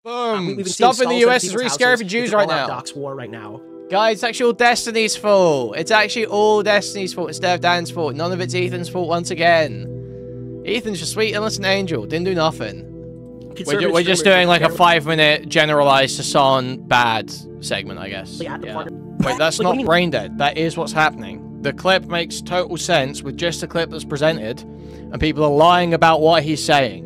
Boom. Stuff in the US is really scary for Jews right now. Doc's war right now. Guys, it's actually all Destiny's fault. It's actually all Destiny's fault instead of Dan's fault. None of it's Ethan's fault once again. Ethan's just sweet, innocent angel. Didn't do nothing. We're just doing like a 5-minute generalized Hasan bad segment, I guess. Yeah. Wait, that's not brain dead. That is what's happening. The clip makes total sense with just the clip that's presented, and people are lying about what he's saying.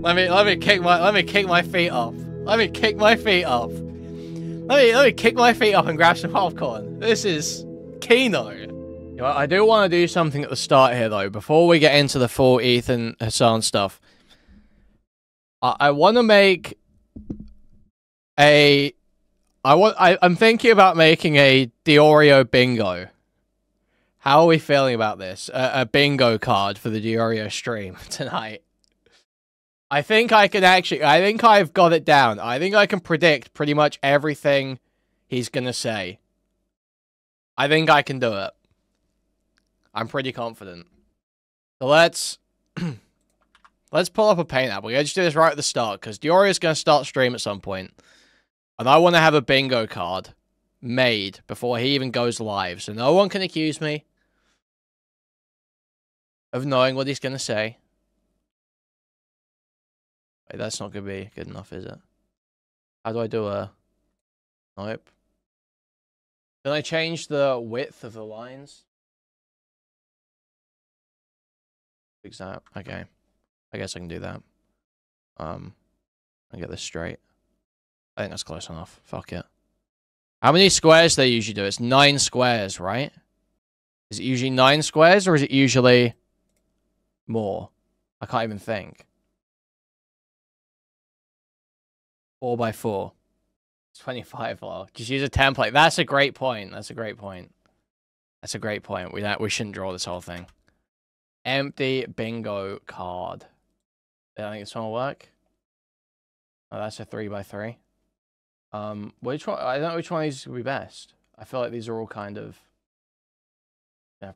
Let me kick my feet up. Let me kick my feet up. Let me kick my feet up and grab some popcorn. This is Kino. You know, I do want to do something at the start here though, before we get into the full Ethan Hasan stuff. I want to make a... I'm thinking about making a DeOrio bingo. How are we feeling about this? A bingo card for the DeOrio stream tonight. I think I can actually... I think I've got it down. I think I can predict pretty much everything he's gonna say. I think I can do it. I'm pretty confident. So let's... let's pull up a paint app. We're going to just do this right at the start, because DeOrio's going to start stream at some point. And I want to have a bingo card made before he even goes live, so no one can accuse me of knowing what he's going to say. Wait, that's not going to be good enough, is it? How do I do a... Nope. Can I change the width of the lines? Fix that. Okay. I guess I can do that. I get this straight. I think that's close enough. Fuck it. How many squares do they usually do? It's 9 squares, right? Is it usually 9 squares, or is it usually more? I can't even think. 4 by 4. It's 25 lol. Just use a template. That's a great point. That's a great point. That's a great point. We shouldn't draw this whole thing. Empty bingo card. I think this one will work. Oh, that's a 3 by 3. Which one? I don't know which one of these would be best. I feel like these are all kind of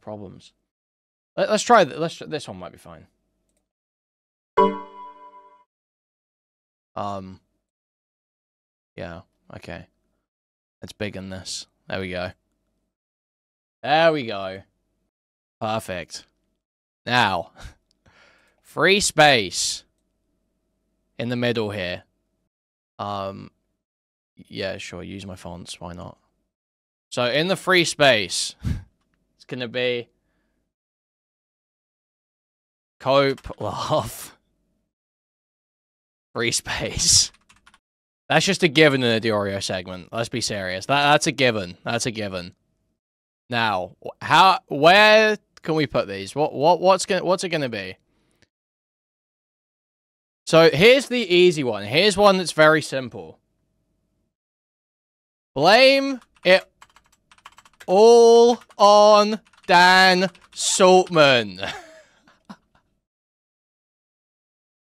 problems. Let's try this one might be fine. Yeah, okay. Let's biggen this. There we go. There we go. Perfect. Now, free space in the middle here. Yeah, sure, use my fonts, why not? So in the free space, it's gonna be cope, laugh, free space. That's just a given in the DeOrio segment. Let's be serious. That's a given. That's a given. Now, where can we put these? What's it gonna be? So here's the easy one. Here's one that's very simple. Blame it all on Dan Saltman.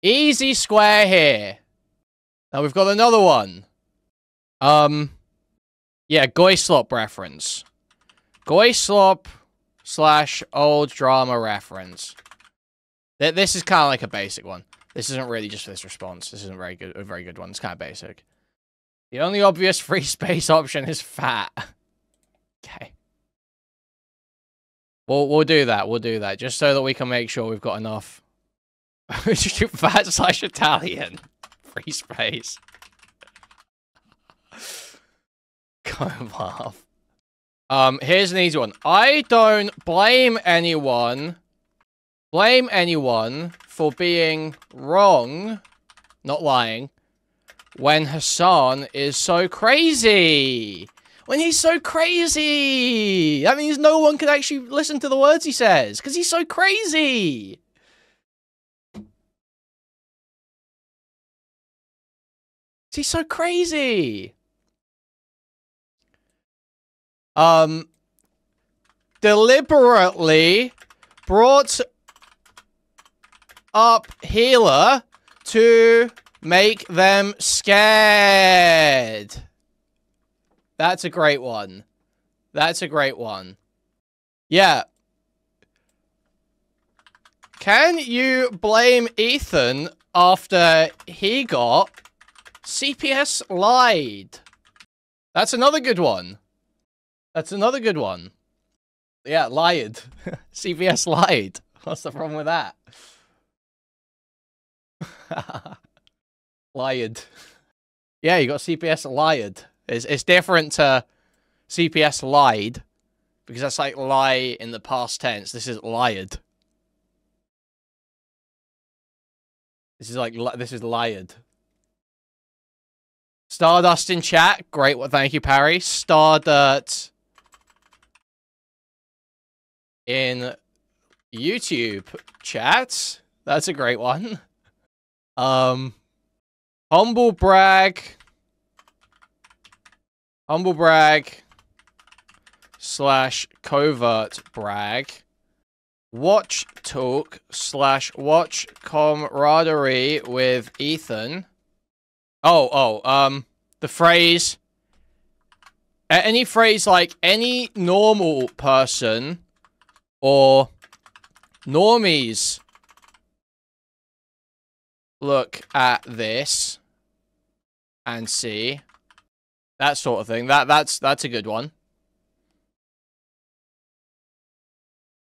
Easy square here. Now we've got another one. Yeah, Goyslop reference. Goyslop / old drama reference. This is kind of like a basic one. This isn't really just for this response. This isn't a very good one. It's kind of basic. The only obvious free space option is fat. Okay. We'll do that. We'll do that. Just so that we can make sure we've got enough. Just do fat / Italian. Free space. Go laugh. Here's an easy one. I don't blame anyone. Blame anyone for being wrong, not lying, when Hasan is so crazy. When he's so crazy. That means no one can actually listen to the words he says, because he's so crazy. He's so crazy. Deliberately brought up healer to make them scared. That's a great one. That's a great one. Yeah. Can you blame Ethan after he got CPS lied. That's another good one. That's another good one. Yeah, lied. CPS lied. What's the problem with that? Lied. Yeah, you got CPS lied. It's different to CPS lied, because that's like lie in the past tense. This is lied. This is like, this is lied. Stardust in chat. Great. Well, thank you, Parry. Stardirt in YouTube chat. That's a great one. Humble brag / covert brag. Watch talk / watch camaraderie with Ethan. The phrase, any phrase like any normal person or normies look at this and see, that sort of thing. That's a good one.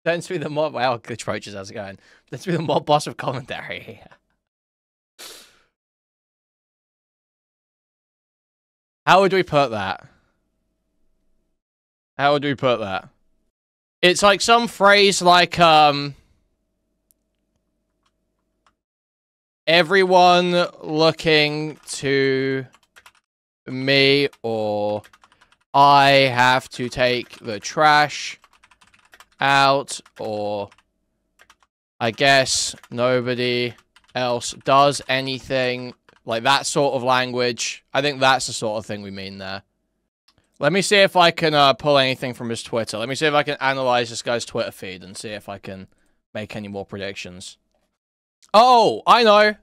Don't be the mob. Wow, glitch approaches. How's it going? Let's be the mob boss of commentary. How would we put that? How would we put that? It's like some phrase like, everyone looking to me, or I have to take the trash out, or I guess nobody else does anything. Like that sort of language. I think that's the sort of thing we mean there. Let me see if I can pull anything from his Twitter. Let me see if I can analyze this guy's Twitter feed and see if I can make any more predictions. Oh, I know.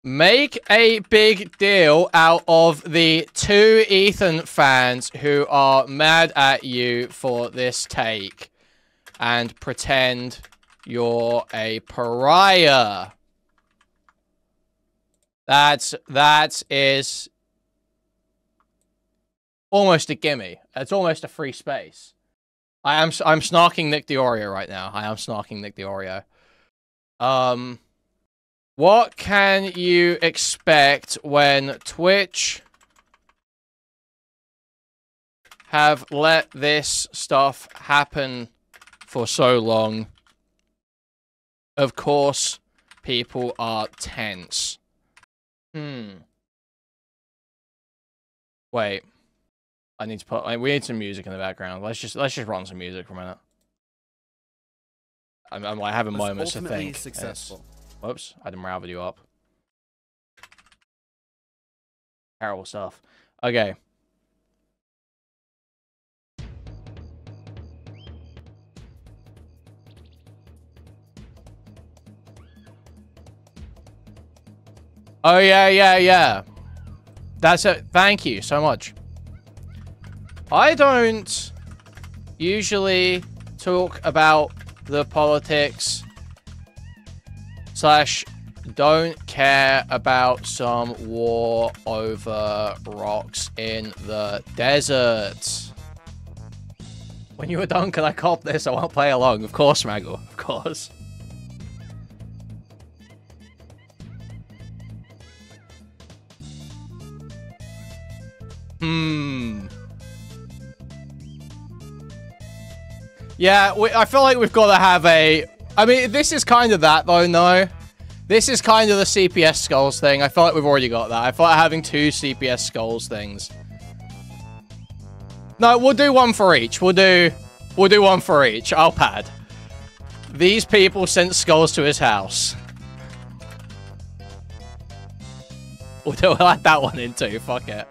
Make a big deal out of the 2 Ethan fans who are mad at you for this take. And pretend you're a pariah. That is almost a gimme. It's almost a free space. I'm snarking Nick DeOrio right now. I am snarking Nick DeOrio. What can you expect when Twitch have let this stuff happen for so long? Of course, people are tense. Wait. I need to put. We need some music in the background. Let's just run some music for a minute. I'm like having moments to think. Successful. Yes. Whoops! I didn't ravel you up. Terrible stuff. Okay. Oh yeah. That's it. Thank you so much. I don't usually talk about the politics / don't care about some war over rocks in the desert. When you were done, can I cop this? I won't play along. Of course, Maggle. Of course. Yeah, I feel like we've got to have a... I mean, this is kind of that, though, no? This is kind of the CPS skulls thing. I feel like we've already got that. I feel like having 2 CPS skulls things. No, we'll do one for each. We'll do one for each. I'll pad. These people sent skulls to his house. We'll add that one in too. Fuck it.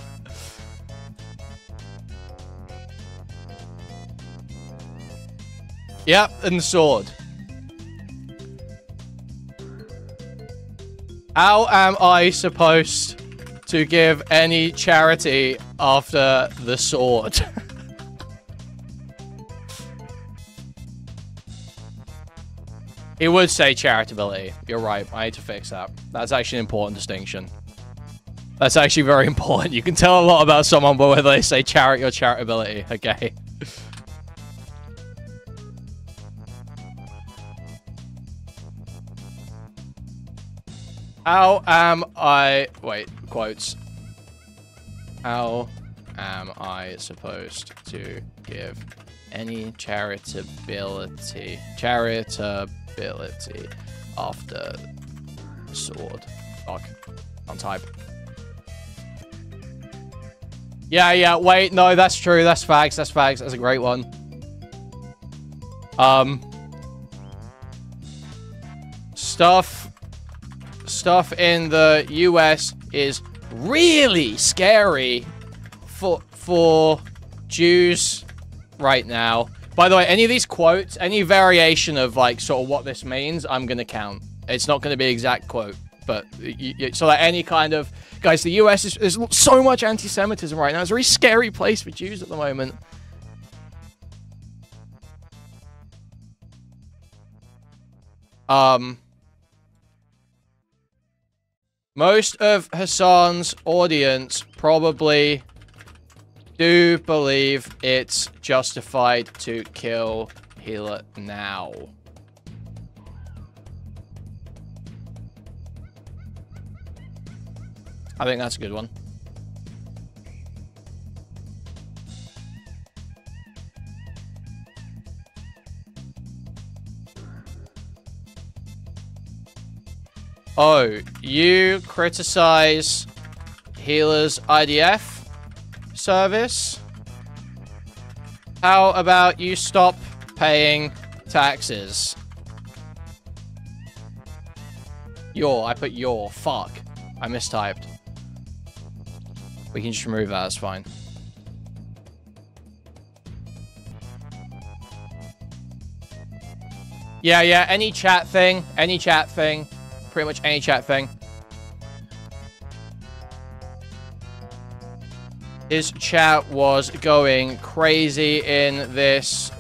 Yep, and the sword. How am I supposed to give any charity after the sword? He would say charitability. You're right. I need to fix that. That's actually an important distinction. That's actually very important. You can tell a lot about someone by whether they say charity or charitability. Okay. How am I... Wait, quotes. How am I supposed to give any charitability after sword? Fuck. On type. Yeah, wait, no, that's true. That's facts. That's facts. That's a great one. Stuff in the US is really scary for Jews right now. By the way, any of these quotes, any variation of like sort of what this means, I'm gonna count. It's not gonna be an exact quote, but so like any kind of guys, the US is there's so much anti-Semitism right now. It's a very scary place for Jews at the moment. Most of Hasan's audience probably do believe it's justified to kill Hila now. I think that's a good one. Oh, you criticize Healer's IDF service? How about you stop paying taxes? I put your. Fuck. I mistyped. We can just remove that, that's fine. Yeah, any chat thing. Pretty much any chat thing. His chat was going crazy in this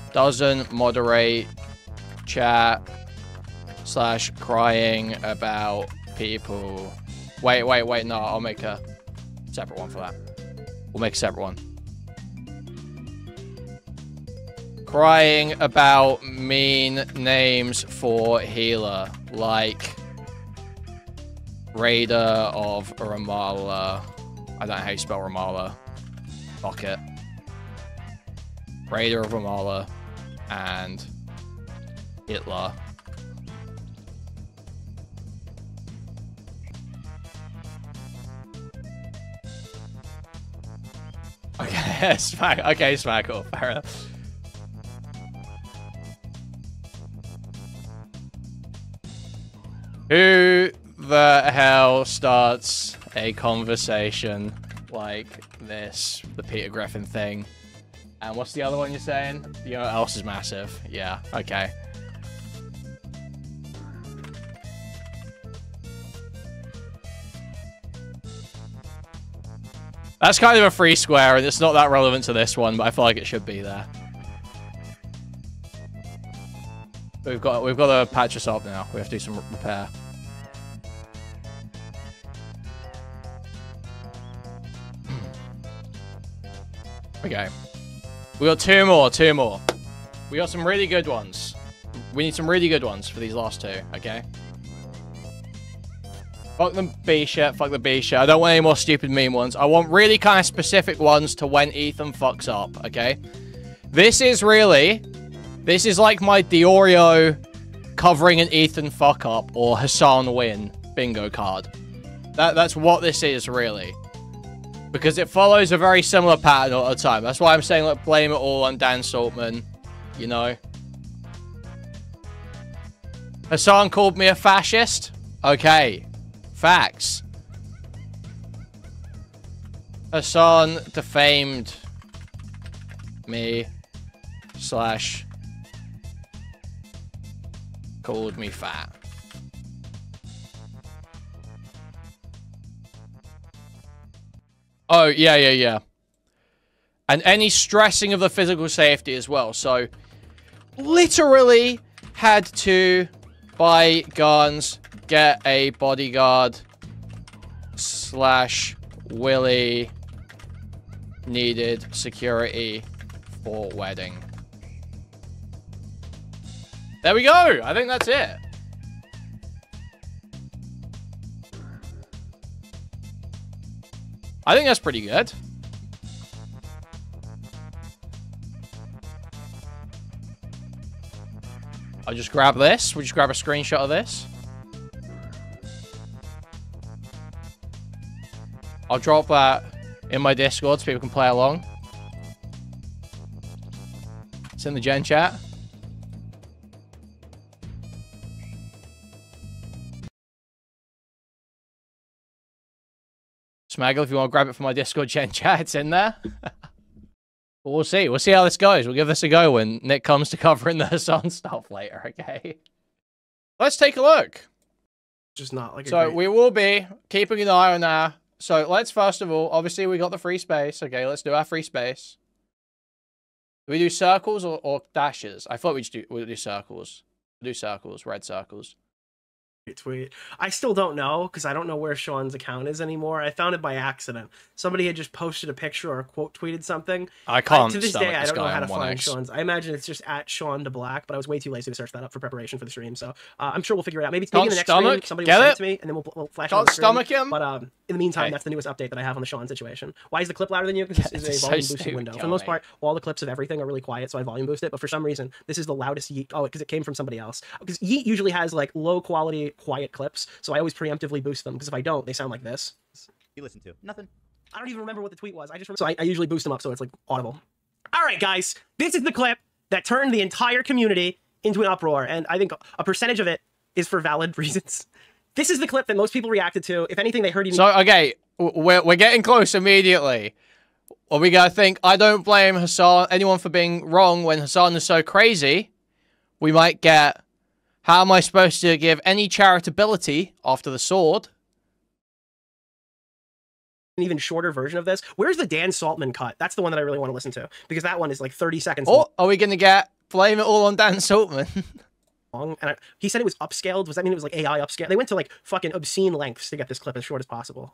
/ doesn't moderate chat / crying about people. Wait, no, I'll make a separate one for that. We'll make a separate one. Crying about mean names for healer, like Raider of Ramallah. I don't know how you spell Ramallah. Fuck it. Raider of Ramallah and Hitler. Okay, smack. Okay, smackle. Fair enough. Who the hell starts a conversation like this? The Peter Griffin thing. And what's the other one you're saying? You know what else is massive? Yeah, okay. That's kind of a free square, and it's not that relevant to this one, but I feel like it should be there. We've got to patch this up now. We have to do some repair. Okay. We got two more. We got some really good ones. We need some really good ones for these last two, okay? Fuck the B shit, fuck the B shit. I don't want any more stupid meme ones. I want really kind of specific ones to when Ethan fucks up, okay? This is like my DeOrio covering an Ethan fuck up or Hasan win bingo card. That's what this is, really. Because it follows a very similar pattern all the time. That's why I'm saying, like, blame it all on Dan Saltman, you know? Hasan called me a fascist? Okay. Facts. Hasan defamed me / called me fat. Oh, yeah. And any stressing of the physical safety as well. So, literally, had to buy guns, get a bodyguard / Willie needed security for wedding. There we go. I think that's it. I think that's pretty good. I'll just grab this. We'll just grab a screenshot of this. I'll drop that in my Discord so people can play along. It's in the gen chat. Smaggle, if you want to grab it from my Discord gen chat, it's in there. But we'll see. We'll see how this goes. We'll give this a go when Nick comes to covering the Hasan stuff later, okay? Let's take a look. Just not like so we will be keeping an eye on that. So let's first of all, obviously we got the free space. Okay, let's do our free space. Do we do circles or dashes? I thought we'd do circles. We'll do circles, red circles. Tweet. I still don't know because I don't know where Sean's account is anymore. I found it by accident. Somebody had just posted a picture or quote tweeted something. I can't. To this day, I don't know how to find Sean's. I imagine it's just at Sean DeBlack, but I was way too lazy to search that up for preparation for the stream. So I'm sure we'll figure it out. Maybe in the next stream, somebody will send it to me, and then we'll flash it on the screen. Stomach him. But in the meantime, that's the newest update that I have on the Sean situation. Why is the clip louder than you? Because this is a volume boosted window. For the most part, all the clips of everything are really quiet, so I volume boost it. But for some reason, this is the loudest Yeet. Oh, because it came from somebody else. Because Yeet usually has like low quality, quiet clips. So I always preemptively boost them, because if I don't, they sound like this. You listen to nothing. I don't even remember what the tweet was. So I usually boost them up so it's like audible. All right, guys, this is the clip that turned the entire community into an uproar, and I think a percentage of it is for valid reasons. This is the clip that most people reacted to. If anything, they heard. So okay, we're getting close immediately. Or we gotta think. I don't blame anyone for being wrong when Hasan is so crazy. We might get. How am I supposed to give any charitability after the sword? An even shorter version of this. Where's the Dan Saltman cut? That's the one that I really want to listen to, because that one is like 30 seconds long. Are we going to blame it all on Dan Saltman? And he said it was upscaled. Does that mean it was like AI upscaled? They went to like fucking obscene lengths to get this clip as short as possible.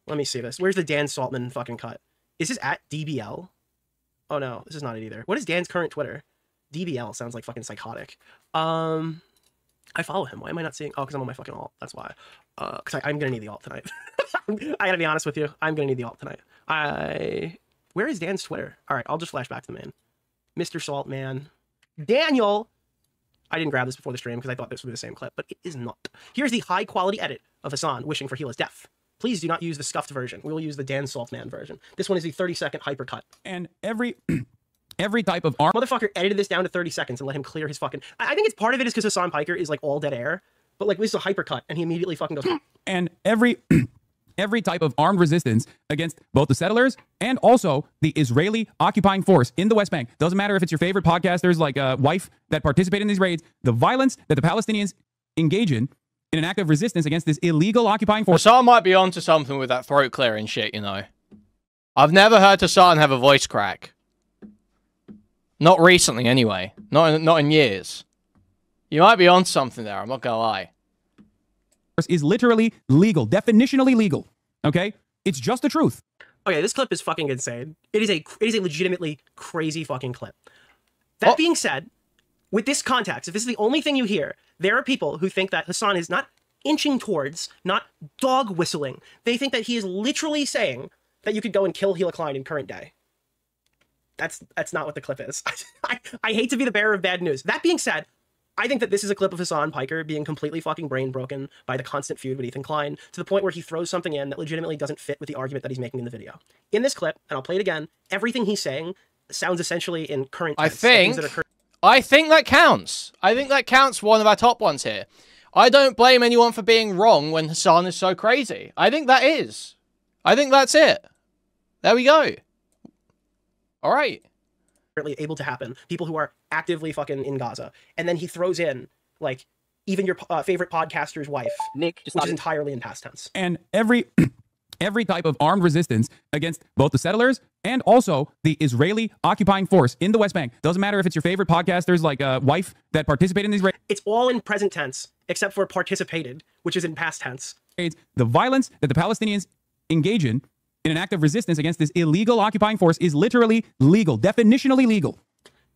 Let me see this. Where's the Dan Saltman fucking cut? Is this at DBL? Oh no, this is not it either. What is Dan's current Twitter? DBL sounds like fucking psychotic. I follow him. Why am I not seeing? Oh, because I'm on my fucking alt. That's why. Because I'm gonna need the alt tonight. I gotta be honest with you. I'm gonna need the alt tonight. Where is Dan's Twitter? All right, I'll just flash back to the main. Mr. Saltman. Daniel. I didn't grab this before the stream because I thought this would be the same clip, but it is not. Here's the high quality edit of Hasan wishing for Gila's death. Please do not use the scuffed version. We will use the Dan Saltman version. This one is the 30-second hypercut. And every type of arm. Motherfucker edited this down to 30 seconds and let him clear his fucking. I think it's part of it is because Hasan Piker is like all dead air, but like this is a hypercut and he immediately fucking goes. And every type of armed resistance against both the settlers and also the Israeli occupying force in the West Bank. Doesn't matter if it's your favorite podcasters like Wife that participate in these raids. The violence that the Palestinians engage in an act of resistance against this illegal occupying force. Hasan might be onto something with that throat clearing shit, you know. I've never heard Hasan have a voice crack. Not recently, anyway. Not in years. You might be on something there, I'm not gonna lie. Is literally legal, definitionally legal. Okay? It's just the truth. Okay, this clip is fucking insane. It is a legitimately crazy fucking clip. That being said, with this context, if this is the only thing you hear, there are people who think that Hasan is not inching towards, not dog whistling. They think that he is literally saying that you could go and kill Gila Klein in current day. That's not what the clip is. I hate to be the bearer of bad news. That being said, I think that this is a clip of Hasan Piker being completely fucking brain broken by the constant feud with Ethan Klein to the point where he throws something in that legitimately doesn't fit with the argument that he's making in the video. In this clip, and I'll play it again, everything he's saying sounds essentially in current tense. I think that counts. I think that counts one of our top ones here. I don't blame anyone for being wrong when Hasan is so crazy. I think that is. I think that's it. There we go. All right. Able to happen. People who are actively fucking in Gaza. And then he throws in, like, even your favorite podcaster's wife, Nick, which is entirely in past tense. And every every type of armed resistance against both the settlers and also the Israeli occupying force in the West Bank. Doesn't matter if it's your favorite podcasters like Wife that participate in these raids. It's all in present tense, except for participated, which is in past tense. The violence that the Palestinians engage in an act of resistance against this illegal occupying force is literally legal, definitionally legal.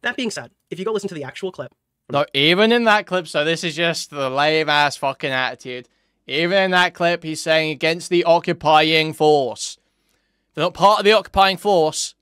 That being said, if you go listen to the actual clip. No, even in that clip, so this is just the lame-ass fucking attitude. Even in that clip, he's saying against the occupying force. They're not part of the occupying force.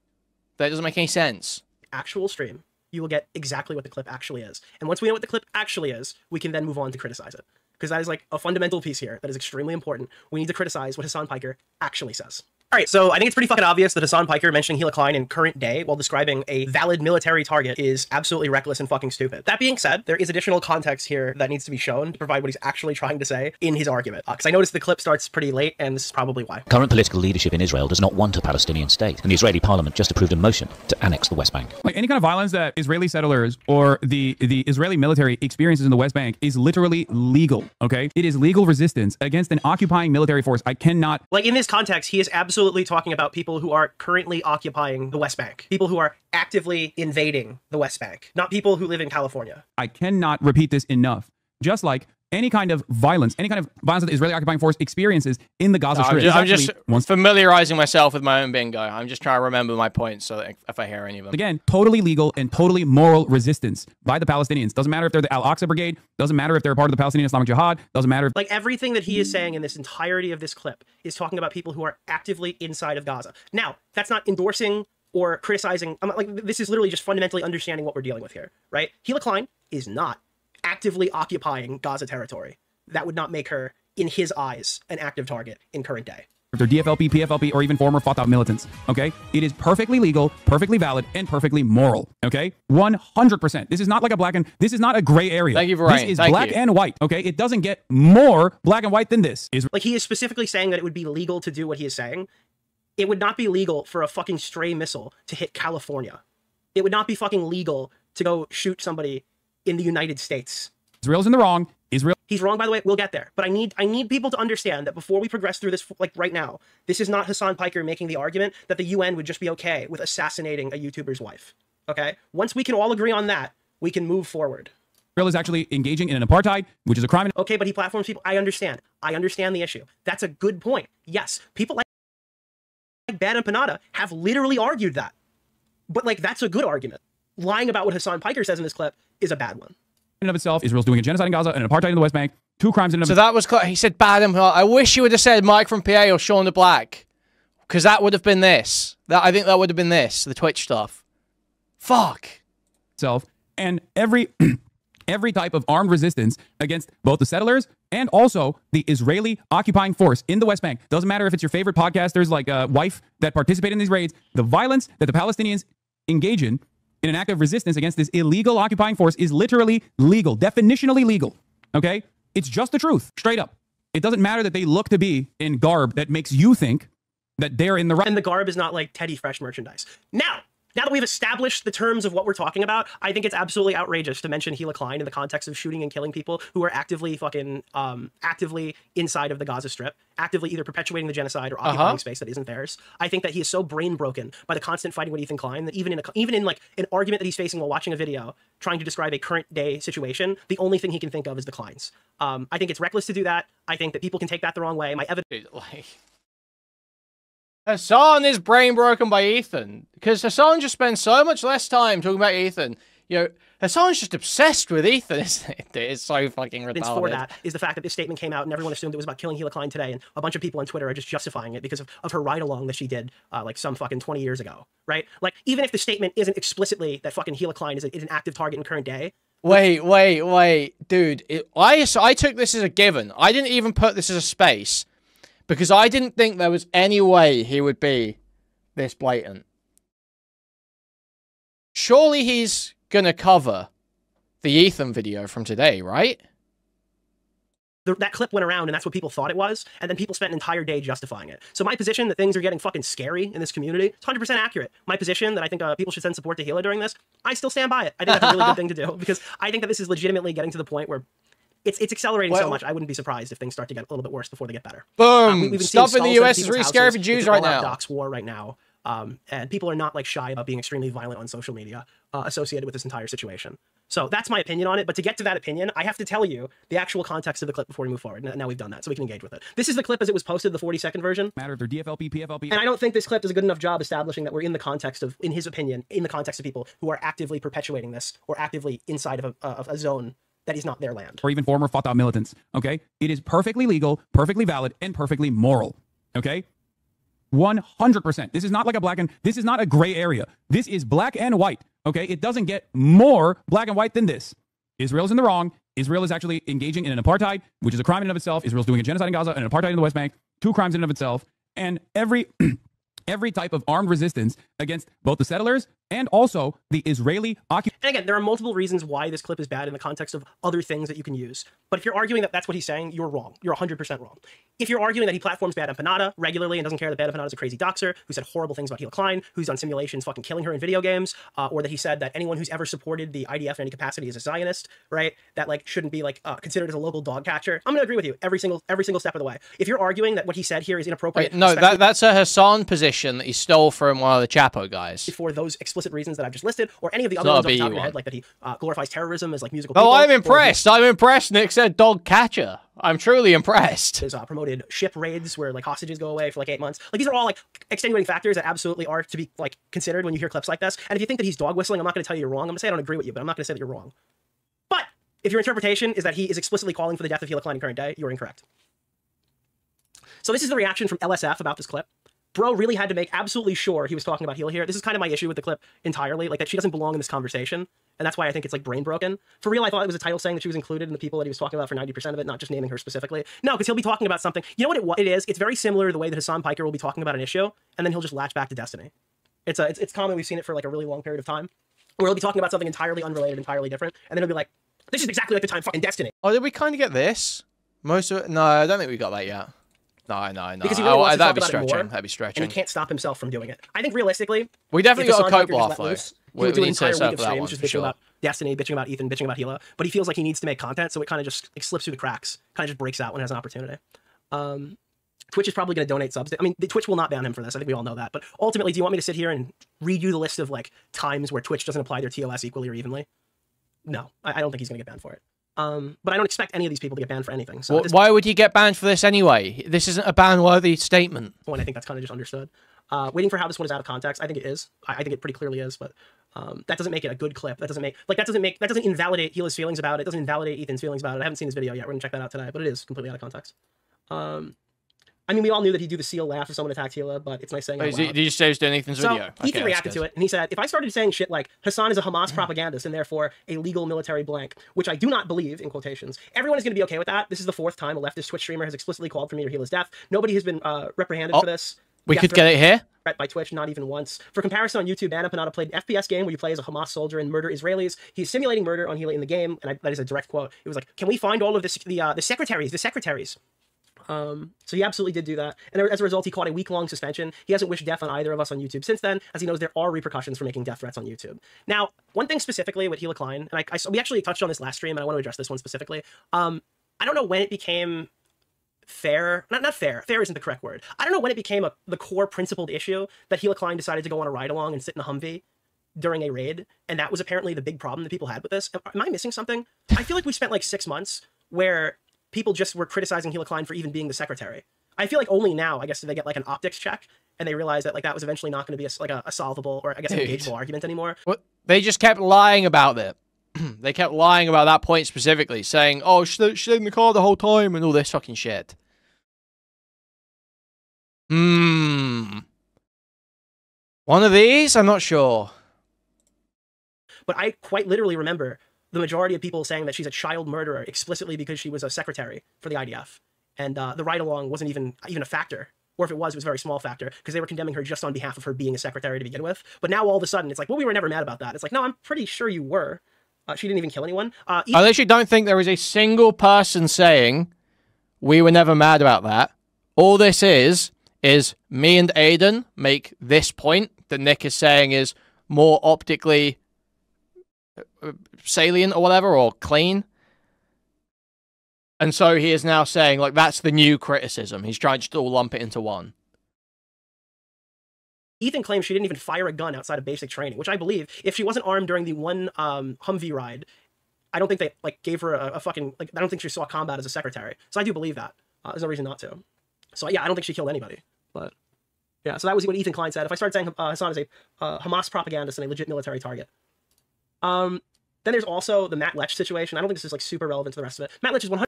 That doesn't make any sense. Actual stream, you will get exactly what the clip actually is. And once we know what the clip actually is, we can then move on to criticize it. Because that is like a fundamental piece here that is extremely important. We need to criticize what Hasan Piker actually says. All right, so I think it's pretty fucking obvious that Hasan Piker mentioning Gila Klein in current day while describing a valid military target is absolutely reckless and fucking stupid. That being said, there is additional context here that needs to be shown to provide what he's actually trying to say in his argument. Because I noticed the clip starts pretty late, and this is probably why. Current political leadership in Israel does not want a Palestinian state, and the Israeli parliament just approved a motion to annex the West Bank. Like any kind of violence that Israeli settlers or the Israeli military experiences in the West Bank is literally legal, okay? It is legal resistance against an occupying military force. I cannot... Like in this context, he is absolutely talking about people who are currently occupying the West Bank. People who are actively invading the West Bank, not people who live in California. I cannot repeat this enough. Just like any kind of violence that the Israeli occupying force experiences in the Gaza Strip. I'm just familiarizing myself with my own bingo. I'm just trying to remember my points so that if I hear any of them. Again, totally legal and totally moral resistance by the Palestinians. Doesn't matter if they're the Al-Aqsa Brigade. Doesn't matter if they're part of the Palestinian Islamic Jihad. Doesn't matter if... Like everything that he is saying in this entirety of this clip is talking about people who are actively inside of Gaza. Now, that's not endorsing or criticizing. This is literally just fundamentally understanding what we're dealing with here, right? Gila Klein is not actively occupying Gaza territory. That would not make her, in his eyes, an active target in current day. If they're DFLP, PFLP, or even former Fatah militants, okay? It is perfectly legal, perfectly valid, and perfectly moral, okay? 100%. This is not like this is not a gray area. Thank you for writing. This is black and white, okay? It doesn't get more black and white than this. Like, he is specifically saying that it would be legal to do what he is saying. It would not be legal for a fucking stray missile to hit California. It would not be fucking legal to go shoot somebody in the United States. Israel's in the wrong. He's wrong, by the way. We'll get there. But I need people to understand that before we progress through this, like right now, this is not Hasan Piker making the argument that the UN would just be okay with assassinating a YouTuber's wife. Okay? Once we can all agree on that, we can move forward. Israel is actually engaging in an apartheid, which is a crime. Okay, but he platforms people. I understand. I understand the issue. That's a good point. Yes, people like Bad and Panada have literally argued that. But like, that's a good argument. Lying about what Hasan Piker says in this clip is a bad one. In and of itself, Israel's doing a genocide in Gaza and an apartheid in the West Bank. Two crimes in and of So that was... He said Bad and Panada. I wish you would have said Mike from PA or Sean the Black. Because that would have been this. I think that would have been this. The Twitch stuff. Fuck. Itself. And every type of armed resistance against both the settlers and also the Israeli occupying force in the West Bank. Doesn't matter if it's your favorite podcasters like Wife that participate in these raids. The violence that the Palestinians engage in an act of resistance against this illegal occupying force is literally legal, definitionally legal, okay? It's just the truth, straight up. It doesn't matter that they look to be in garb that makes you think that they're in the right. And the garb is not like Teddy Fresh merchandise. Now that we've established the terms of what we're talking about, I think it's absolutely outrageous to mention Gila Klein in the context of shooting and killing people who are actively actively inside of the Gaza Strip, actively either perpetuating the genocide or occupying space that isn't theirs. I think that he is so brain broken by the constant fighting with Ethan Klein that even in like an argument that he's facing while watching a video trying to describe a current day situation, the only thing he can think of is the Kleins. I think it's reckless to do that. I think that people can take that the wrong way. My evidence. Hasan is brain broken by Ethan because Hasan just spends so much less time talking about Ethan. You know, Hasan's just obsessed with Ethan, isn't it? It's so fucking retarded. For that is the fact that this statement came out and everyone assumed it was about killing Gila Klein today, and a bunch of people on Twitter are just justifying it because of her ride-along that she did like some fucking 20 years ago, right? Like, even if the statement isn't explicitly that fucking Gila Klein is an active target in current day. Wait, dude. I took this as a given. I didn't even put this as a space. Because I didn't think there was any way he would be this blatant. Surely he's gonna cover the Ethan video from today, right? That clip went around and that's what people thought it was, and then people spent an entire day justifying it. So my position that things are getting fucking scary in this community is 100% accurate. My position that I think people should send support to Gila during this, I still stand by it. I think that's a really good thing to do, because I think that this is legitimately getting to the point where it's accelerating so much. I wouldn't be surprised if things start to get a little bit worse before they get better. Boom! Stuff in the US is really scary for Jews right now. Dox war right now. And people are not like shy about being extremely violent on social media associated with this entire situation. So that's my opinion on it. But to get to that opinion, I have to tell you the actual context of the clip before we move forward. Now we've done that, so we can engage with it. This is the clip as it was posted, the 40-second version. Matter if they're DFLP, PFLP. And I don't think this clip does a good enough job establishing that we're in the context of, in his opinion, in the context of people who are actively perpetuating this or actively inside of a zone that is not their land. Or even former Fatah militants, okay? It is perfectly legal, perfectly valid, and perfectly moral, okay? 100%. This is not like this is not a gray area. This is black and white, okay? It doesn't get more black and white than this. Israel's in the wrong. Israel is actually engaging in an apartheid, which is a crime in and of itself. Israel's doing a genocide in Gaza and an apartheid in the West Bank, 2 crimes in and of itself. And every type of armed resistance against both the settlers and also the Israeli occupation. And again, there are multiple reasons why this clip is bad in the context of other things that you can use. But if you're arguing that that's what he's saying, you're wrong. You're 100% wrong. If you're arguing that he platforms Bad Empanada regularly and doesn't care that Bad Empanada is a crazy doxer who said horrible things about Hila Klein, who's done simulations fucking killing her in video games, or that he said that anyone who's ever supported the IDF in any capacity is a Zionist, right? That like shouldn't be like considered as a local dog catcher. I'm gonna agree with you every single step of the way. If you're arguing that what he said here is inappropriate, no, that's a Hasan position that he stole from one of the Chapo guys. For those explicit reasons that I've just listed, or any of the other ones off the top of your head, like that he glorifies terrorism as like musical. Oh, I'm impressed. I'm impressed. Nick said dog catcher. I'm truly impressed. Has promoted ship raids where like hostages go away for like 8 months. Like these are all like extenuating factors that absolutely are to be like considered when you hear clips like this. And if you think that he's dog whistling, I'm not going to tell you you're wrong. I'm going to say I don't agree with you, but I'm not going to say that you're wrong. But if your interpretation is that he is explicitly calling for the death of Hila Klein in current day, you're incorrect. So this is the reaction from LSF about this clip. Bro really had to make absolutely sure he was talking about Hila here. This is kind of my issue with the clip entirely, like that she doesn't belong in this conversation. And that's why I think it's like brain broken. For real, I thought it was a title saying that she was included in the people that he was talking about for 90% of it, not just naming her specifically. No, because he'll be talking about something. You know what it is? It's very similar to the way that Hasan Piker will be talking about an issue, and then he'll just latch back to Destiny. It's common. We've seen it for like a really long period of time, where he'll be talking about something entirely unrelated, entirely different, and then he'll be like, this is exactly like the time fucking Destiny. Oh, did we kind of get this? Most of it? No, I don't think we got that yet. No. Because he really wants to that'd talk be about it stretching. more, That'd be stretching. and he can't stop himself from doing it. I think realistically, we definitely got a cope law laugh though. He would do an entire week of streams just bitching sure. about Destiny, bitching about Ethan, bitching about Hila, but he feels like he needs to make content, so it kind of just like, slips through the cracks, kind of just breaks out when it has an opportunity. Twitch is probably going to donate subs. I mean, Twitch will not ban him for this. I think we all know that. But ultimately, do you want me to sit here and read you the list of like times where Twitch doesn't apply their TOS equally or evenly? No, I don't think he's going to get banned for it. But I don't expect any of these people to get banned for anything. So why would he get banned for this anyway? This isn't a ban-worthy statement. Point. I think that's kind of just understood. Waiting for how this one is out of context. I think it is. I think it pretty clearly is. But that doesn't make it a good clip. That doesn't invalidate Hila's feelings about it. It doesn't invalidate Ethan's feelings about it. I haven't seen this video yet. We're gonna check that out today. But it is completely out of context. I mean, we all knew that he'd do the seal laugh if someone attacked Hila, but it's nice saying it out loud. Did you say it was doing Ethan's video? Ethan reacted to it, and he said, if I started saying shit like, Hasan is a Hamas propagandist and therefore a legal military blank, which I do not believe, in quotations, everyone is going to be okay with that. This is the 4th time a leftist Twitch streamer has explicitly called for me or Hila's death. Nobody has been reprehended for this. We could get it here? By Twitch, not even once. For comparison, on YouTube, Bad Empanada played an FPS game where you play as a Hamas soldier and murder Israelis. He's simulating murder on Hila in the game, and that is a direct quote. It was like, can we find all of this, the secretaries? So he absolutely did do that, and as a result, he caught a week-long suspension. He hasn't wished death on either of us on YouTube since then, as he knows there are repercussions for making death threats on YouTube. Now, one thing specifically with Hila Klein, and we actually touched on this last stream, and I want to address this one specifically. I don't know when it became fair, not fair isn't the correct word. I don't know when it became the core principled issue that Hila Klein decided to go on a ride-along and sit in a Humvee during a raid, and that was apparently the big problem that people had with this. Am I missing something? I feel like we spent like 6 months where people just were criticizing Hila Klein for even being the secretary. I feel like only now, I guess, do they get like an optics check, and they realize that like that was eventually not going to be a solvable or I guess an engageable argument anymore. Well, they just kept lying about it. They kept lying about that point specifically, saying, "Oh, she stayed in the car the whole time" and all this fucking shit. One of these? I'm not sure. But I quite literally remember the majority of people saying that she's a child murderer explicitly because she was a secretary for the IDF. And the ride-along wasn't even a factor. Or if it was a very small factor, because they were condemning her just on behalf of her being a secretary to begin with. But now all of a sudden, it's like, well, we were never mad about that. It's like, no, I'm pretty sure you were. She didn't even kill anyone. I literally don't think there is a single person saying we were never mad about that. All this is me and Aiden make this point that Nick is saying is more optically salient or whatever, or clean. And so he is now saying, like, that's the new criticism. He's trying to all lump it into one. Ethan claims she didn't even fire a gun outside of basic training, which I believe. If she wasn't armed during the one Humvee ride, I don't think they like gave her a fucking like. I don't think she saw combat as a secretary. So I do believe that. There's no reason not to. So yeah, I don't think she killed anybody. But yeah, so that was what Ethan Klein said. If I started saying Hasan is a Hamas propagandist and a legit military target. Then there's also the Matt Lech situation. I don't think this is like super relevant to the rest of it. Matt Lech is 100.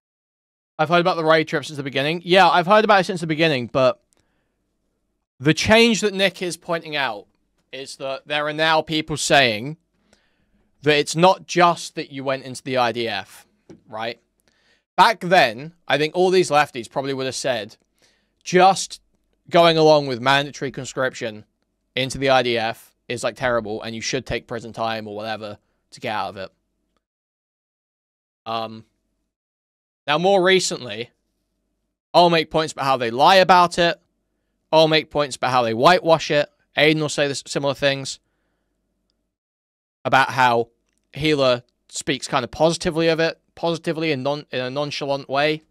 I've heard about the raid trip since the beginning. Yeah, I've heard about it since the beginning, but the change that Nick is pointing out is that there are now people saying that it's not just that you went into the IDF, right? Back then, I think all these lefties probably would have said just going along with mandatory conscription into the IDF is like terrible and you should take prison time or whatever to get out of it. Now, more recently, I'll make points about how they lie about it. I'll make points about how they whitewash it. Aiden will say similar things about how Healer speaks kind of positively of it, positively in a nonchalant way,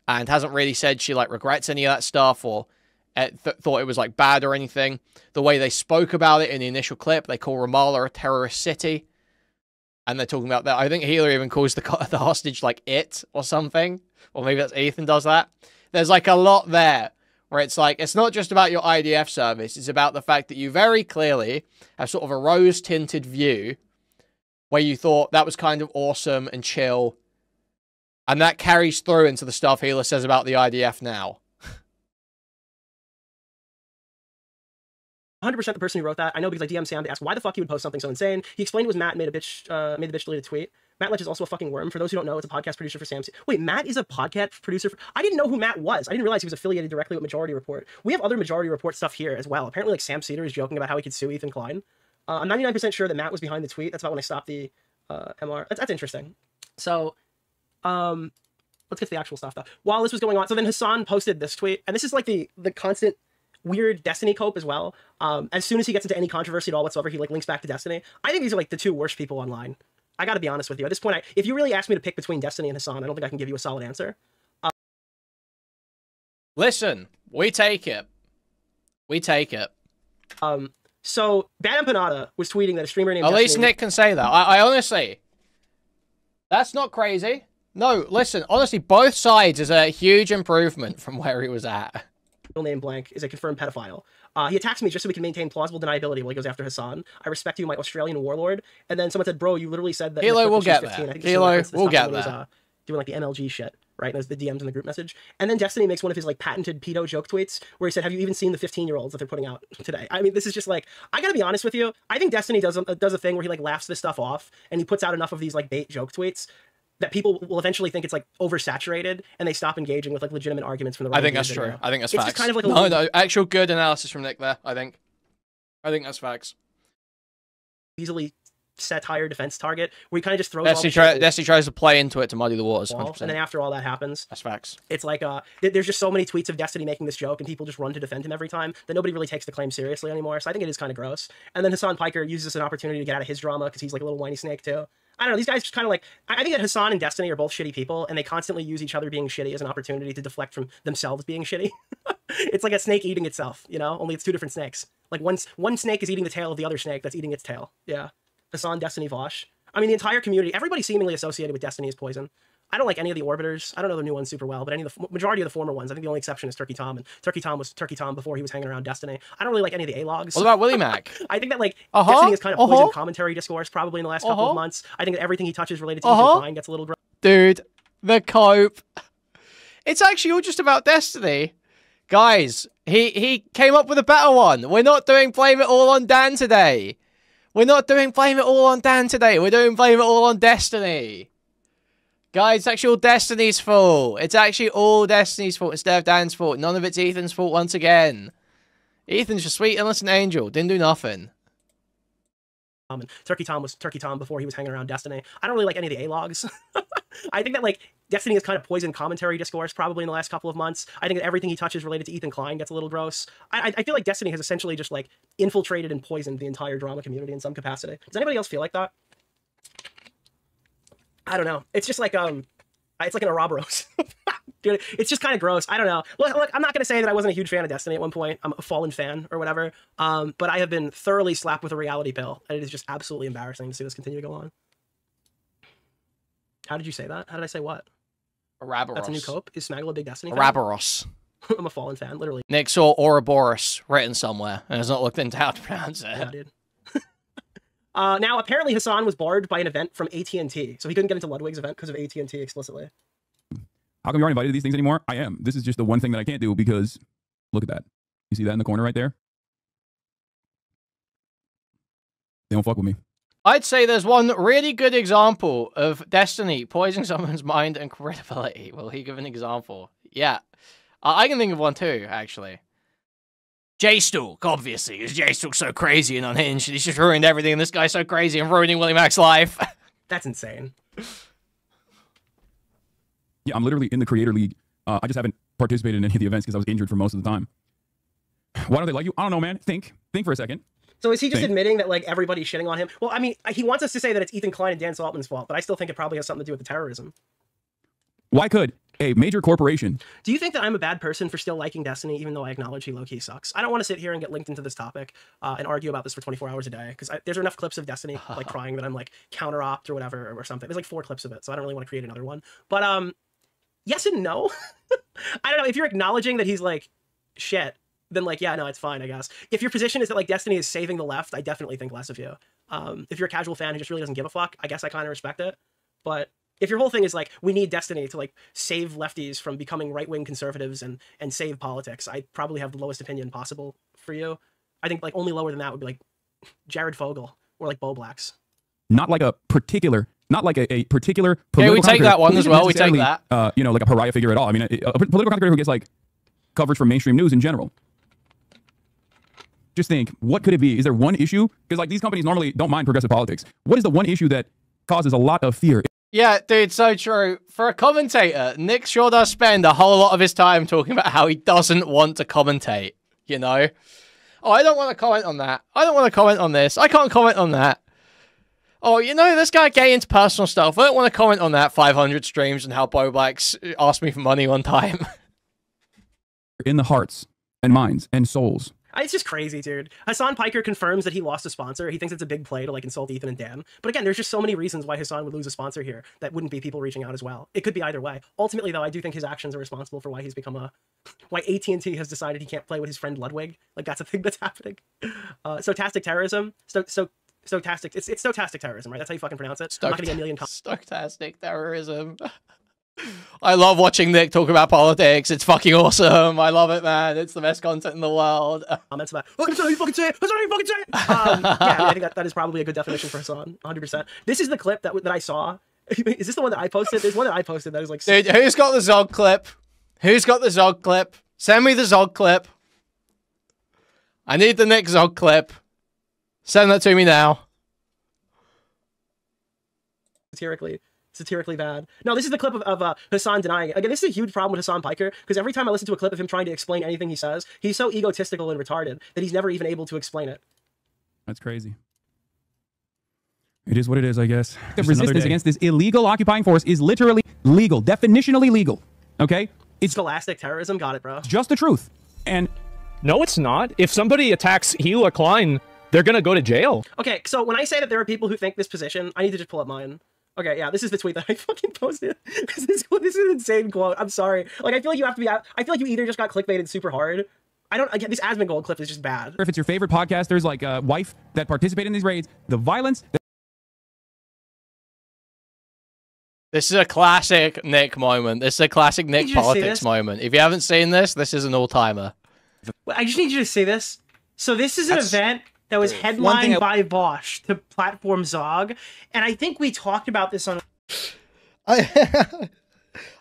and hasn't really said she like regrets any of that stuff or thought it was like bad or anything. The way they spoke about it in the initial clip, they call Ramallah a terrorist city. And they're talking about that. I think Healer even calls the hostage like it or something. Or maybe that's Ethan does that. There's like a lot there where it's like, it's not just about your IDF service. It's about the fact that you very clearly have sort of a rose-tinted view where you thought that was kind of awesome and chill. And that carries through into the stuff Healer says about the IDF now. 100% the person who wrote that. I know because I DM'd Sam to ask why the fuck he would post something so insane. He explained it was Matt made the bitch delete a tweet. Matt Lech is also a fucking worm. For those who don't know, it's a podcast producer for Sam. Wait, Matt is a podcast producer I didn't know who Matt was. I didn't realize he was affiliated directly with Majority Report. We have other Majority Report stuff here as well. Apparently, like Sam Cedar is joking about how he could sue Ethan Klein. I'm 99% sure that Matt was behind the tweet. That's about when I stopped the MR. That's interesting. So, let's get to the actual stuff though. While this was going on, so then Hasan posted this tweet, and this is like the constant weird Destiny cope as well. As soon as he gets into any controversy at all whatsoever, he like links back to Destiny. I think these are like the two worst people online. I gotta be honest with you. At this point, if you really ask me to pick between Destiny and Hasan, I don't think I can give you a solid answer. Listen, we take it. We take it. So Bad Empanada was tweeting that a streamer named At Destiny... least Nick can say that. I honestly... That's not crazy. No, listen, honestly, both sides is a huge improvement from where he was at. Name blank is a confirmed pedophile. He attacks me just so we can maintain plausible deniability while he goes after Hasan. I respect you, my Australian warlord. And then someone said, bro, you literally said that... Hilo will get that. Hilo will get that. Doing like the MLG shit, right? And there's the DMs in the group message. And then Destiny makes one of his like patented pedo joke tweets where he said, have you even seen the 15-year-olds that they're putting out today? I mean, this is just like, I gotta be honest with you. I think Destiny does a thing where he like laughs this stuff off and he puts out enough of these like bait joke tweets that people will eventually think it's like oversaturated and they stop engaging with like legitimate arguments from the right. I think that's true. I think that's it's facts. Just kind of like no, actual good analysis from Nick there, I think that's facts. Easily satire defense target where he kind of just throws Destiny tries to play into it to muddy the waters. 100%. And then after all that happens, that's facts. It's like there's just so many tweets of Destiny making this joke and people just run to defend him every time that nobody really takes the claim seriously anymore. So I think it is kind of gross. And then Hasan Piker uses this as an opportunity to get out of his drama because he's like a little whiny snake too. I don't know, these guys just kind of like, I think that Hasan and Destiny are both shitty people, and they constantly use each other being shitty as an opportunity to deflect from themselves being shitty. It's like a snake eating itself, you know? Only it's two different snakes. Like one snake is eating the tail of the other snake that's eating its tail. Yeah. Hasan, Destiny, Vosh. I mean, the entire community, everybody seemingly associated with Destiny is poison. I don't like any of the Orbiters. I don't know the new ones super well, but any of the majority of the former ones. I think the only exception is Turkey Tom, and Turkey Tom was Turkey Tom before he was hanging around Destiny. I don't really like any of the A-logs. What about Willie Mac? I think that like Destiny is kind of poisoned commentary discourse probably in the last couple of months. I think that everything he touches related to Ethan Klein gets a little gross. Dude, the cope. It's actually all just about Destiny. Guys, he came up with a better one. We're not doing Blame It All on Dan today. We're not doing Blame It All on Dan today. We're doing Blame It All on Destiny. Guys, it's actually all Destiny's fault. It's actually all Destiny's fault instead of Dan's fault. None of it's Ethan's fault once again. Ethan's just sweet innocent angel. Didn't do nothing. And Turkey Tom was Turkey Tom before he was hanging around Destiny. I don't really like any of the A-logs. I think that like Destiny has kind of poisoned commentary discourse probably in the last couple of months. I think that everything he touches related to Ethan Klein gets a little gross. I feel like Destiny has essentially just like infiltrated and poisoned the entire drama community in some capacity. Does anybody else feel like that? I don't know. It's just like It's like an Ouroboros. Dude, it's just kind of gross. I don't know. Look, I'm not going to say that I wasn't a huge fan of Destiny at one point. I'm a fallen fan or whatever. But I have been thoroughly slapped with a reality pill. And it is just absolutely embarrassing to see this continue to go on. How did you say that? How did I say what? Ouroboros. That's a new cope? Is Smaggle a big Destiny fan? Ouroboros. I'm a fallen fan, literally. Nick saw Ouroboros written somewhere and has not looked into how to pronounce it. Yeah, dude. Now, apparently Hasan was barred by an event from AT&T. So he couldn't get into Ludwig's event because of AT&T explicitly. How come you aren't invited to these things anymore? I am. This is just the one thing that I can't do because look at that. You see that in the corner right there? They don't fuck with me. I'd say there's one really good example of Destiny poisoning someone's mind and credibility. Will he give an example? Yeah. I can think of one too, actually. J-Stalk, obviously, because J-Stalk's so crazy and unhinged. He's just ruined everything, and this guy's so crazy and ruining Willie Mac's life. That's insane. Yeah, I'm literally in the Creator League. I just haven't participated in any of the events because I was injured for most of the time. Why don't they like you? I don't know, man. Think for a second. So is he just admitting that, like, everybody's shitting on him? Well, I mean, he wants us to say that it's Ethan Klein and Dan Saltman's fault, but I still think it probably has something to do with the terrorism. Why could a major corporation... Do you think that I'm a bad person for still liking Destiny, even though I acknowledge he low-key sucks? I don't want to sit here and get linked into this topic and argue about this for 24 hours a day, because there's enough clips of Destiny, like, crying that I'm, like, counter-opt or whatever or something. There's, like, 4 clips of it, so I don't really want to create another one. But, yes and no. I don't know. If you're acknowledging that he's, like, shit, then, like, yeah, no, it's fine, I guess. If your position is that, like, Destiny is saving the left, I definitely think less of you. If you're a casual fan who just really doesn't give a fuck, I guess I kind of respect it. But if your whole thing is, like, we need Destiny to, like, save lefties from becoming right-wing conservatives and save politics, I probably have the lowest opinion possible for you. I think, like, only lower than that would be, like, Jared Fogle or, like, Bo Blacks. Not like a particular political yeah, we take that one as well. We take that. You know, like a pariah figure at all. I mean, a political commentator who gets, like, coverage from mainstream news in general. Just think, what could it be? Is there one issue? Because, like, these companies normally don't mind progressive politics. What is the one issue that causes a lot of fear? Yeah, dude, so true. For a commentator, Nick sure does spend a whole lot of his time talking about how he doesn't want to commentate, you know? Oh, I don't want to comment on that. I don't want to comment on this. I can't comment on that. Oh, you know, this guy getting into personal stuff. I don't want to comment on that 500 streams and how Bo Blacks asked me for money one time. In the hearts and minds and souls. It's just crazy, dude. Hasan Piker confirms that he lost a sponsor. He thinks it's a big play to, like, insult Ethan and Dan. But again, there's just so many reasons why Hasan would lose a sponsor here that wouldn't be people reaching out as well. It could be either way. Ultimately, though, I do think his actions are responsible for why he's become why AT&T has decided he can't play with his friend Ludwig. Like, that's a thing that's happening. Stochastic terrorism. Stochastic. It's stochastic terrorism, right? That's how you fucking pronounce it. I'm not gonna get a million. Stochastic terrorism. I love watching Nick talk about politics. It's fucking awesome. I love it, man. It's the best content in the world. Comments about, look, that's how you fucking say it. That's how you fucking say it. Yeah, I think that is probably a good definition for Hasan. 100%. This is the clip that I saw. Is this the one that I posted? There's one that I posted that is like... Dude, who's got the Zog clip? Who's got the Zog clip? Send me the Zog clip. I need the Nick Zog clip. Send that to me now. Satirically bad. No, this is the clip of Hasan denying it. Again, this is a huge problem with Hasan Piker, because every time I listen to a clip of him trying to explain anything he says, he's so egotistical and retarded that he's never even able to explain it. That's crazy. It is what it is, I guess. The resistance against this illegal occupying force is literally legal, definitionally legal. Okay? It's scholastic terrorism. Got it, bro. Just the truth. And no, it's not. If somebody attacks Hila Klein, they're gonna go to jail. Okay, so when I say that there are people who think this position, I need to just pull up mine. Okay, yeah, this is the tweet that I fucking posted. this is an insane quote. I'm sorry. Like, I feel like you have to be out. I feel like you either just got clickbaited super hard. Again, this Asmongold clip is just bad. If it's your favorite podcasters like Wife that participate in these raids, the violence... This is a classic Nick moment. This is a classic Nick politics moment. If you haven't seen this, this is an all-timer. I just need you to see this. So this is an event that was headlined by Bosch to platform Zog, and I think we talked about this on...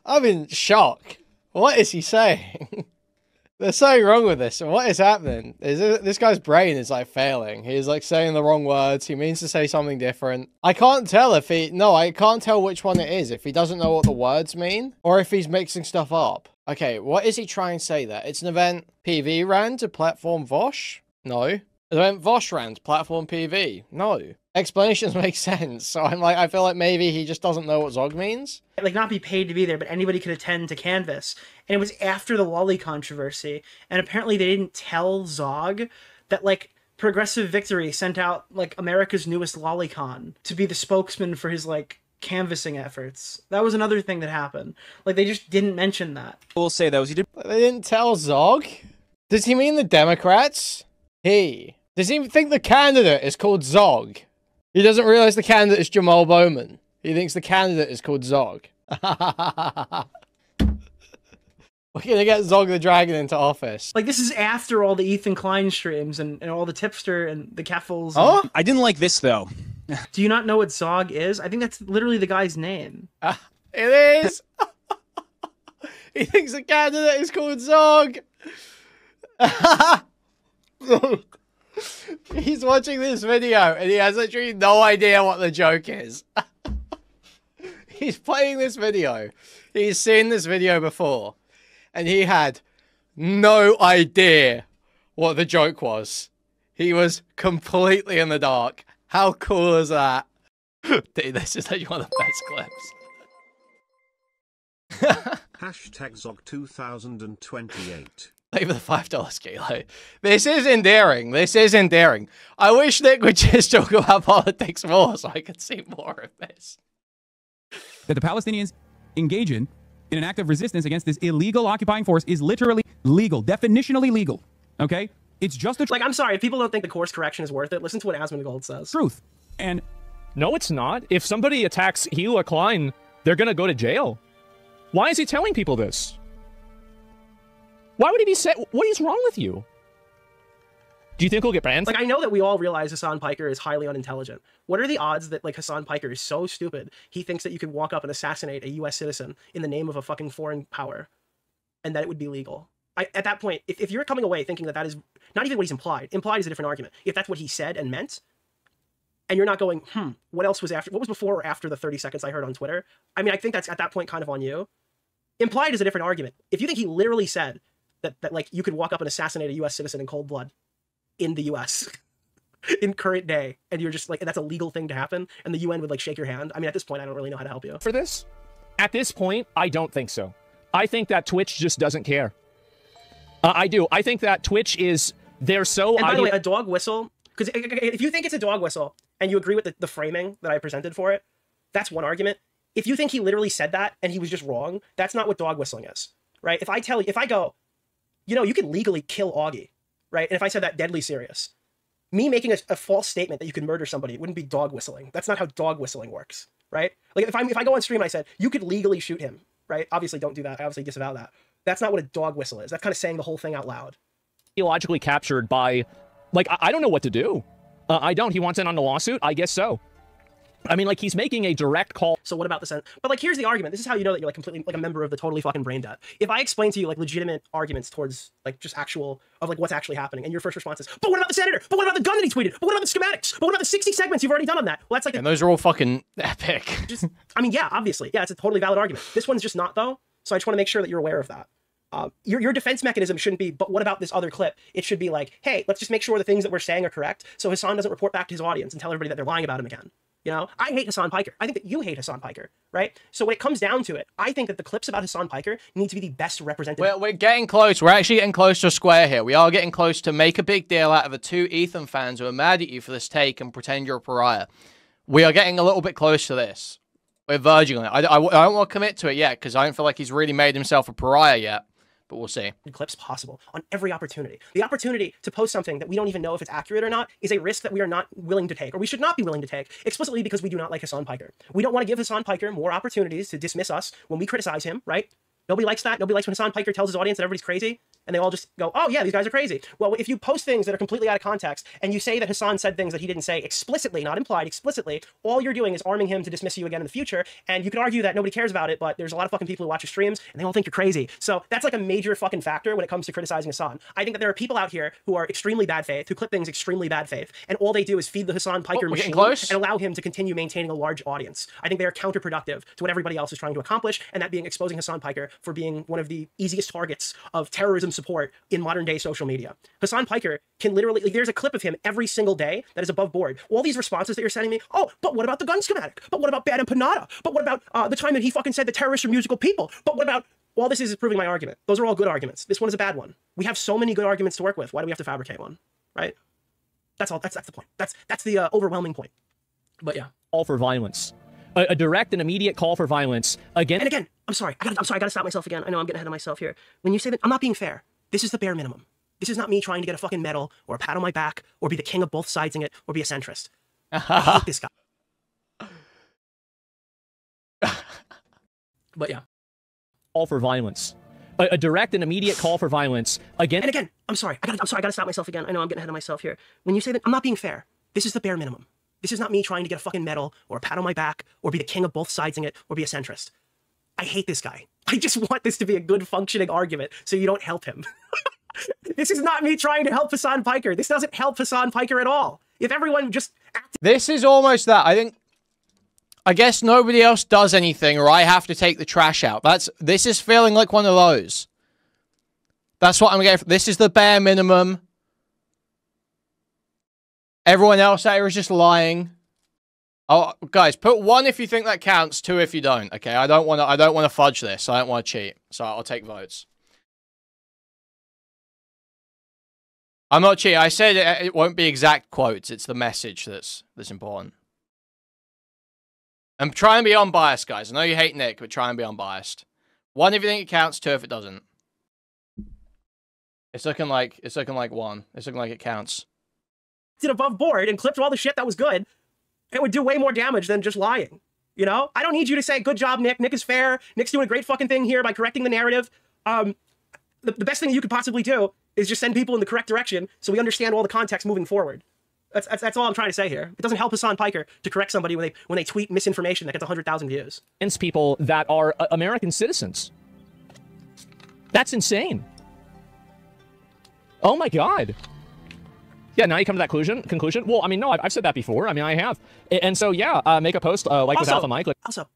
I'm in shock. What is he saying? There's something wrong with this. What is happening? This guy's brain is, like, failing. He's, like, saying the wrong words. He means to say something different. I can't tell if he... No, I can't tell which one it is. If he doesn't know what the words mean, or if he's mixing stuff up. Okay, what is he trying to say there? It's an event PV ran to platform Vosh? No. went Vostrand, platform PV. No. Explanations make sense. So I'm like, I feel like maybe he just doesn't know what Zog means. Like, not be paid to be there, but anybody could attend to Canvas. And it was after the Lolly controversy. And apparently they didn't tell Zog that, like, Progressive Victory sent out, like, America's newest LollyCon to be the spokesman for his, like, canvassing efforts. That was another thing that happened. Like, they just didn't mention that. I will say, though, he did... They didn't tell Zog? Does he mean the Democrats? Does he think the candidate is called Zog? He doesn't realize the candidate is Jamal Bowman. He thinks the candidate is called Zog. We're gonna get Zog the Dragon into office. Like, this is after all the Ethan Klein streams and all the Tipster and the Keffels. Oh, I didn't like this, though. Do you not know what Zog is? I think that's literally the guy's name. It is! He thinks the candidate is called Zog! He's watching this video and he has literally no idea what the joke is. He's playing this video. He's seen this video before. And he had no idea what the joke was. He was completely in the dark. How cool is that? Dude, this is like one of the best clips. Hashtag Zog 2028. Over the $5 kilo. This is endearing. This is endearing. I wish Nick would just talk about politics more so I could see more of this. That the Palestinians engage in an act of resistance against this illegal occupying force is literally legal, definitionally legal. Okay? It's just a Like, I'm sorry, if people don't think the course correction is worth it, listen to what Asmongold says. truth. And No, it's not. If somebody attacks Hila Klein, they're gonna go to jail. Why is he telling people this? Why would he be set? What is wrong with you? Do you think he'll get banned? Like, I know that we all realize Hasan Piker is highly unintelligent. What are the odds that, like, Hasan Piker is so stupid, he thinks that you could walk up and assassinate a U.S. citizen in the name of a fucking foreign power, and that it would be legal? At that point, if you're coming away thinking that that is not even what he's implied is a different argument. If that's what he said and meant, and you're not going, what else was after, what was before or after the 30 seconds I heard on Twitter? I mean, I think that's at that point kind of on you. Implied is a different argument. If you think he literally said that like, you could walk up and assassinate a U.S. citizen in cold blood in the U.S. in current day, and you're just like, that's a legal thing to happen, and the UN would, like, shake your hand. I mean, at this point, I don't really know how to help you. For this? At this point, I don't think so. I think that Twitch just doesn't care. I do. I think that Twitch is, they're so... And by the way, a dog whistle, because if you think it's a dog whistle, and you agree with the framing that I presented for it, that's one argument. If you think he literally said that, and he was just wrong, that's not what dog whistling is, right? If I go, you know, you can legally kill Augie, right? And if I said that deadly serious, me making a false statement that you could murder somebody, it wouldn't be dog whistling. That's not how dog whistling works, right? Like, if I go on stream and I said, you could legally shoot him, right? Obviously don't do that. I obviously disavow that. That's not what a dog whistle is. That's kind of saying the whole thing out loud. Logically captured by, like, I don't know what to do. I don't. He wants in on the lawsuit? I guess so. I mean, like, he's making a direct call. So what about the sentence? But, like, here's the argument. This is how you know that you're, like, completely, like, a member of the totally fucking brain dead. If I explain to you, like, legitimate arguments towards, like, just actual, of, like, what's actually happening, and your first response is, but what about the senator? But what about the gun that he tweeted? But what about the schematics? But what about the 60 segments you've already done on that? Well, that's, like... And those are all fucking epic. Just, I mean, yeah, obviously. Yeah, it's a totally valid argument. This one's just not, though, so I just want to make sure that you're aware of that. Your defense mechanism shouldn't be, but what about this other clip? It should be like, hey, let's just make sure the things that we're saying are correct, so Hasan doesn't report back to his audience and tell everybody that they're lying about him again. You know, I hate Hasan Piker. I think that you hate Hasan Piker, right? So when it comes down to it, I think that the clips about Hasan Piker need to be the best representative. We're getting close. We're actually getting close to a square here. We are getting close to make a big deal out of the two Ethan fans who are mad at you for this take and pretend you're a pariah. We are getting a little bit close to this. We're verging on it. I don't want to commit to it yet because I don't feel like he's really made himself a pariah yet. But we'll see. Clips possible on every opportunity. The opportunity to post something that we don't even know if it's accurate or not is a risk that we are not willing to take, or we should not be willing to take, explicitly because we do not like Hasan Piker. We don't want to give Hasan Piker more opportunities to dismiss us when we criticize him, right? Nobody likes that. Nobody likes when Hasan Piker tells his audience that everybody's crazy, and they all just go, oh yeah, these guys are crazy. Well, if you post things that are completely out of context, and you say that Hasan said things that he didn't say explicitly, not implied, explicitly, all you're doing is arming him to dismiss you again in the future, and you could argue that nobody cares about it, but there's a lot of fucking people who watch your streams, and they all think you're crazy. So that's like a major fucking factor when it comes to criticizing Hasan. I think that there are people out here who are extremely bad faith, who clip things extremely bad faith, and all they do is feed the Hasan Piker machine and allow him to continue maintaining a large audience. I think they are counterproductive to what everybody else is trying to accomplish, and that being exposing Hasan Piker for being one of the easiest targets of terrorism support in modern day social media. Hasan Piker can literally, like, there's a clip of him every single day that is above board. All these responses that you're sending me, oh, but what about the gun schematic? But what about Bad Empanada? But what about the time that he fucking said the terrorists are musical people? But what about, all this is proving my argument. Those are all good arguments. This one is a bad one. We have so many good arguments to work with. Why do we have to fabricate one, right? That's all, that's the point. That's the overwhelming point. But yeah. Call for violence. A direct and immediate call for violence again. And again, I'm sorry, I gotta stop myself again. I know I'm getting ahead of myself here. When you say that, I'm not being fair. This is the bare minimum. This is not me trying to get a fucking medal or a pat on my back or be the king of both sides in it or be a centrist. I hate this guy. But yeah. Call for violence. A direct and immediate call for violence again. And again, I'm sorry, I gotta stop myself again. I know I'm getting ahead of myself here. When you say that, I'm not being fair. This is the bare minimum. This is not me trying to get a fucking medal or a pat on my back or be the king of both sides in it or be a centrist. I hate this guy. I just want this to be a good functioning argument so you don't help him. This is not me trying to help Hasan Piker. This doesn't help Hasan Piker at all. If everyone just acted— This is almost that. I guess nobody else does anything or I have to take the trash out. This is feeling like one of those. That's what I'm getting. This is the bare minimum. Everyone else out here is just lying. Oh, guys, put 1 if you think that counts, 2 if you don't. Okay, I don't want to fudge this. I don't want to cheat. So I'll take votes. I'm not cheating. I said it won't be exact quotes. It's the message that's important. And try and be unbiased, guys. I know you hate Nick, but try and be unbiased. 1 if you think it counts, 2 if it doesn't. It's looking like 1. It's looking like it counts. it above board and clipped all the shit that was good, it would do way more damage than just lying. You know? I don't need you to say, good job, Nick. Nick is fair. Nick's doing a great fucking thing here by correcting the narrative. The best thing you could possibly do is just send people in the correct direction so we understand all the context moving forward. That's all I'm trying to say here. It doesn't help Hasan Piker to correct somebody when they tweet misinformation that gets 100,000 views. Against people that are American citizens. That's insane. Oh my God. Yeah, now you come to that conclusion. Well, I mean, no, I've said that before. I mean, I have. And so, yeah, make a post like with Alpha Mike. Also,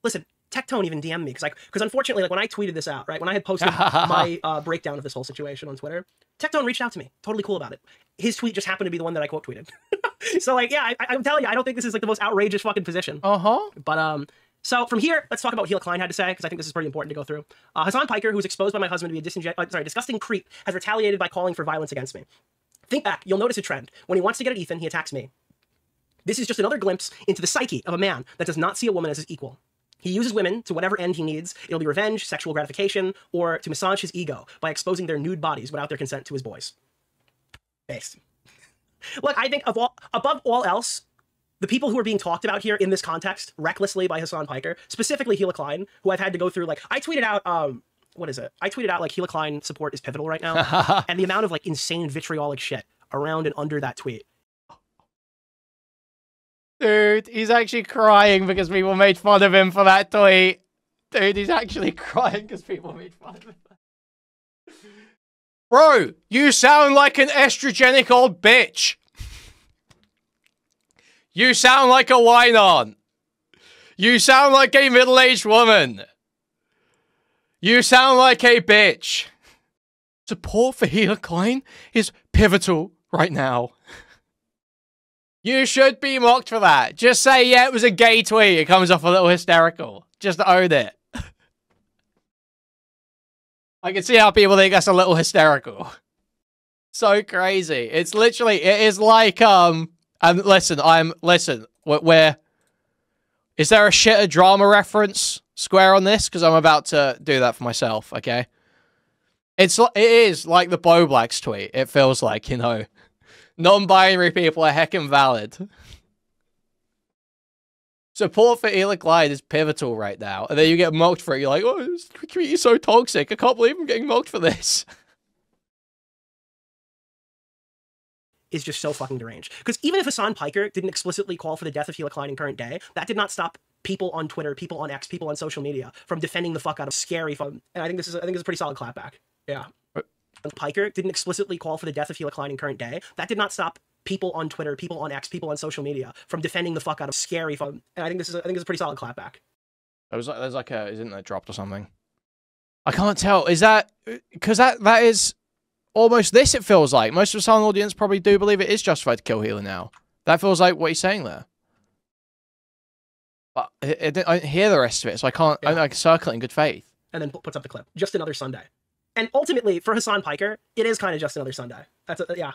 listen, Tectone even DM'd me because unfortunately, like when I tweeted this out, right, when I had posted my breakdown of this whole situation on Twitter, Tectone reached out to me, totally cool about it. His tweet just happened to be the one that I quote tweeted. So like, yeah, I'm telling you, I don't think this is like the most outrageous fucking position. But so from here, let's talk about what Hila Klein had to say, because I think this is pretty important to go through. Hasan Piker, who was exposed by my husband to be a disgusting creep, has retaliated by calling for violence against me. Think back, you'll notice a trend. When he wants to get at Ethan, he attacks me. This is just another glimpse into the psyche of a man that does not see a woman as his equal. He uses women to whatever end he needs. It'll be revenge, sexual gratification, or to massage his ego by exposing their nude bodies without their consent to his boys. Based. Look, I think above all else, the people who are being talked about here in this context, recklessly by Hasan Piker, specifically Hila Klein, who I've had to go through, like, I tweeted out, what is it? I tweeted out, like, Hila Klein support is pivotal right now, and the amount of, like, insane vitriolic shit around and under that tweet. Dude, he's actually crying because people made fun of him for that tweet. Dude, he's actually crying because people made fun of him. Bro, you sound like an estrogenic old bitch. You sound like a wine-on. You sound like a middle-aged woman. You sound like a bitch. Support for Hila Klein is pivotal right now. You should be mocked for that. Just say, yeah, it was a gay tweet. It comes off a little hysterical. Just own it. I can see how people think that's a little hysterical. So crazy. It's literally, it is like, and listen, where, is there a shitter drama reference square on this? Because I'm about to do that for myself, okay? It is like the Bo Blacks tweet. It feels like, you know, non-binary people are heckin' valid. Support for Hila Klein is pivotal right now. And then you get mocked for it. You're like, oh, this community is so toxic. I can't believe I'm getting mocked for this. Is just so fucking deranged. Because even if Hasan Piker didn't explicitly call for the death of Hila Klein in current day, that did not stop people on Twitter, people on X, people on social media from defending the fuck out of scary fun. And I think this is a pretty solid clapback. Yeah. Piker didn't explicitly call for the death of Hila Klein in current day. That did not stop people on Twitter, people on X, people on social media from defending the fuck out of scary fun. And I think this is a pretty solid clapback. There's like a, isn't that dropped or something? I can't tell. Is that because that is almost this? It feels like most of the silent audience probably do believe it is justified to kill Healer now. That feels like what he's saying there. But I don't hear the rest of it, so I can't. Yeah. I can circle it in good faith. And then puts up the clip. Just another Sunday. And ultimately, for Hasan Piker, it is kind of just another Sunday. That's yeah.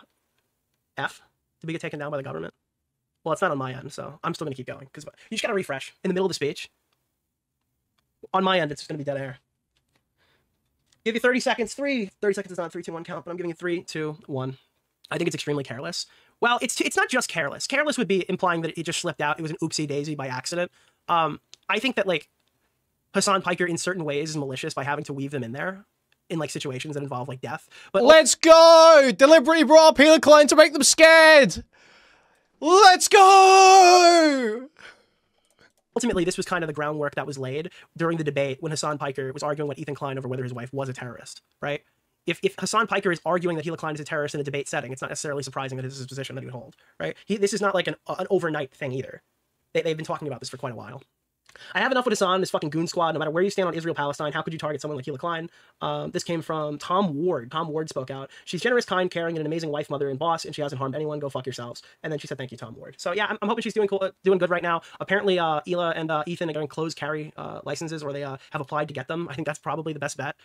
F. Did we get taken down by the government? Well, it's not on my end, so I'm still gonna keep going because you just gotta refresh in the middle of the speech. On my end, it's just gonna be dead air. Give you 30 seconds. 30 seconds is not a 3, 2, 1 count, but I'm giving you 3, 2, 1. I think it's extremely careless. Well, it's not just careless. Careless would be implying that it just slipped out. It was an oopsie daisy by accident. I think that like Hasan Piker in certain ways is malicious by having to weave them in there in like situations that involve like death. But let's go! Deliberately brought up Healer Klein to make them scared. Let's go! Ultimately, this was kind of the groundwork that was laid during the debate when Hasan Piker was arguing with Ethan Klein over whether his wife was a terrorist, right? If Hasan Piker is arguing that Healer Klein is a terrorist in a debate setting, it's not necessarily surprising that this is his position that he would hold, right? This is not like an overnight thing either. They've been talking about this for quite a while. I have enough with Hasan, this fucking goon squad, no matter where you stand on Israel-Palestine, how could you target someone like Healer Klein? This came from Tom Ward. Tom Ward spoke out. She's generous, kind, caring, and an amazing wife, mother, and boss, and she hasn't harmed anyone. Go fuck yourselves. And then she said, thank you, Tom Ward. So yeah, I'm hoping she's doing cool, doing good right now. Apparently, Hila and Ethan are going to close carry licenses, or they have applied to get them. I think that's probably the best bet.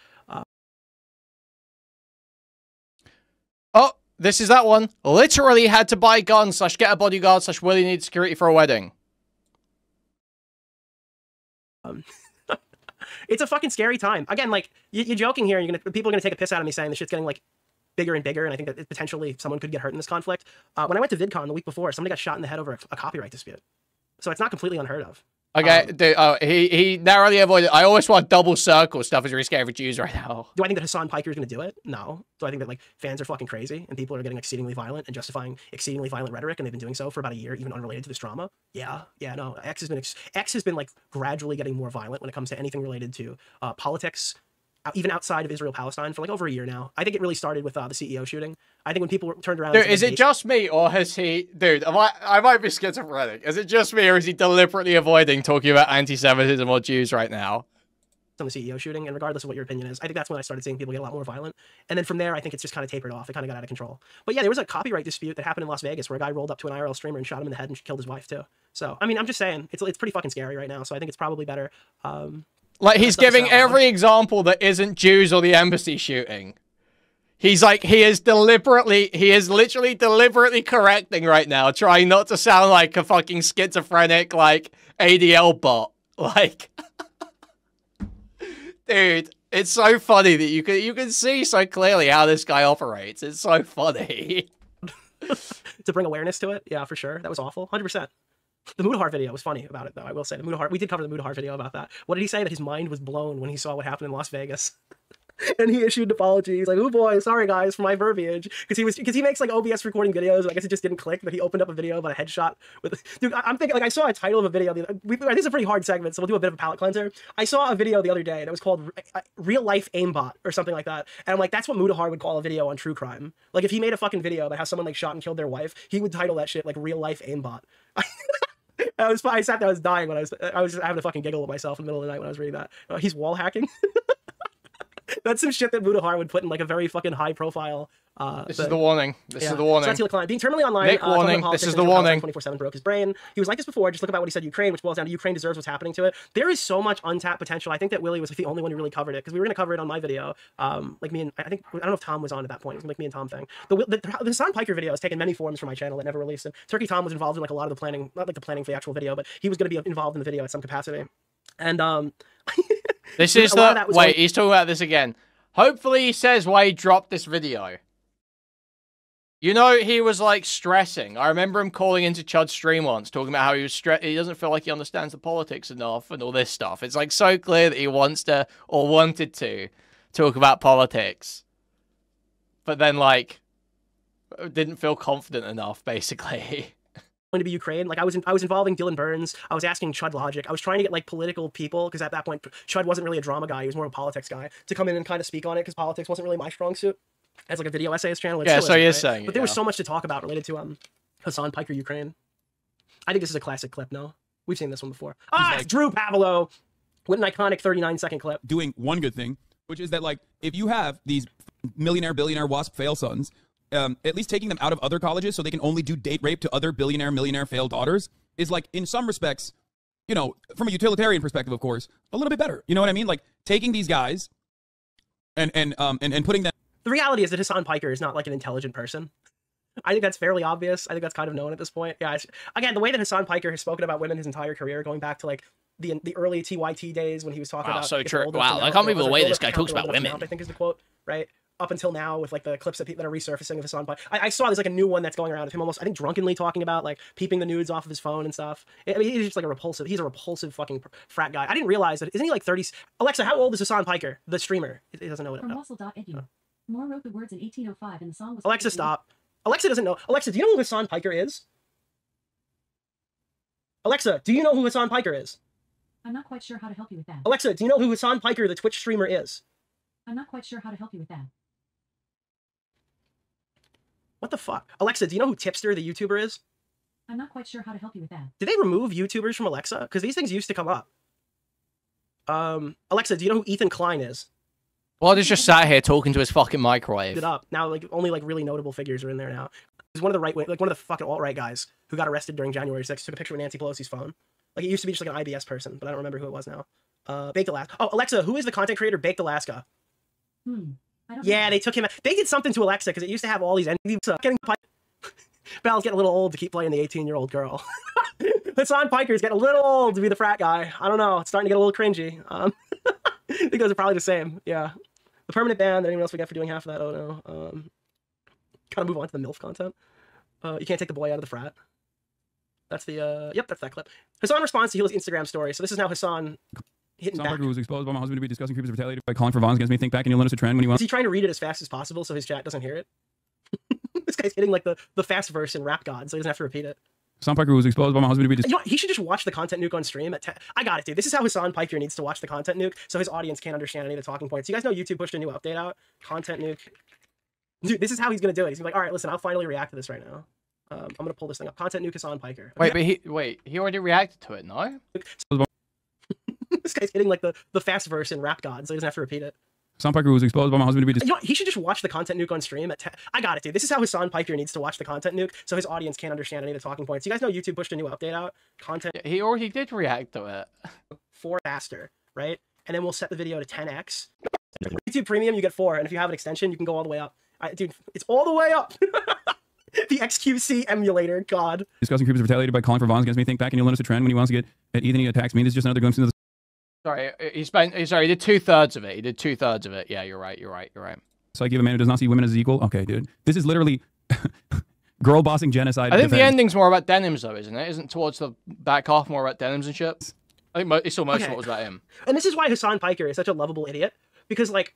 Oh, this is that one. Literally had to buy guns / get a bodyguard / really need security for a wedding. It's a fucking scary time. Again, like you're joking here, and people are gonna take a piss out of me saying the shit's getting like bigger and bigger, and I think that potentially someone could get hurt in this conflict. When I went to VidCon the week before, somebody got shot in the head over a copyright dispute, so it's not completely unheard of. Okay, dude, he narrowly avoided. I always want double circle stuff is really scary for Jews right now. Do I think that Hasan Piker is going to do it? No. Do I think that like fans are fucking crazy and people are getting exceedingly violent and justifying exceedingly violent rhetoric, and they've been doing so for about a year, even unrelated to this drama? Yeah, no. X has been like gradually getting more violent when it comes to anything related to politics, even outside of Israel-Palestine for like over a year now. I think it really started with the CEO shooting. I think when people turned around... Dude, is it just me, or has he... Dude, I might be schizophrenic. Is it just me, or is he deliberately avoiding talking about anti-Semitism or Jews right now? On the CEO shooting, and regardless of what your opinion is, I think that's when I started seeing people get a lot more violent. And then from there, I think it's just kind of tapered off. It kind of got out of control. But yeah, there was a copyright dispute that happened in Las Vegas where a guy rolled up to an IRL streamer and shot him in the head and killed his wife too. So, I mean, I'm just saying, it's pretty fucking scary right now, so I think it's probably better... Like, he's giving every example that isn't Jews or the embassy shooting. He's like, he is literally deliberately correcting right now, trying not to sound like a fucking schizophrenic, like, ADL bot. Like, dude, it's so funny that you can see so clearly how this guy operates. It's so funny. To bring awareness to it, yeah, for sure. That was awful, 100%. The Mudahar video was funny about it, though. I will say we did cover the Mudahar video about that. What did he say? That his mind was blown when he saw what happened in Las Vegas, and he issued an apology. He's like, "Oh boy, sorry guys for my verbiage," because he makes like OBS recording videos. And I guess it just didn't click. But he opened up a video about a headshot with. Dude, I'm thinking like I saw a title of a video. This is a pretty hard segment, so we'll do a bit of a palate cleanser. I saw a video the other day that was called "Real Life Aimbot" or something like that, and I'm like, that's what Mudahar would call a video on true crime. Like if he made a fucking video about how someone like shot and killed their wife, he would title that shit like "Real Life Aimbot." I sat there, I was dying when I was just having a fucking giggle at myself in the middle of the night when I was reading that. He's wall hacking. That's some shit that Mudahar would put in like a very fucking high profile. This is the warning. This is the warning. So that's Healer Klein. Being terminally online. Nick, warning. This is the warning. 24/7 broke his brain. He was like this before. Just look about what he said. Ukraine, which boils down to Ukraine deserves what's happening to it. There is so much untapped potential. I think that Willie was the only one who really covered it because we were going to cover it on my video. Like me and I don't know if Tom was on at that point. It was like me and Tom thing. The Hasan Piker video has taken many forms from my channel that never released. And Turkey Tom was involved in like a lot of the planning, not like the planning for the actual video, but he was going to be involved in the video at some capacity. And this is the wait. He's talking about this again. Hopefully he says why he dropped this video. You know, he was like stressing. I remember him calling into Chud's stream once, talking about how he was he doesn't feel like he understands the politics enough and all this stuff. It's like so clear that he wants to or wanted to talk about politics. But then like didn't feel confident enough, basically. Going to be Ukraine. Like I was involving Dylan Burns. I was asking Chud Logic. I was trying to get like political people because at that point Chud wasn't really a drama guy. He was more of a politics guy to come in and kind of speak on it because politics wasn't really my strong suit. As like a video essayist channel. Yeah, so he is saying. But there was so much to talk about related to Hasan Piker Ukraine. I think this is a classic clip. No, we've seen this one before. It's Drew Pavlo with an iconic 39-second clip. Doing one good thing which is that, like, if you have these millionaire, billionaire, WASP fail sons, at least taking them out of other colleges so they can only do date rape to other billionaire, millionaire failed daughters is, like, in some respects, you know, from a utilitarian perspective, of course, a little bit better. You know what I mean? Like, taking these guys and putting them. The reality is that Hasan Piker is not like an intelligent person. I think that's fairly obvious. I think that's kind of known at this point. Yeah. Again, the way that Hasan Piker has spoken about women his entire career, going back to like the early TYT days when he was talking about. So true. Wow, I can't believe the way this guy talks about women. I think is the quote, right? Up until now, with like the clips that are resurfacing of Hasan Piker. I saw there's like a new one that's going around of him almost, I think, drunkenly talking about like peeping the nudes off of his phone and stuff. I mean, he's just like he's a repulsive fucking frat guy. I didn't realize that. Isn't he like 30? Alexa, how old is Hasan Piker, the streamer? He doesn't know what. From Russell.edu. Moore wrote the words in 1805 and the song was. Alexa, stop. Alexa doesn't know. Alexa, do you know who Hasan Piker is? Alexa, do you know who Hasan Piker is? I'm not quite sure how to help you with that. Alexa, do you know who Hasan Piker, the Twitch streamer, is? I'm not quite sure how to help you with that. What the fuck? Alexa, do you know who Tipster, the YouTuber, is? I'm not quite sure how to help you with that. Did they remove YouTubers from Alexa? Because these things used to come up. Alexa, do you know who Ethan Klein is? Well, he's just sat here talking to his fucking microwave. It up. Now, like, only, like, really notable figures are in there now. He's one of the right-wing, like, one of the fucking alt-right guys who got arrested during January 6th, took a picture of Nancy Pelosi's phone. Like, it used to be just, like, an IBS person, but I don't remember who it was now. Baked Alaska. Oh, Alexa, who is the content creator Baked Alaska? Yeah, they took him out. They did something to Alexa, because it used to have all these getting Belle's getting a little old to keep playing the 18-year-old girl. Hasan Piker's getting a little old to be the frat guy. I don't know. It's starting to get a little cringy. I think those are probably the same. Yeah. The permanent ban, anyone else we get for doing half of that? Oh, no. Kind of move on to the MILF content. You can't take the boy out of the frat. That's the, yep, that's that clip. Hasan responds to Hela's Instagram story. So this is now Hasan hitting back. Piker was exposed by my husband to be discussing creepers retaliated by calling for violence against me. Think back and you'll notice a trend when you want. Is he trying to read it as fast as possible so his chat doesn't hear it? This guy's hitting like the fast verse in Rap God, so he doesn't have to repeat it. Hasan Piker was exposed by my husband to be You know what? He should just watch the content nuke on stream at 10. I got it, dude. This is how Hasan Piker needs to watch the content nuke so his audience can't understand any of the talking points. You guys know YouTube pushed a new update out? Content nuke. Dude, this is how he's going to do it. He's gonna be like, all right, listen, I'll finally react to this right now. I'm going to pull this thing up. Content nuke Hasan Piker. Wait, but he already reacted to it, no? This guy's hitting like the fast verse in Rap God, so he doesn't have to repeat it. Hasan Piker was exposed by my husband to be You know what? He should just watch the content nuke on stream at 10. I got it, dude. This is how Hasan Piker needs to watch the content nuke so his audience can't understand any of the talking points. You guys know YouTube pushed a new update out? Content. He already did react to it. 4 faster, right? And then we'll set the video to 10x. YouTube Premium, you get 4, and if you have an extension, you can go all the way up. Dude, it's all the way up. The XQC emulator, God. Discussing creepers retaliated by calling for violence against me. Think back and you'll notice a trend when he wants to get at Ethan. He attacks me. This is just another glimpse into the. Sorry, he did 2/3 of it. He did 2/3 of it. Yeah, you're right. Psyche of a man who does not see women as equal. Okay, dude. This is literally girl bossing genocide. I think the ending's more about denims, though, isn't it? Isn't towards the back half more about denims and shit? I think it's still most of what was about him. And this is why Hasan Piker is such a lovable idiot. Because, like,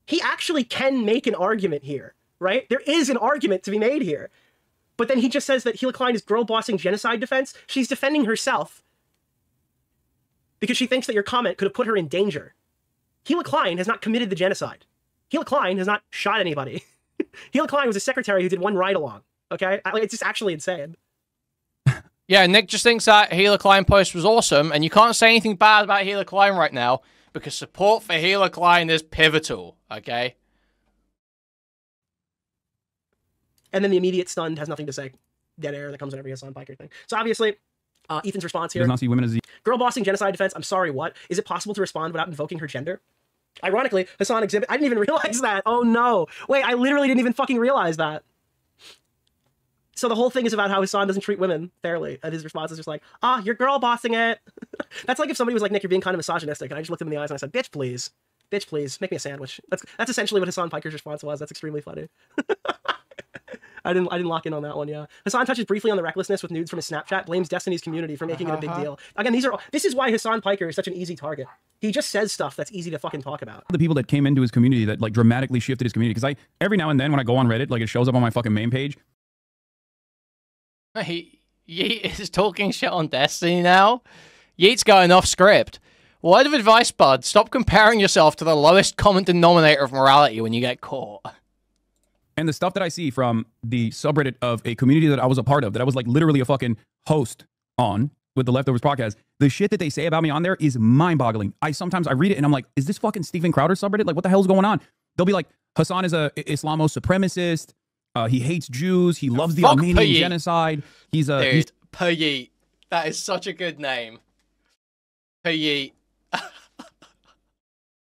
he actually can make an argument here, right? There is an argument to be made here. But then he just says that Hela Klein is girl bossing genocide defense. She's defending herself because she thinks that your comment could have put her in danger. Hela Klein has not committed the genocide. Hela Klein has not shot anybody. Hela Klein was a secretary who did one ride-along, okay? It's just actually insane. Yeah, Nick just thinks that Hela Klein post was awesome, and you can't say anything bad about Hela Klein right now because support for Hela Klein is pivotal, okay? And then the immediate stunned has nothing to say. Dead air that comes in every Hasan Piker thing. So obviously, Ethan's response here. Does not see women as girl bossing genocide defense. I'm sorry, what? Is it possible to respond without invoking her gender? Ironically, Hasan exhibit. I didn't even realize that. Oh no. Wait, I literally didn't even fucking realize that. So the whole thing is about how Hasan doesn't treat women fairly. And his response is just like, you're girl bossing it. That's like if somebody was like, Nick, you're being kind of misogynistic. And I just looked him in the eyes and I said, bitch, please. Bitch, please. Make me a sandwich. That's essentially what Hasan Piker's response was. That's extremely funny. I didn't lock in on that one, yeah. Hasan touches briefly on the recklessness with nudes from his Snapchat, blames Destiny's community for making it a big deal. Again, this is why Hasan Piker is such an easy target. He just says stuff that's easy to fucking talk about. The people that came into his community that like dramatically shifted his community. Because every now and then when I go on Reddit, like it shows up on my fucking main page. Yeet is talking shit on Destiny now. Yeet's going off script. Word of advice, bud. Stop comparing yourself to the lowest common denominator of morality when you get caught. And the stuff that I see from the subreddit of a community that I was a part of, that I was like literally a fucking host on, with the Leftovers podcast, the shit that they say about me on there is mind-boggling. Sometimes I read it and I'm like, is this fucking Stephen Crowder subreddit? Like, what the hell's going on? They'll be like, Hasan is a Islamo-supremacist. He hates Jews. He loves the Armenian genocide. He's a... Dude, Payet. That is such a good name. Payet.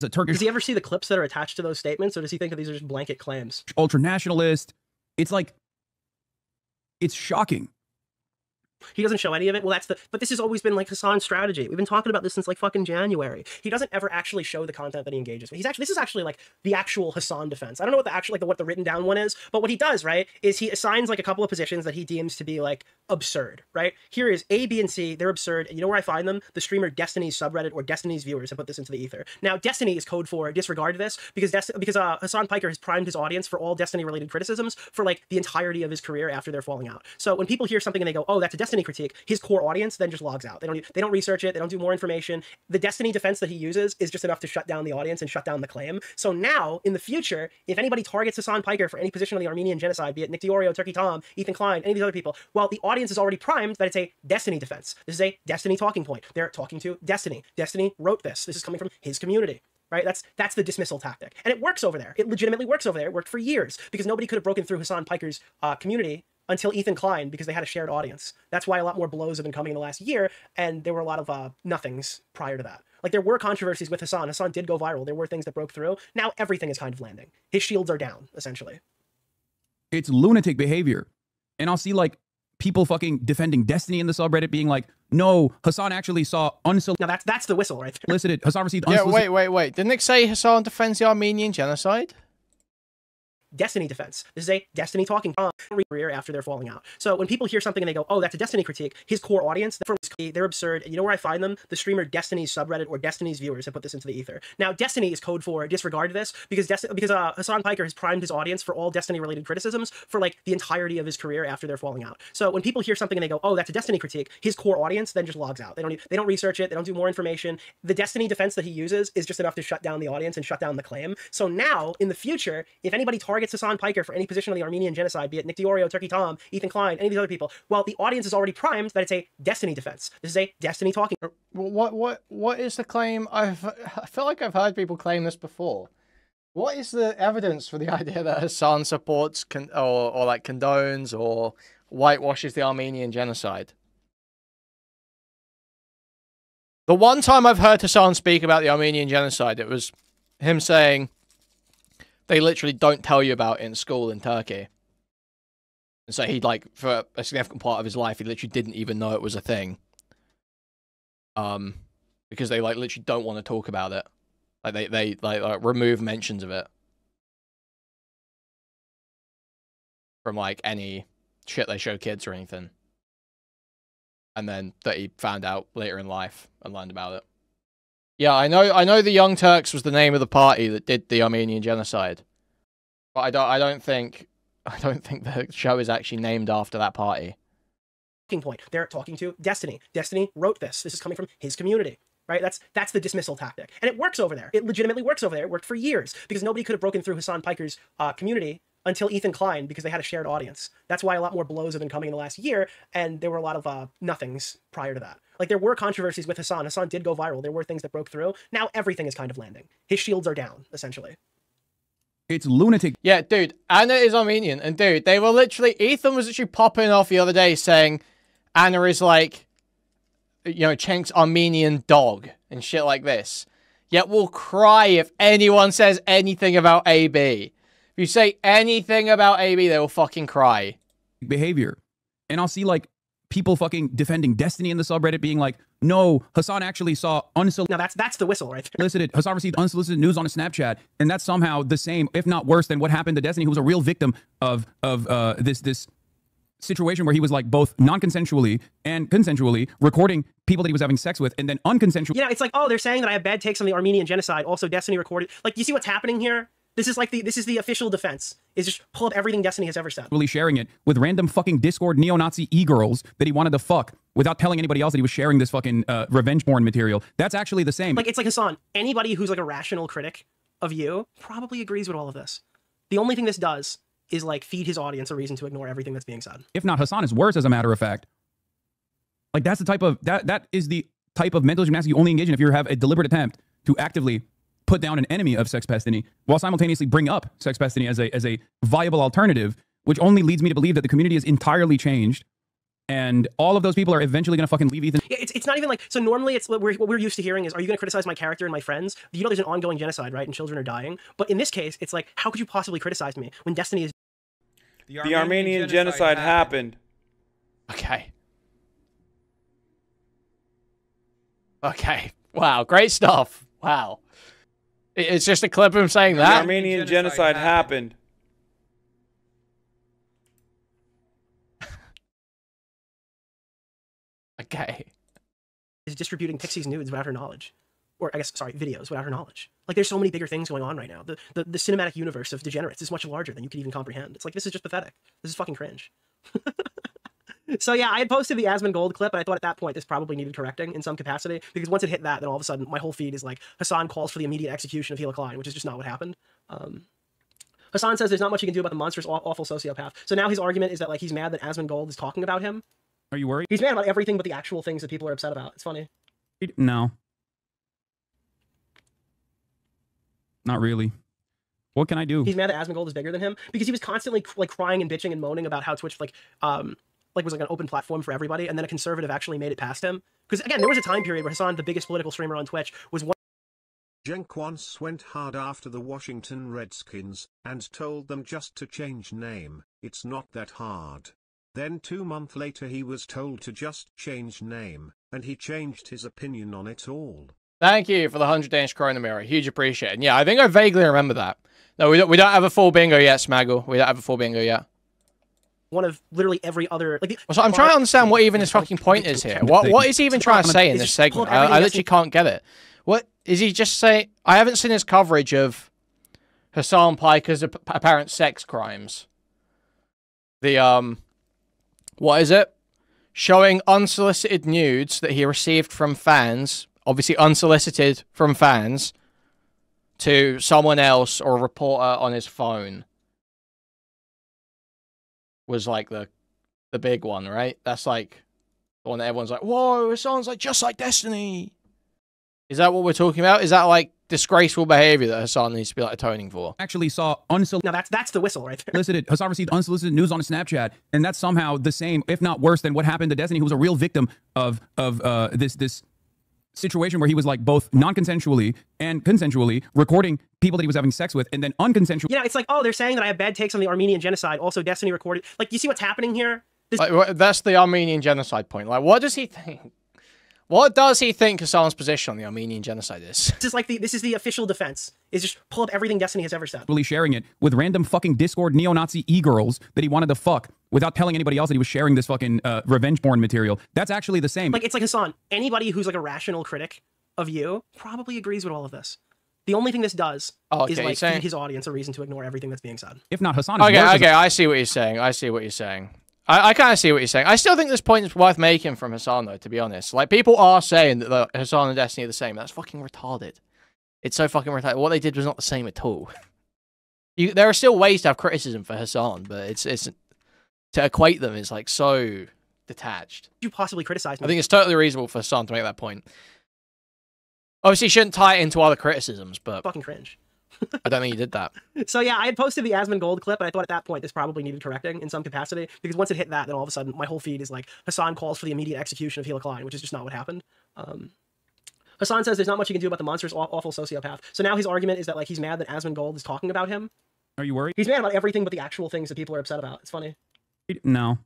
A Turkish... Does he ever see the clips that are attached to those statements, or does he think that these are just blanket claims? Ultra-nationalist. It's like... It's shocking. He doesn't show any of it. Well, but this has always been like Hasan's strategy. We've been talking about this since like fucking January. He doesn't ever actually show the content that he engages with. This is actually like the actual Hasan defense. I don't know what the actual, what the written down one is, but what he does, right, is he assigns like a couple of positions that he deems to be like absurd, right? Here is A, B, and C. They're absurd. And you know where I find them? The streamer Destiny's subreddit or Destiny's viewers have put this into the ether. Now, Destiny is code for disregard this because Hasan Piker has primed his audience for all Destiny related criticisms for like the entirety of his career after they're falling out. So when people hear something and they go, oh, that's a Destiny critique, his core audience then just logs out. They don't research it. They don't do more information. The Destiny defense that he uses is just enough to shut down the audience and shut down the claim. So now, in the future, if anybody targets Hasan Piker for any position on the Armenian genocide, be it Nick DeOrio, Turkey Tom, Ethan Klein, any of these other people, well, the audience is already primed that it's a Destiny defense. This is a Destiny talking point. They're talking to Destiny. Destiny wrote this. This is coming from his community. Right? That's the dismissal tactic. And it works over there. It legitimately works over there. It worked for years because nobody could have broken through Hasan Piker's community until Ethan Klein because they had a shared audience. That's why a lot more blows have been coming in the last year, and there were a lot of nothings prior to that. Like, there were controversies with Hasan. Hasan did go viral. There were things that broke through. Now everything is kind of landing. His shields are down, essentially. It's lunatic behavior. And I'll see, like, people fucking defending Destiny in the subreddit being like, no, Hasan actually saw unsolicited... Now that's the whistle right there. Solicited. Hasan received unsolicited... Yeah, wait. Didn't Nick say Hasan defends the Armenian genocide? Destiny defense. This is a Destiny talking career after they're falling out. So when people hear something and they go, oh, that's a Destiny critique, his core audience, they're absurd. And you know where I find them? The streamer Destiny's subreddit or Destiny's viewers have put this into the ether. Now, Destiny is code for disregard this because Hasan Piker has primed his audience for all Destiny related criticisms for like the entirety of his career after they're falling out. So when people hear something and they go, oh, that's a Destiny critique, his core audience then just logs out. They don't research it. They don't do more information. The Destiny defense that he uses is just enough to shut down the audience and shut down the claim. So now, in the future, if anybody targets Hasan Piker for any position on the Armenian genocide, be it Nick DeOrio, Turkey Tom, Ethan Klein, any of these other people, well, the audience is already primed that it's a Destiny defense. This is a Destiny talking. What is the claim? I feel like I've heard people claim this before. What is the evidence for the idea that Hasan supports or like condones or whitewashes the Armenian genocide? The one time I've heard Hasan speak about the Armenian genocide, it was him saying they literally don't tell you about it in school in Turkey. And so he, like, for a significant part of his life, he literally didn't even know it was a thing. Because they, like, literally don't want to talk about it. Like, they remove mentions of it from, like, any shit they show kids or anything. And then that he found out later in life and learned about it. Yeah, I know the Young Turks was the name of the party that did the Armenian genocide. But I don't think the show is actually named after that party. Point. They're talking to Destiny. Destiny wrote this. This is coming from his community. Right? That's the dismissal tactic. And it works over there. It legitimately works over there. It worked for years because nobody could have broken through Hasan Piker's community until Ethan Klein because they had a shared audience. That's why a lot more blows have been coming in the last year, and there were a lot of nothings prior to that. Like, there were controversies with Hasan. Hasan did go viral. There were things that broke through. Now everything is kind of landing. His shields are down, essentially. It's lunatic. Yeah, dude, Anna is Armenian, and dude, they were literally... Ethan was literally popping off the other day saying Anna is like, you know, Chenk's Armenian dog and shit like this. Yet we'll cry if anyone says anything about AB. If you say anything about AB, they will fucking cry. Behavior. And I'll see, like, people fucking defending Destiny in the subreddit being like, no, Hasan actually saw unsolicited... Now that's the whistle right there. Hasan received unsolicited news on a Snapchat, and that's somehow the same, if not worse, than what happened to Destiny, who was a real victim of this situation where he was, like, both non-consensually and consensually recording people that he was having sex with, and then unconsensually... You know, it's like, oh, they're saying that I have bad takes on the Armenian genocide. Also, Destiny recorded... Like, you see what's happening here? This is the official defense, is just pull up everything Destiny has ever said. Really sharing it with random fucking Discord neo-Nazi e-girls that he wanted to fuck without telling anybody else that he was sharing this fucking revenge porn material. That's actually the same. Like, it's like, Hasan, anybody who's like a rational critic of you probably agrees with all of this. The only thing this does is, like, feed his audience a reason to ignore everything that's being said. If not, Hasan is worse, as a matter of fact. Like that's the type of that is the type of mental gymnastics you only engage in if you have a deliberate attempt to actively put down an enemy of sex pestiny while simultaneously bring up sex pestiny as a viable alternative, which only leads me to believe that the community has entirely changed. And all of those people are eventually going to fucking leave Ethan. Yeah, it's not even like, so normally it's what we're used to hearing is, are you going to criticize my character and my friends? You know there's an ongoing genocide, right? And children are dying. But in this case, it's like, how could you possibly criticize me when Destiny is... The Armenian genocide happened. Okay. Okay. Wow, great stuff. Wow. It's just a clip of him saying that. The Armenian genocide happened. Okay. Is distributing Pixie's nudes without her knowledge. Or, I guess, sorry, videos without her knowledge. Like, there's so many bigger things going on right now. The cinematic universe of degenerates is much larger than you could even comprehend. It's like, this is just pathetic. This is fucking cringe. So, yeah, I had posted the Asmongold clip, and I thought at that point this probably needed correcting in some capacity, because once it hit that, then all of a sudden, my whole feed is like, Hasan calls for the immediate execution of Hila Klein, which is just not what happened. Hasan says there's not much he can do about the monstrous, awful sociopath. So now his argument is that, like, he's mad that Asmongold is talking about him. Are you worried? He's mad about everything but the actual things that people are upset about. It's funny. No. Not really. What can I do? He's mad that Asmongold is bigger than him because he was constantly like crying and bitching and moaning about how Twitch was like an open platform for everybody, and then a conservative actually made it past him. Because again, there was a time period where Hasan, the biggest political streamer on Twitch, was one. Jenk once went hard after the Washington Redskins and told them just to change name. It's not that hard. Then 2 months later he was told to just change name, and he changed his opinion on it all. Thank you for the 100 Danish krona mirror. Huge appreciation. Yeah, I think I vaguely remember that. No, we don't have a full bingo yet, Smaggle. We don't have a full bingo yet. One of literally every other... like. So I'm trying to understand what even his fucking point is here. What is he even trying to say in this segment? I literally can't get it. What is he just saying? I haven't seen his coverage of Hasan Piker's apparent sex crimes. The, what is it? Showing unsolicited nudes that he received from fans, obviously unsolicited from fans, to someone else or a reporter on his phone. Was like the big one, right? That's like the one that everyone's like, whoa, it sounds like just like Destiny. Is that what we're talking about? Is that like disgraceful behavior that Hasan needs to be like atoning for? Actually saw unsolicited. Now that's the whistle right there. Hasan received unsolicited news on Snapchat, and that's somehow the same, if not worse, than what happened to Destiny, who was a real victim of this situation where he was like both non-consensually and consensually recording people that he was having sex with, and then unconsensually. Yeah, it's like, oh, they're saying that I have bad takes on the Armenian genocide. Also, Destiny recorded. Like, you see what's happening here? Like, that's the Armenian genocide point. Like, what does he think? What does he think Hasan's position on the Armenian genocide is? This is the official defense. Is just pull up everything Destiny has ever said. Really sharing it with random fucking Discord neo-Nazi e-girls that he wanted to fuck without telling anybody else that he was sharing this fucking revenge porn material. That's actually the same. Like, it's like, Hasan, anybody who's like a rational critic of you probably agrees with all of this. The only thing this does is like feed his audience a reason to ignore everything that's being said. If not, Hasan. Okay, I see what you're saying. I see what you're saying. I kind of see what you're saying. I still think this point is worth making from Hasan, though, to be honest. Like, people are saying that Hasan and Destiny are the same. That's fucking retarded. It's so fucking retarded. What they did was not the same at all. There are still ways to have criticism for Hasan, but it's to equate them is like so detached. You possibly criticize me. I think it's totally reasonable for Hasan to make that point. Obviously, you shouldn't tie it into other criticisms, but fucking cringe. I don't think he did that. So yeah, I had posted the Asmongold clip, and I thought at that point this probably needed correcting in some capacity, because once it hit that, then all of a sudden my whole feed is like, Hasan calls for the immediate execution of Hila Klein, which is just not what happened. Hasan says there's not much he can do about the monstrous, awful sociopath. So now his argument is that like he's mad that Asmongold is talking about him. Are you worried? He's mad about everything but the actual things that people are upset about. It's funny. No.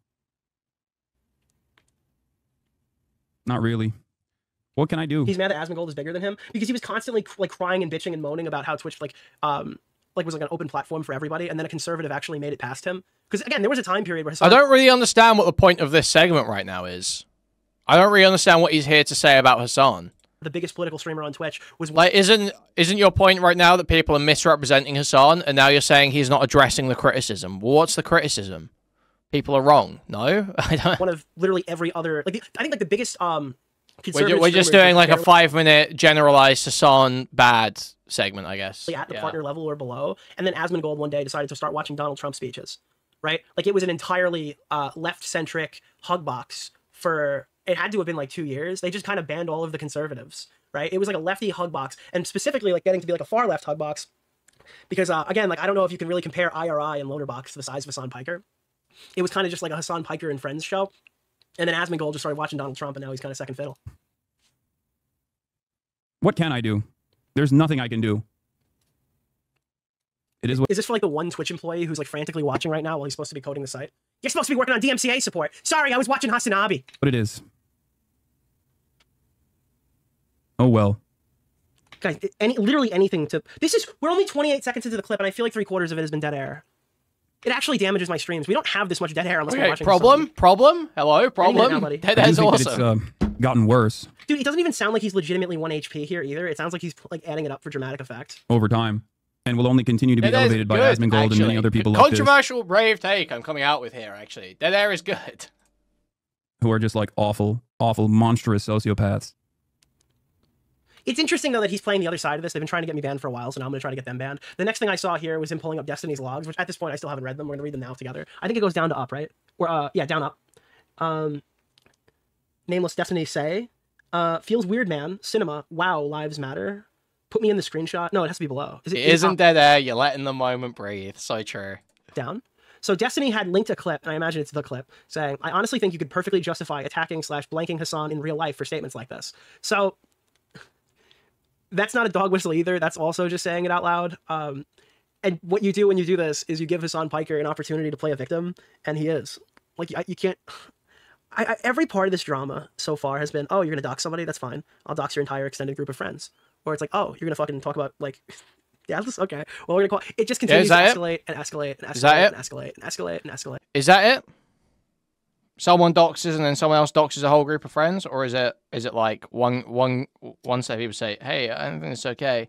Not really. What can I do? He's mad that Asmongold is bigger than him because he was constantly like crying and bitching and moaning about how Twitch was like an open platform for everybody, and then a conservative actually made it past him. Because again, there was a time period where Hasan... I don't really understand what the point of this segment right now is. I don't really understand what he's here to say about Hasan. The biggest political streamer on Twitch was... Like, isn't your point right now that people are misrepresenting Hasan, and now you're saying he's not addressing the criticism? Well, what's the criticism? People are wrong. No? I don't... One of literally every other... Like, I think like the biggest... We're just doing like a 5-minute generalized Hasan bad segment, I guess. At the partner level or below. And then Asmongold one day decided to start watching Donald Trump speeches, right? Like, it was an entirely left-centric hug box for it had to have been like 2 years. They just kind of banned all of the conservatives, right? It was like a lefty hug box, and specifically like getting to be like a far left hug box. Because again, like I don't know if you can really compare IRI and Loaderbox to the size of Hasan Piker. It was kind of just like a Hasan Piker and Friends show. And then Asmongold just started watching Donald Trump, and now he's kind of second fiddle. What can I do? There's nothing I can do. It is what— Is this for like the one Twitch employee who's like frantically watching right now while he's supposed to be coding the site? You're supposed to be working on DMCA support. Sorry, I was watching Hasanabi. What it is. Oh well. Guys, literally anything to... We're only 28 seconds into the clip, and I feel like 3/4 of it has been dead air. It actually damages my streams. We don't have this much dead air unless we're watching Problem? Hello? Problem? Dead air's awesome. It's gotten worse. Dude, it doesn't even sound like he's legitimately 1 HP here either. It sounds like he's like adding it up for dramatic effect. Over time. And will only continue to be elevated by Asmongold and many other people like this. Controversial, brave take I'm coming out with here, actually. Dead air is good. Who are just like awful, awful, monstrous sociopaths. It's interesting, though, that he's playing the other side of this. They've been trying to get me banned for a while, so now I'm going to try to get them banned. The next thing I saw here was him pulling up Destiny's logs, which at this point I still haven't read them. We're going to read them now together. I think it goes down to up, right? Or, yeah, down up. Nameless Destiny say, feels weird, man. Cinema. Wow, lives matter. Put me in the screenshot. No, it has to be below. It isn't dead air. You're letting the moment breathe. So true. Down. So Destiny had linked a clip, and I imagine it's the clip, saying, I honestly think you could perfectly justify attacking / blanking Hasan in real life for statements like this. So... that's not a dog whistle either. That's also just saying it out loud. And what you do when you do this is you give Hasan Piker an opportunity to play a victim, and he is. Like, you can't... every part of this drama so far has been, oh, you're going to dox somebody? That's fine. I'll dox your entire extended group of friends. Or it's like, oh, you're going to fucking talk about, like... yeah, that's okay. Well, we're going to call... It just continues to escalate and escalate and escalate and escalate and escalate and escalate. Is that it? Someone doxes and then someone else doxes a whole group of friends, or is it like one set of people say, "Hey, I don't think it's okay,"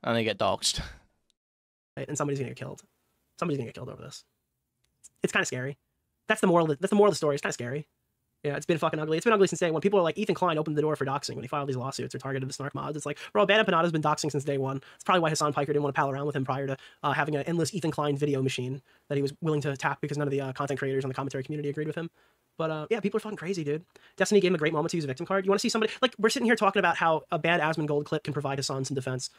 and they get doxed, and somebody's gonna get killed. Somebody's gonna get killed over this. It's kind of scary. That's the moral. That's the moral of the story. It's kind of scary. Yeah, it's been fucking ugly. It's been ugly since day one. People are like, Ethan Klein opened the door for doxing when he filed these lawsuits or targeted the snark mods. It's like, bro, Bad Empanada's been doxing since day one. It's probably why Hasan Piker didn't want to pal around with him prior to having an endless Ethan Klein video machine that he was willing to tap because none of the content creators on the commentary community agreed with him. But yeah, people are fucking crazy, dude. Destiny gave him a great moment to use a victim card. You want to see somebody... like, we're sitting here talking about how a bad Asmongold clip can provide Hasan some defense.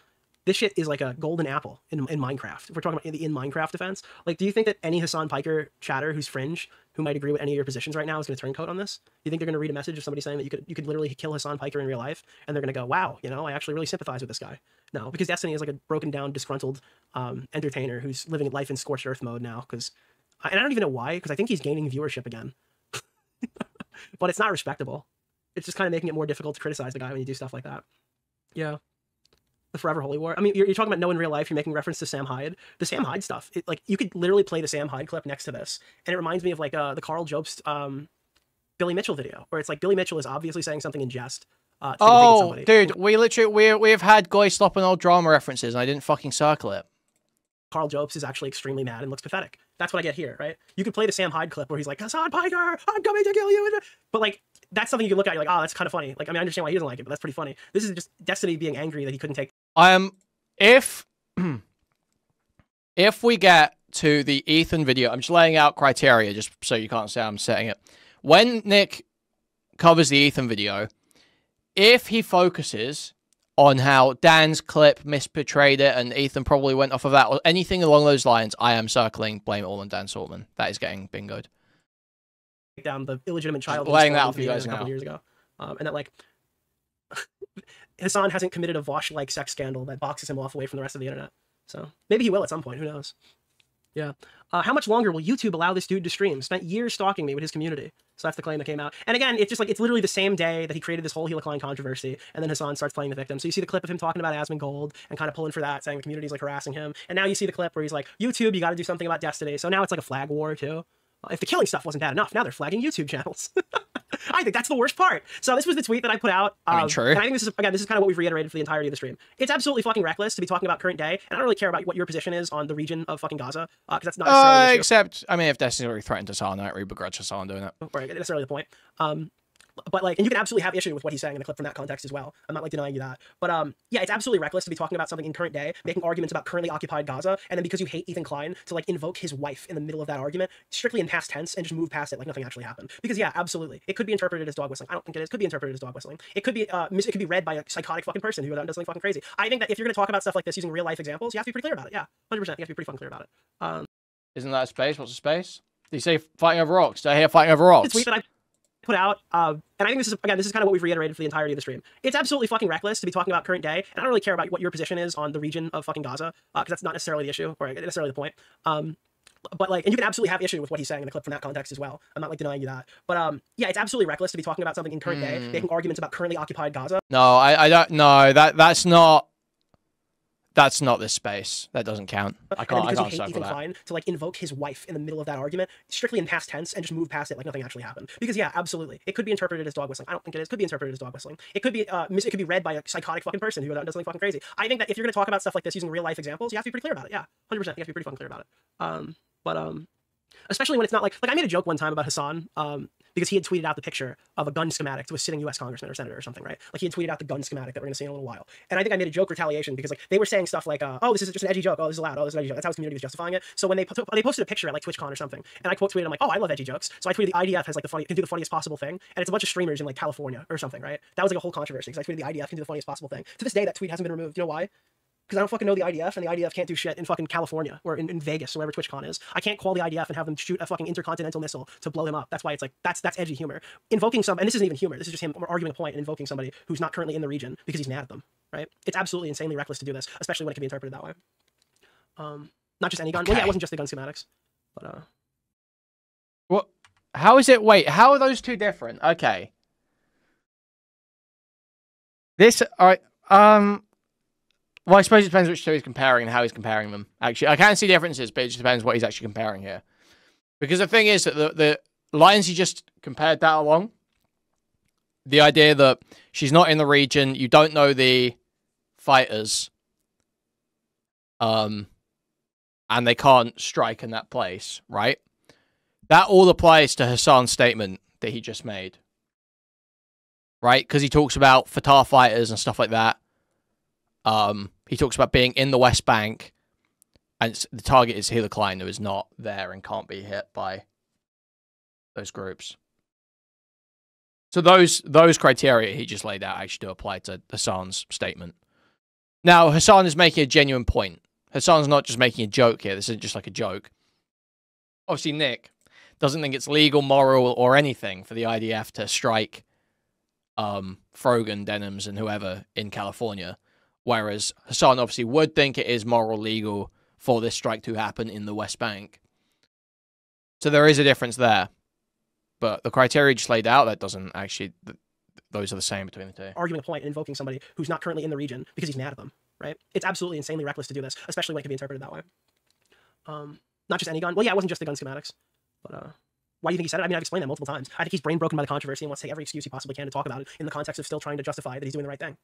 This shit is like a golden apple in Minecraft. If we're talking about the in Minecraft defense, like, do you think that any Hasan Piker chatter who's fringe, who might agree with any of your positions right now, is going to turncoat on this? Do you think they're going to read a message of somebody saying that you could literally kill Hasan Piker in real life, and they're going to go, wow, you know, I actually really sympathize with this guy? No, because Destiny is like a broken down, disgruntled entertainer who's living life in scorched earth mode now. And I don't even know why, because I think he's gaining viewership again. But it's not respectable. It's just kind of making it more difficult to criticize the guy when you do stuff like that. Yeah. The Forever Holy War. I mean, you're talking about no in real life. You're making reference to Sam Hyde. The Sam Hyde stuff. Like, you could literally play the Sam Hyde clip next to this, and it reminds me of like the Carl Jobst Billy Mitchell video, where it's like Billy Mitchell is obviously saying something in jest. Oh, dude, we've had guys stopping all drama references, and I didn't fucking circle it. Carl Jobst is actually extremely mad and looks pathetic. That's what I get here, right? You could play the Sam Hyde clip where he's like, Hasan Piker, I'm coming to kill you. But like, that's something you can look at. You're like, oh, that's kind of funny. Like, I mean, I understand why he doesn't like it, but that's pretty funny. This is just Destiny being angry that he couldn't take. If we get to the Ethan video, I'm just laying out criteria just so you can't say I'm setting it. When Nick covers the Ethan video, if he focuses on how Dan's clip misportrayed it and Ethan probably went off of that or anything along those lines, I am circling blame it all on Dan Saltman. That is getting bingoed. Down the illegitimate child laying that out for you guys a couple years ago, and that like Hasan hasn't committed a Vosh-like sex scandal that boxes him off away from the rest of the internet. So maybe he will at some point. Who knows? Yeah. How much longer will YouTube allow this dude to stream? Spent years stalking me with his community. So that's the claim that came out. And again, it's just like, it's literally the same day that he created this whole Helicline controversy, and then Hasan starts playing the victim. So you see the clip of him talking about Asmongold and kind of pulling for that, saying the community's like harassing him. And now you see the clip where he's like, YouTube, you got to do something about Destiny. So now it's like a flag war too. If the killing stuff wasn't bad enough, now they're flagging YouTube channels. I think that's the worst part. So this was the tweet that I put out. True. And I think this is, again, this is kind of what we've reiterated for the entirety of the stream. It's absolutely fucking reckless to be talking about current day, and I don't really care about what your position is on the region of fucking Gaza, because that's not necessarily except, I mean, if Destiny's already threatened Hasan, I don't really begrudge Hasan doing it. Right, necessarily the point. But like, and you can absolutely have issue with what he's saying in the clip from that context as well. I'm not like denying you that. But yeah, it's absolutely reckless to be talking about something in current day, making arguments about currently occupied Gaza, and then because you hate Ethan Klein to like invoke his wife in the middle of that argument, strictly in past tense, and just move past it like nothing actually happened. Because yeah, absolutely, it could be interpreted as dog whistling. I don't think it is. It could be interpreted as dog whistling. It could be it could be read by a psychotic fucking person who does something fucking crazy. I think that if you're gonna talk about stuff like this using real life examples, you have to be pretty clear about it. Yeah, 100%. You have to be pretty fucking clear about it. Isn't that a space? What's a space? Did you say fighting over rocks? Did I hear fighting over rocks? The tweet that I put out, and I think this is kind of what we've reiterated for the entirety of the stream. It's absolutely fucking reckless to be talking about current day, and I don't really care about what your position is on the region of fucking Gaza, because that's not necessarily the issue, or necessarily the point. But like, and you can absolutely have issue with what he's saying in the clip from that context as well. I'm not like denying you that. But yeah, it's absolutely reckless to be talking about something in current day, making arguments about currently occupied Gaza. No, I don't. No, that's not this space. That doesn't count. I can't suck with that. To like invoke his wife in the middle of that argument, strictly in past tense, and just move past it like nothing actually happened. Because yeah, absolutely, it could be interpreted as dog whistling. I don't think it is. It could be interpreted as dog whistling. It could be read by a psychotic fucking person who does something fucking crazy. I think that if you're gonna talk about stuff like this using real life examples, you have to be pretty clear about it. Yeah, 100%. You have to be pretty fucking clear about it. But especially when it's not like I made a joke one time about Hasan, because he had tweeted out the picture of a gun schematic to a sitting U.S. congressman or senator or something, right? Like he had tweeted out the gun schematic that we're gonna see in a little while. And I think I made a joke retaliation because like they were saying stuff like, oh, this is just an edgy joke. Oh, this is allowed. Oh, this is an edgy joke. That's how his community was justifying it. So when they posted a picture at like TwitchCon or something, and I quote tweeted, I'm like, oh, I love edgy jokes. So I tweeted the IDF has like can do the funniest possible thing, and it's a bunch of streamers in like California or something, right? That was like a whole controversy because I tweeted the IDF can do the funniest possible thing. To this day, that tweet hasn't been removed. You know why? Because I don't fucking know the IDF, and the IDF can't do shit in fucking California or in Vegas or wherever TwitchCon is. I can't call the IDF and have them shoot a fucking intercontinental missile to blow him up. That's why it's like, that's edgy humor. Invoking and this isn't even humor, this is just him arguing a point and invoking somebody who's not currently in the region because he's mad at them, right? It's absolutely insanely reckless to do this, especially when it can be interpreted that way. Not just any gun. Okay. Well, yeah, it wasn't just the gun schematics, but What? How is it? Wait, how are those two different? Okay. This, alright, well, I suppose it depends which two he's comparing and how he's comparing them. Actually, I can see differences, but it just depends what he's actually comparing here. Because the thing is that the lines he just compared that along, the idea that she's not in the region, you don't know the fighters, and they can't strike in that place, right? That all applies to Hasan's statement that he just made. Right? Because he talks about Fatah fighters and stuff like that. He talks about being in the West Bank, and the target is Hila Klein, who is not there and can't be hit by those groups. So those criteria he just laid out actually do apply to Hasan's statement. Now, Hasan is making a genuine point. Hasan's not just making a joke here. This isn't just like a joke. Obviously, Nick doesn't think it's legal, moral, or anything for the IDF to strike Frogan, Denims, and whoever in California. Whereas Hasan obviously would think it is moral, legal for this strike to happen in the West Bank. So there is a difference there. But the criteria just laid out, that doesn't actually... Those are the same between the two. Arguing a point and invoking somebody who's not currently in the region because he's mad at them, right? It's absolutely insanely reckless to do this, especially when it can be interpreted that way. Not just any gun. Well, yeah, it wasn't just the gun schematics. But why do you think he said it? I mean, I've explained that multiple times. I think he's brain broken by the controversy and wants to take every excuse he possibly can to talk about it in the context of still trying to justify that he's doing the right thing.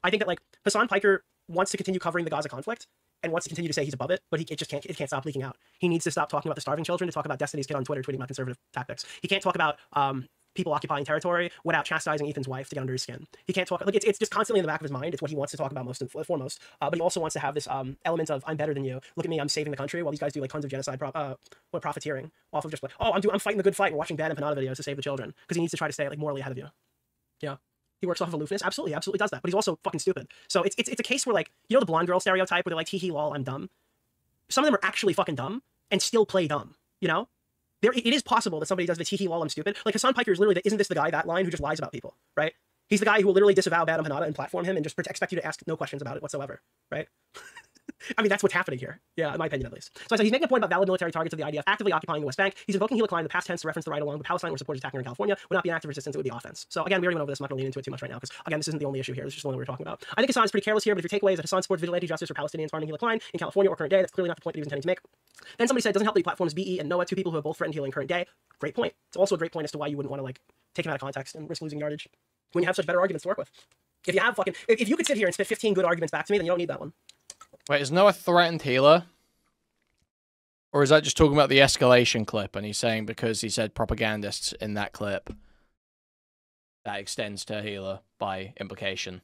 I think that like Hasan Piker wants to continue covering the Gaza conflict and wants to continue to say he's above it, but it can't stop leaking out. He needs to stop talking about the starving children to talk about Destiny's Kid on Twitter tweeting about conservative tactics. He can't talk about people occupying territory without chastising Ethan's wife to get under his skin. He can't talk, like, it's just constantly in the back of his mind. It's what he wants to talk about most and foremost. But he also wants to have this element of, I'm better than you. Look at me, I'm saving the country, while these guys do like tons of genocide, profiteering off of just like, oh, I'm fighting the good fight. We're watching bad empanada videos to save the children. Because he needs to try to stay like morally ahead of you. Yeah. He works off of aloofness. Absolutely does that. But he's also fucking stupid. So it's a case where, like, you know the blonde girl stereotype where they're like, hee hee lol, I'm dumb? Some of them are actually fucking dumb and still play dumb, you know? It is possible that somebody does the tee hee lol, I'm stupid. Like, Hasan Piker is literally, isn't this the guy, that line, who just lies about people, right? He's the guy who will literally disavow Bad Empanada and platform him and just expect you to ask no questions about it whatsoever, right? I mean, that's what's happening here. Yeah, in my opinion, at least. So I said he's making a point about valid military targets of the IDF actively occupying the West Bank. He's invoking Hila Klein in the past tense to reference the right along with Palestine, where supporters attacking her in California would not be an act of resistance, it would be offense. So again, we already went over this. I'm not going to lean into it too much right now because, again, this isn't the only issue here. This is just the one we were talking about. I think Hasan is pretty careless here, but if your takeaway is that Hasan supports vigilante justice for Palestinians harming Hila Klein in California or current day, that's clearly not the point that he was intending to make. Then somebody said it doesn't help that he platforms BE and Noah, two people who have both threatened Hila in current day. Great point. It's also a great point as to why you wouldn't want to, like, take him out of context and risk losing yardage when you have such better arguments to work with. If you could sit here and spit 15 good arguments back to me, then you don't need that one. Wait, is Noah threatened Hila? Or is that just talking about the escalation clip and he's saying because he said propagandists in that clip That extends to healer by implication.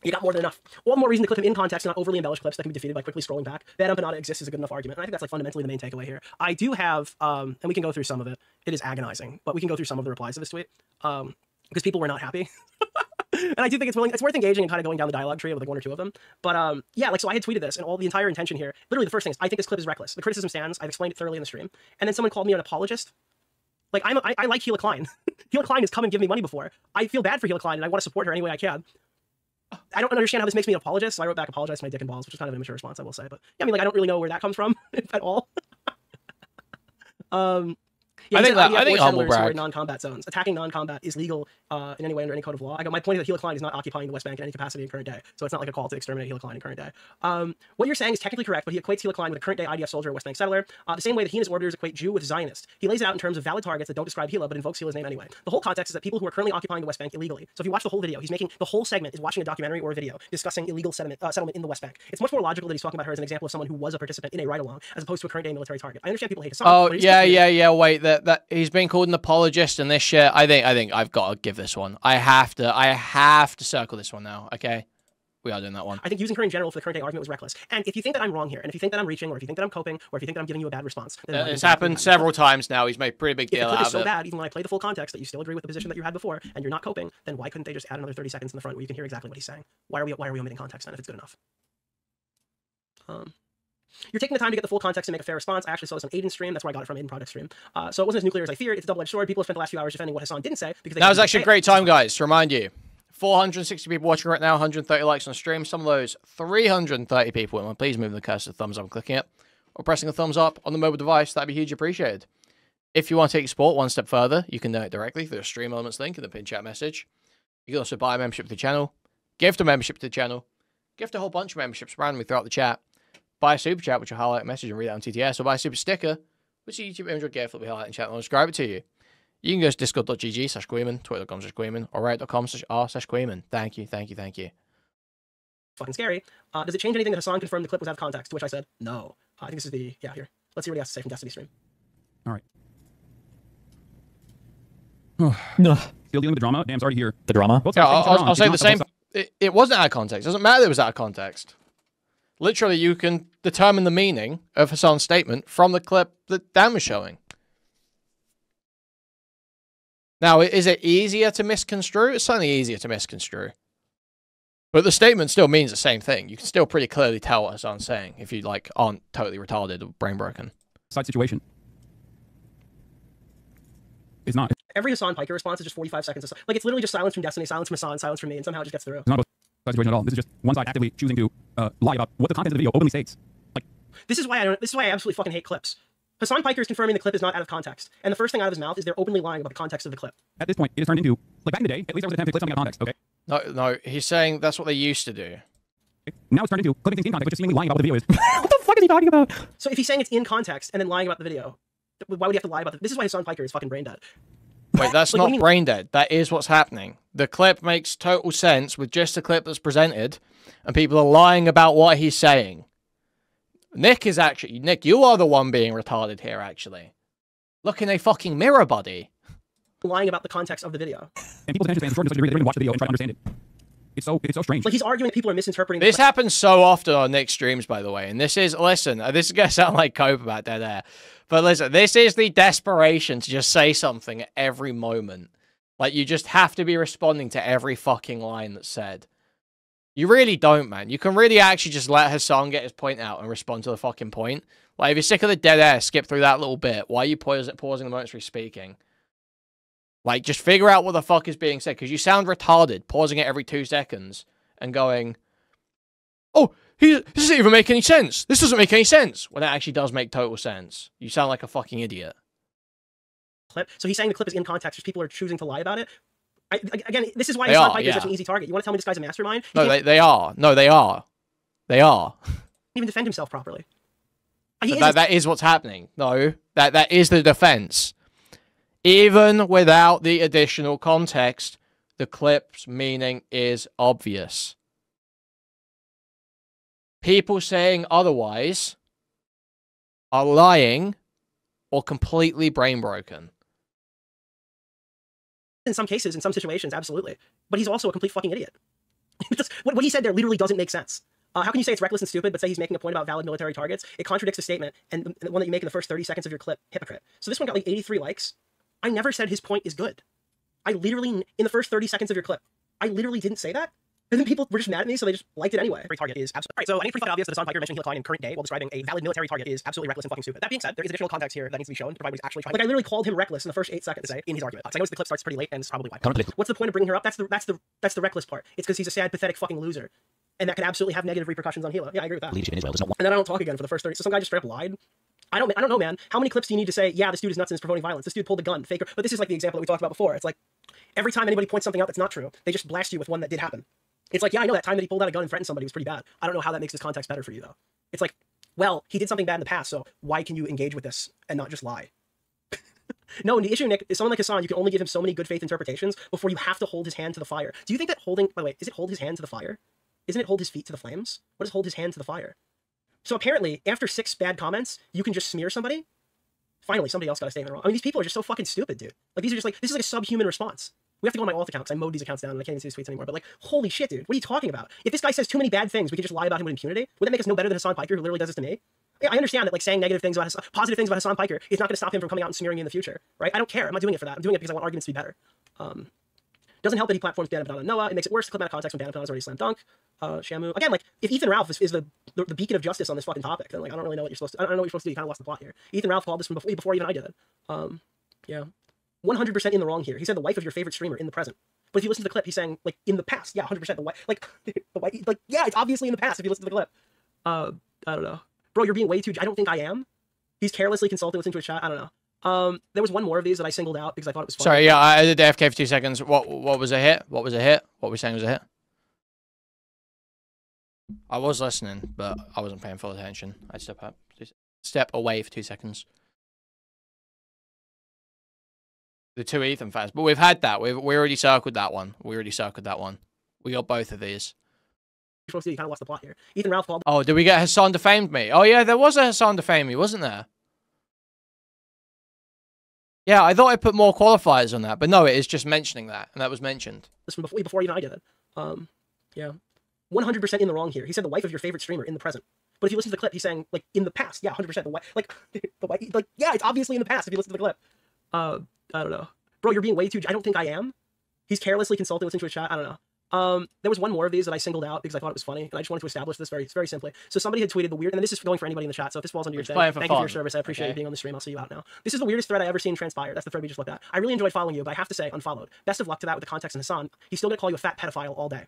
You got more than enough. One more reason to clip him in context, not overly embellished clips that can be defeated by quickly scrolling back. That empanada exists is a good enough argument. And I think that's like fundamentally the main takeaway here. I do have, and we can go through some of it. It is agonizing, but we can go through some of the replies to this tweet because people were not happy. And I do think it's worth engaging and kind of going down the dialogue tree with like one or two of them. But yeah, like so I had tweeted this and all the entire intention here. Literally the first thing is I think this clip is reckless. The criticism stands. I've explained it thoroughly in the stream. And then someone called me an apologist. Like I like Hila Klein. Hila Klein has come and given me money before. I feel bad for Hila Klein and I want to support her any way I can. I don't understand how this makes me an apologist, so I wrote back apologize to my dick and balls, which is kind of an immature response, I will say. But yeah, I mean, like, I don't really know where that comes from, if at all. Yeah, I think humble brag. Non-combat zones. Attacking non-combat is legal in any way under any code of law. My point is that Hila Klein is not occupying the West Bank in any capacity in current day, so it's not like a call to exterminate Hila Klein in current day. What you're saying is technically correct, but he equates Hila Klein with a current day IDF soldier or West Bank settler, the same way that he and his orders equate Jew with Zionist. He lays it out in terms of valid targets that don't describe Hila, but invokes Hila's name anyway. The whole context is that people who are currently occupying the West Bank illegally. So if you watch the whole video, he's making the whole segment is watching a documentary or a video discussing illegal settlement in the West Bank. It's much more logical that he's talking about her as an example of someone who was a participant in a ride-along, as opposed to a current day military target. I understand people hate Hasan. Oh yeah. Wait, that he's been called an apologist in this shit. I think I've got to give this one. I have to circle this one now. Okay, we are doing that one. I think using her in general for the current day argument was reckless. And if you think that I'm wrong here, and if you think that I'm reaching, or if you think that I'm coping, or if you think that I'm giving you a bad response, then it's happened several times now. He's made a pretty big deal out of it. If the clip is so bad, even when I play the full context, that you still agree with the position that you had before, and you're not coping, then why couldn't they just add another 30 seconds in the front where you can hear exactly what he's saying? Why are we omitting context then if it's good enough? You're taking the time to get the full context and make a fair response. I actually saw this on Aiden's stream. That's where I got it from, Aiden Product stream. So it wasn't as nuclear as I feared. It's a double-edged sword. People have spent the last few hours defending what Hasan didn't say because that was actually a great time, guys. To remind you, 460 people watching right now, 130 likes on the stream. Some of those 330 people. Please move the cursor to thumbs up and clicking it, or pressing a thumbs up on the mobile device. That'd be hugely appreciated. If you want to take your support one step further, you can donate directly through the Stream Elements link in the pinned chat message. You can also buy a membership to the channel, gift a membership to the channel, gift a whole bunch of memberships randomly throughout the chat. Buy a super chat, which will highlight a message and read it on TTS, or buy a super sticker, which is a YouTube image or GIF that will be highlighted in chat and I'll describe it to you. You can go to discord.gg/Kuihman, twitter.com/Kuihman, or reddit.com/r/Kuihman. Thank you. Fucking scary. Does it change anything that Hasan confirmed the clip was out of context? To which I said, no. I think this is the, yeah, here. Let's see what he has to say from Destiny stream. All right. Still dealing with the drama? Damn, sorry to hear. The drama? Yeah, I'll say the same. It wasn't out of context. It doesn't matter that it was out of context. Literally, you can determine the meaning of Hasan's statement from the clip that Dan was showing. Now, is it easier to misconstrue? It's certainly easier to misconstrue. But the statement still means the same thing. You can still pretty clearly tell what Hasan's saying if you, like, aren't totally retarded or brain broken. Side situation. It's not. Every Hasan Piker response is just 45 seconds. Like, it's literally just silence from Destiny, silence from Hasan, silence from me, and somehow it just gets through. It's not a situation at all. This is just one side actively choosing to lie about what the content of the video openly states. Like, this is why I absolutely fucking hate clips. Hasan Piker is confirming the clip is not out of context, and the first thing out of his mouth is they're openly lying about the context of the clip. At this point, it has turned into, like, back in the day, at least there was an attempt to clip something out of context, okay? No, he's saying that's what they used to do. Okay. Now it's turned into clipping things in context, but just seemingly lying about what the video is. What the fuck is he talking about? So if he's saying it's in context and then lying about the video, why would he have to lie about it? This is why Hasan Piker is fucking brain dead. Wait, that's like, not brain dead. That is what's happening. The clip makes total sense with just the clip that's presented, and people are lying about what he's saying. Nick, you are the one being retarded here, actually. Look in a fucking mirror, buddy. Lying about the context of the video. And people's attention spans are short to such a degree they don't even watch the video and try to understand it. It's so strange. Like, he's arguing that people are misinterpreting this. Happens so often on Nick's streams, by the way. And this is, listen, this is going to sound like cope about dead air. But listen, this is the desperation to just say something at every moment. Like, you just have to be responding to every fucking line that's said. You really don't, man. You can really actually just let Hasan get his point out and respond to the fucking point. Like, if you're sick of the dead air, skip through that little bit. Why are you pausing the moments we're speaking? Like, just figure out what the fuck is being said, because you sound retarded, pausing it every 2 seconds and going, oh, this doesn't even make any sense. This doesn't make any sense. When it actually does make total sense. You sound like a fucking idiot. Clip. So he's saying the clip is in context, just people are choosing to lie about it. Again, this is why Hasan Piker is such an easy target. You want to tell me this guy's a mastermind? No, they are. No, they are. They are. He can't even defend himself properly. That is what's happening. No, that is the defense. Even without the additional context, the clip's meaning is obvious. People saying otherwise are lying or completely brain broken. In some cases, in some situations, absolutely. But he's also a complete fucking idiot. What he said there literally doesn't make sense. How can you say it's reckless and stupid, but say he's making a point about valid military targets? It contradicts the statement, and the one that you make in the first 30 seconds of your clip, hypocrite. So this one got like 83 likes. I never said his point is good. I literally, in the first 30 seconds of your clip, I literally didn't say that. And then people were just mad at me, so they just liked it anyway. Target is absolutely right. So I think it's pretty obvious that Hasan Piker mentioning Hila Klein in current day while describing a valid military target is absolutely reckless and fucking stupid. That being said, there is additional context here that needs to be shown to provide what he's actually trying. Like I literally called him reckless in the first 8 seconds in his argument. I know the clip starts pretty late, and it's probably why. What's the point of bringing her up? That's the reckless part. It's because he's a sad, pathetic fucking loser, and that could absolutely have negative repercussions on Hila. Yeah, I agree with that. Leadership in Israel does not want. And then I don't talk again for the first 30. So some guy just straight up lied. I don't know, man. How many clips do you need to say, yeah, this dude is nuts and is promoting violence? This dude pulled a gun, faker. But this is like the example that we talked about before. It's like every time anybody points something out that's not true, they just blast you with one that did happen. It's like, yeah, I know that time that he pulled out a gun and threatened somebody was pretty bad. I don't know how that makes this context better for you, though. It's like, well, he did something bad in the past, so why can you engage with this and not just lie? No, and the issue, Nick, is someone like Hasan, you can only give him so many good faith interpretations before you have to hold his hand to the fire. Do you think that holding, by the way, is it hold his hand to the fire? Isn't it hold his feet to the flames? What does hold his hand to the fire? So apparently, after 6 bad comments, you can just smear somebody? Finally, somebody else got a statement wrong. I mean, these people are just so fucking stupid, dude. Like, these are just like, this is like a subhuman response. We have to go on my alt account because I mowed these accounts down and I can't even see his tweets anymore. But like, holy shit, dude. What are you talking about? If this guy says too many bad things, we can just lie about him with impunity? Would that make us no better than Hasan Piker, who literally does this to me? Yeah, I understand that like saying negative things about positive things about Hasan Piker is not going to stop him from coming out and smearing me in the future, right? I don't care. I'm not doing it for that. I'm doing it because I want arguments to be better. Doesn't help that he platforms Dan Abdon and Noah. It makes it worse to clip out of context when Dan Abdon is already slam dunk. Shamu. Again, like, if Ethan Ralph is the beacon of justice on this fucking topic, then like, I don't really know what you're supposed to, I don't know what you're supposed to do. You kind of lost the plot here. Ethan Ralph called this from before even I did it. Yeah. 100% in the wrong here. He said the wife of your favorite streamer in the present. But if you listen to the clip, he's saying, like, in the past. Yeah, 100% the wife. Like, the wife, like, yeah, it's obviously in the past if you listen to the clip. I don't know. Bro, you're being way too, I don't think I am. He's carelessly consulting listening to a chat. I don't know. There was one more of these that I singled out because I thought it was funny. Sorry, yeah, I did AFK for 2 seconds. What was a hit? What was a hit? What were we saying was a hit? I was listening, but I wasn't paying full attention. I'd step away for 2 seconds. The 2 Ethan fans, but we've had that. We already circled that one. We got both of these. You're supposed to, you kind of lost the plot here. Ethan Ralph called. Oh, did we get Hasan defamed me? Oh yeah, there was a Hasan defamed me, wasn't there? Yeah, I thought I put more qualifiers on that, but no, it is just mentioning that, and that was mentioned. This from before even I did it. Yeah. 100% in the wrong here. He said the wife of your favorite streamer in the present. But if you listen to the clip, he's saying, like, in the past. Yeah, 100% the wife. Like, the wife. Like, yeah, it's obviously in the past if you listen to the clip. I don't know. Bro, you're being way too, I don't think I am. He's carelessly consulting listening to a chat. I don't know. There was one more of these that I singled out because I thought it was funny, and I just wanted to establish this very simply. So somebody had tweeted the weird, and this is going for anybody in the chat, so if this falls under your thing, thank you for your service. I appreciate you being on the stream. I'll see you out now. This is the weirdest thread I ever seen transpire. That's the thread we just looked at. I really enjoyed following you, but I have to say, unfollowed. Best of luck to that with the context and Hasan. He's still going to call you a fat pedophile all day.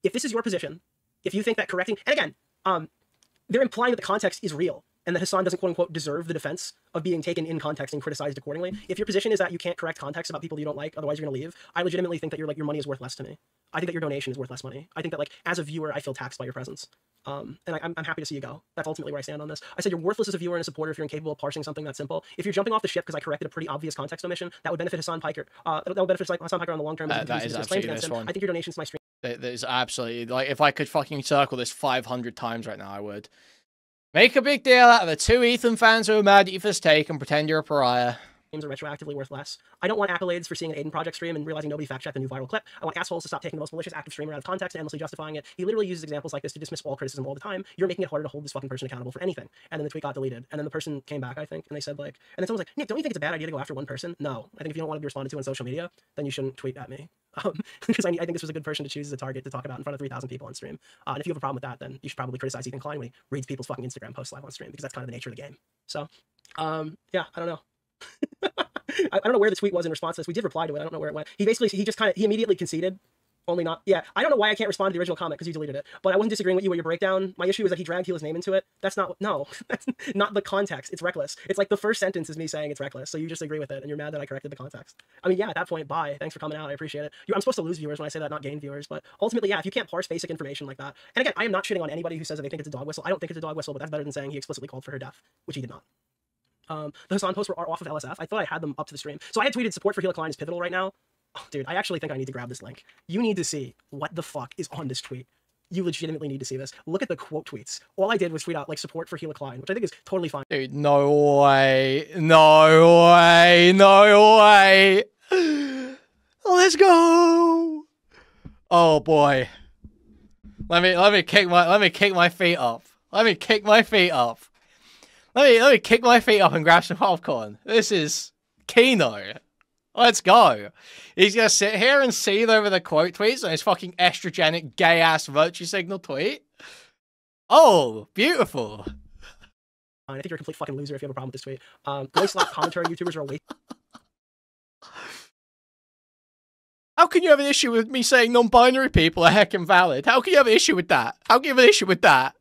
If this is your position, if you think that correcting, and again, they're implying that the context is real, and that Hasan doesn't quote-unquote deserve the defense of being taken in context and criticized accordingly. If your position is that you can't correct context about people you don't like, otherwise you're going to leave, I legitimately think that your money is worth less to me. I think that your donation is worth less money. I think that, like, as a viewer, I feel taxed by your presence. And I'm happy to see you go. That's ultimately where I stand on this. I said you're worthless as a viewer and a supporter if you're incapable of parsing something that simple. If you're jumping off the ship because I corrected a pretty obvious context omission, that would benefit Hasan Piker. That would benefit Hasan Piker on the long term. That is absolutely this one. I think your donations to my stream. There's absolutely, like, if I could fucking circle this 500 times right now, I would. Make a big deal out of the 2 Ethan fans who are mad at you for this take and pretend you're a pariah. Games are retroactively worth less. I don't want accolades for seeing an Aiden Project stream and realizing nobody fact-checked the new viral clip. I want assholes to stop taking the most malicious active streamer out of context and endlessly justifying it. He literally uses examples like this to dismiss all criticism all the time. You're making it harder to hold this fucking person accountable for anything. And then the tweet got deleted. And then the person came back, I think, and they said, like, and then someone was like, Nick, don't you think it's a bad idea to go after one person? No. I think if you don't want to be responded to on social media, then you shouldn't tweet at me. Because I think this was a good person to choose as a target to talk about in front of 3,000 people on stream. And if you have a problem with that, then you should probably criticize Ethan Klein when he reads people's fucking Instagram posts live on stream, because that's kind of the nature of the game. So, yeah, I don't know. I don't know where the tweet was in response to this. We did reply to it. I don't know where it went. He immediately conceded. Only not, yeah. I don't know why I can't respond to the original comment because you deleted it. But I wasn't disagreeing with you with your breakdown. My issue is that he dragged Hila's name into it. That's not, no, that's not the context. It's reckless. It's like the first sentence is me saying it's reckless. So you just agree with it and you're mad that I corrected the context. I mean, yeah, at that point, bye. Thanks for coming out. I appreciate it. I'm supposed to lose viewers when I say that, not gain viewers. But ultimately, yeah, if you can't parse basic information like that. And again, I am not shitting on anybody who says that they think it's a dog whistle. I don't think it's a dog whistle, but that's better than saying he explicitly called for her death, which he did not. The Hasan posts were off of LSF. I thought I had them up to the stream. So I had tweeted support for Hila Klein is pivotal right now. Oh, dude, I actually think I need to grab this link. You need to see what the fuck is on this tweet. You legitimately need to see this. Look at the quote tweets. All I did was tweet out, like, support for Hila Klein, which I think is totally fine. Dude, no way. No way. No way. Let's go. Oh boy. Let me kick my feet up. Let me kick my feet up. Let me kick my feet up and grab some popcorn. This is Kino. Let's go. He's gonna sit here and seethe over the quote tweets on his fucking estrogenic gay-ass virtue signal tweet. Oh, beautiful. I think you're a complete fucking loser if you have a problem with this tweet. Go slap commentary YouTubers are a waste. How can you have an issue with me saying non-binary people are heckin' valid? How can you have an issue with that? How can you have an issue with that?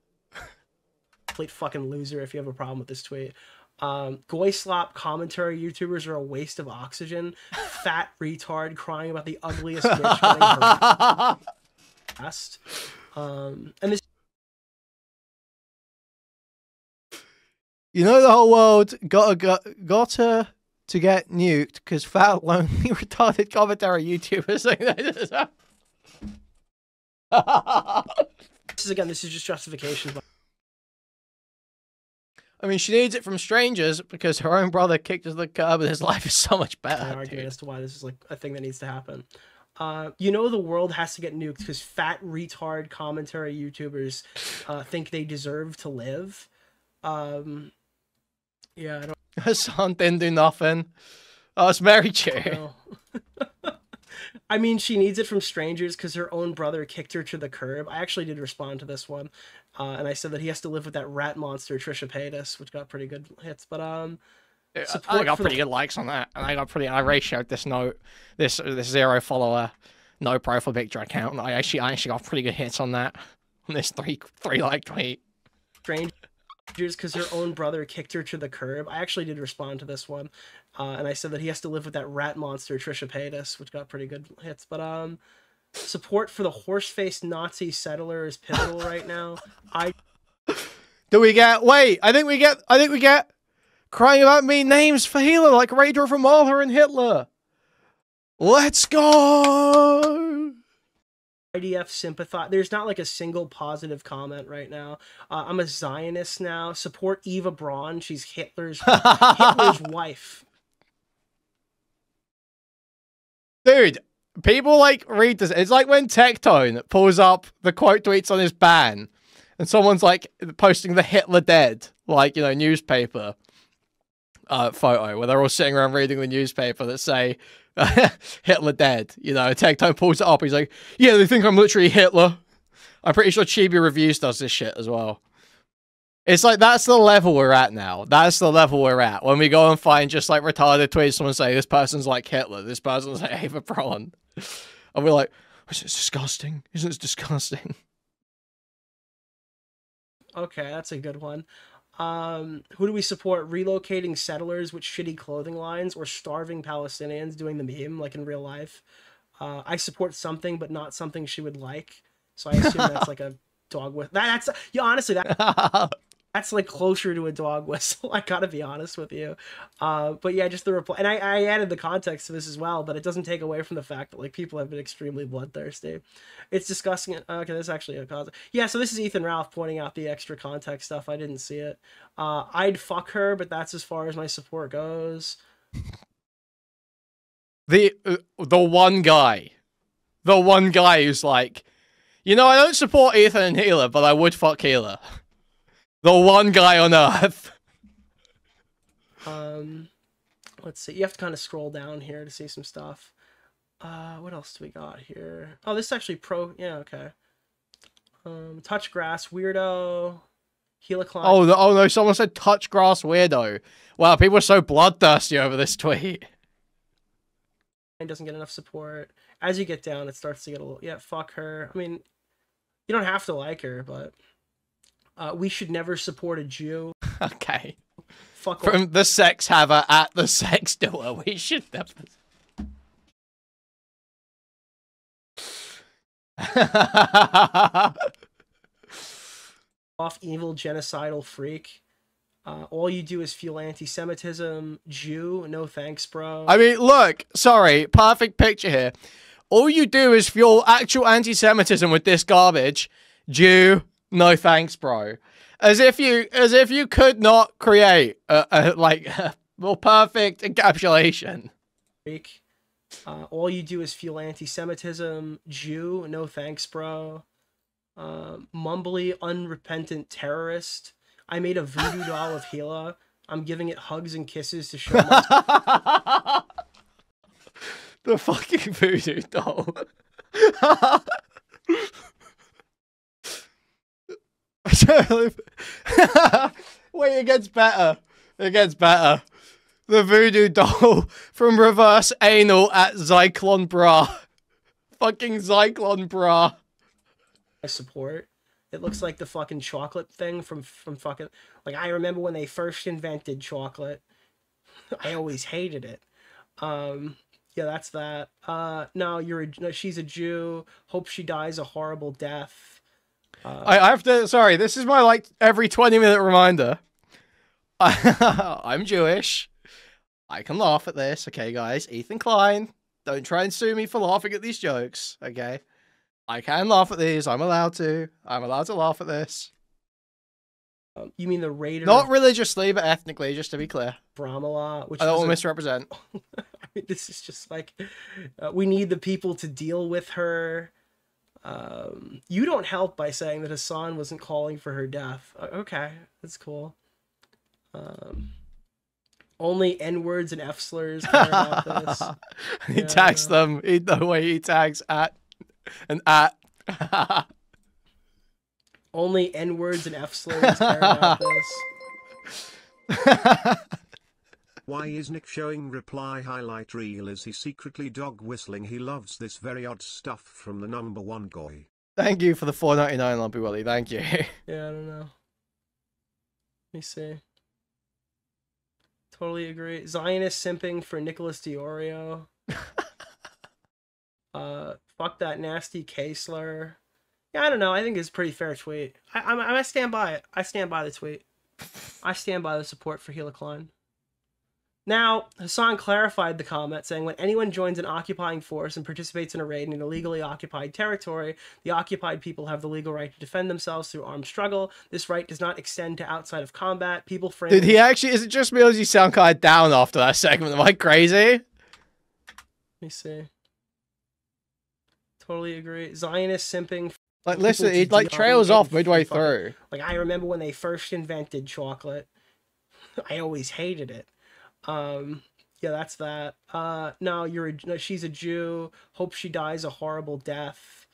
Complete fucking loser if you have a problem with this tweet. Goy slop commentary YouTubers are a waste of oxygen. Fat retard crying about the ugliest bitch getting harassed. And this. You know the whole world gotta get nuked because fat, lonely, retarded commentary YouTubers think that. This is just justification. I mean, she needs it from strangers because her own brother kicked her to the curb and his life is so much better. An argument as to why this is like a thing that needs to happen. You know the world has to get nuked because fat retard commentary YouTubers think they deserve to live. Yeah, I don't. Hasan didn't do nothing. Oh, it's Mary J. I mean, she needs it from strangers because her own brother kicked her to the curb. I actually did respond to this one, and I said that he has to live with that rat monster Trisha Paytas, which got pretty good hits. But I got pretty good likes on that, and I ratioed this this 0 follower, no profile picture account. And I actually got pretty good hits on that, on this three like tweet. Strangers because her own brother kicked her to the curb. I actually did respond to this one, and I said that he has to live with that rat monster Trisha Paytas, which got pretty good hits. But support for the horse-faced Nazi settler is pivotal right now. Do we get? Wait, I think we get crying about mean names for Hitler, like Radar from Martha and Hitler. Let's go. IDF sympathize. There's not like a single positive comment right now. I'm a Zionist now. Support Eva Braun. She's Hitler's wife. Dude, people like read this. It's like when Tectone pulls up the quote tweets on his ban, and someone's like posting the Hitler dead, like, you know, newspaper photo where they're all sitting around reading the newspaper that say Hitler dead. You know, Tectone pulls it up. He's like, yeah, they think I'm literally Hitler. I'm pretty sure Chibi Reviews does this shit as well. It's like, that's the level we're at now. That's the level we're at. When we go and find just like retarded tweets, someone say, this person's like Hitler. This person's like Eva Braun. And we're like, isn't it disgusting? Isn't it disgusting? Okay, that's a good one. Who do we support? Relocating settlers with shitty clothing lines or starving Palestinians doing the meme like in real life? I support something, but not something she would like. So I assume that's like a dog whistle. That's, yeah, honestly, that's like closer to a dog whistle. I gotta be honest with you. But yeah, just the reply. And I added the context to this as well, but it doesn't take away from the fact that like people have been extremely bloodthirsty. It's disgusting. Okay, this is actually a cause. Yeah, so this is Ethan Ralph pointing out the extra context stuff. I didn't see it. I'd fuck her, but that's as far as my support goes. The one guy who's like, you know, I don't support Ethan and Healer, but I would fuck Healer. The one guy on Earth. Let's see. You have to kind of scroll down here to see some stuff. What else do we got here? Oh, this is actually pro. Yeah, okay. Touch grass weirdo. Helicon. Oh no! Someone said touch grass weirdo. Wow, people are so bloodthirsty over this tweet. It doesn't get enough support. As you get down, it starts to get a little. Yeah, fuck her. I mean, you don't have to like her, but we should never support a Jew. Okay. Fuck From the sex haver at the sex doer, we should never. Off evil genocidal freak. All you do is fuel anti-Semitism. Jew, no thanks, bro. I mean, look, sorry, perfect picture here. All you do is fuel actual anti-Semitism with this garbage. Jew, no thanks, bro. As if you could not create a more perfect encapsulation. Freak. All you do is fuel anti-Semitism. Jew, no thanks, bro. Mumbly, unrepentant terrorist. I made a voodoo doll of Gila. I'm giving it hugs and kisses to show my... The fucking voodoo doll. Wait, it gets better. It gets better. The voodoo doll from Reverse Anal at Zyklon Bra. Fucking Zyklon Bra. I support. It looks like the fucking chocolate thing from fucking... Like, I remember when they first invented chocolate. I always hated it. Yeah, that's that. No, she's a Jew. Hope she dies a horrible death. I have to... Sorry, this is my, like, every 20-minute reminder. I'm Jewish. I can laugh at this, okay, guys? Ethan Klein, don't try and sue me for laughing at these jokes, okay? I can laugh at these. I'm allowed to. I'm allowed to laugh at this. You mean the Raider? Not religiously, but ethnically, just to be clear. Bramala, which I don't want to misrepresent. I mean, this is just like, we need the people to deal with her. You don't help by saying that Hasan wasn't calling for her death. Okay, that's cool. Only N-words and F-slurs care about this. He tags them the way he tags at and at. Only N-words and F-slurs care about this. Why is Nick showing reply highlight reel? Is he secretly dog whistling? He loves this very odd stuff from the #1 goy. Thank you for the $4.99, Lumpy Willie. Thank you. Yeah, I don't know. Let me see. Totally agree. Zionist simping for Nicholas DeOrio. Fuck that nasty K-slur. Yeah, I don't know. I think it's a pretty fair tweet. I stand by it. I stand by the tweet. I stand by the support for Gila Klein. Now, Hasan clarified the comment, saying, when anyone joins an occupying force and participates in a raid in an illegally occupied territory, the occupied people have the legal right to defend themselves through armed struggle. This right does not extend to outside of combat. People frame... Did he actually... Is it just me or does he sound kind of down after that segment? Am I crazy? Let me see. Totally agree. Zionist simping... Like, listen, he like trails off midway through. Like, I remember when they first invented chocolate. I always hated it. Yeah, that's that. No, she's a Jew. Hope she dies a horrible death.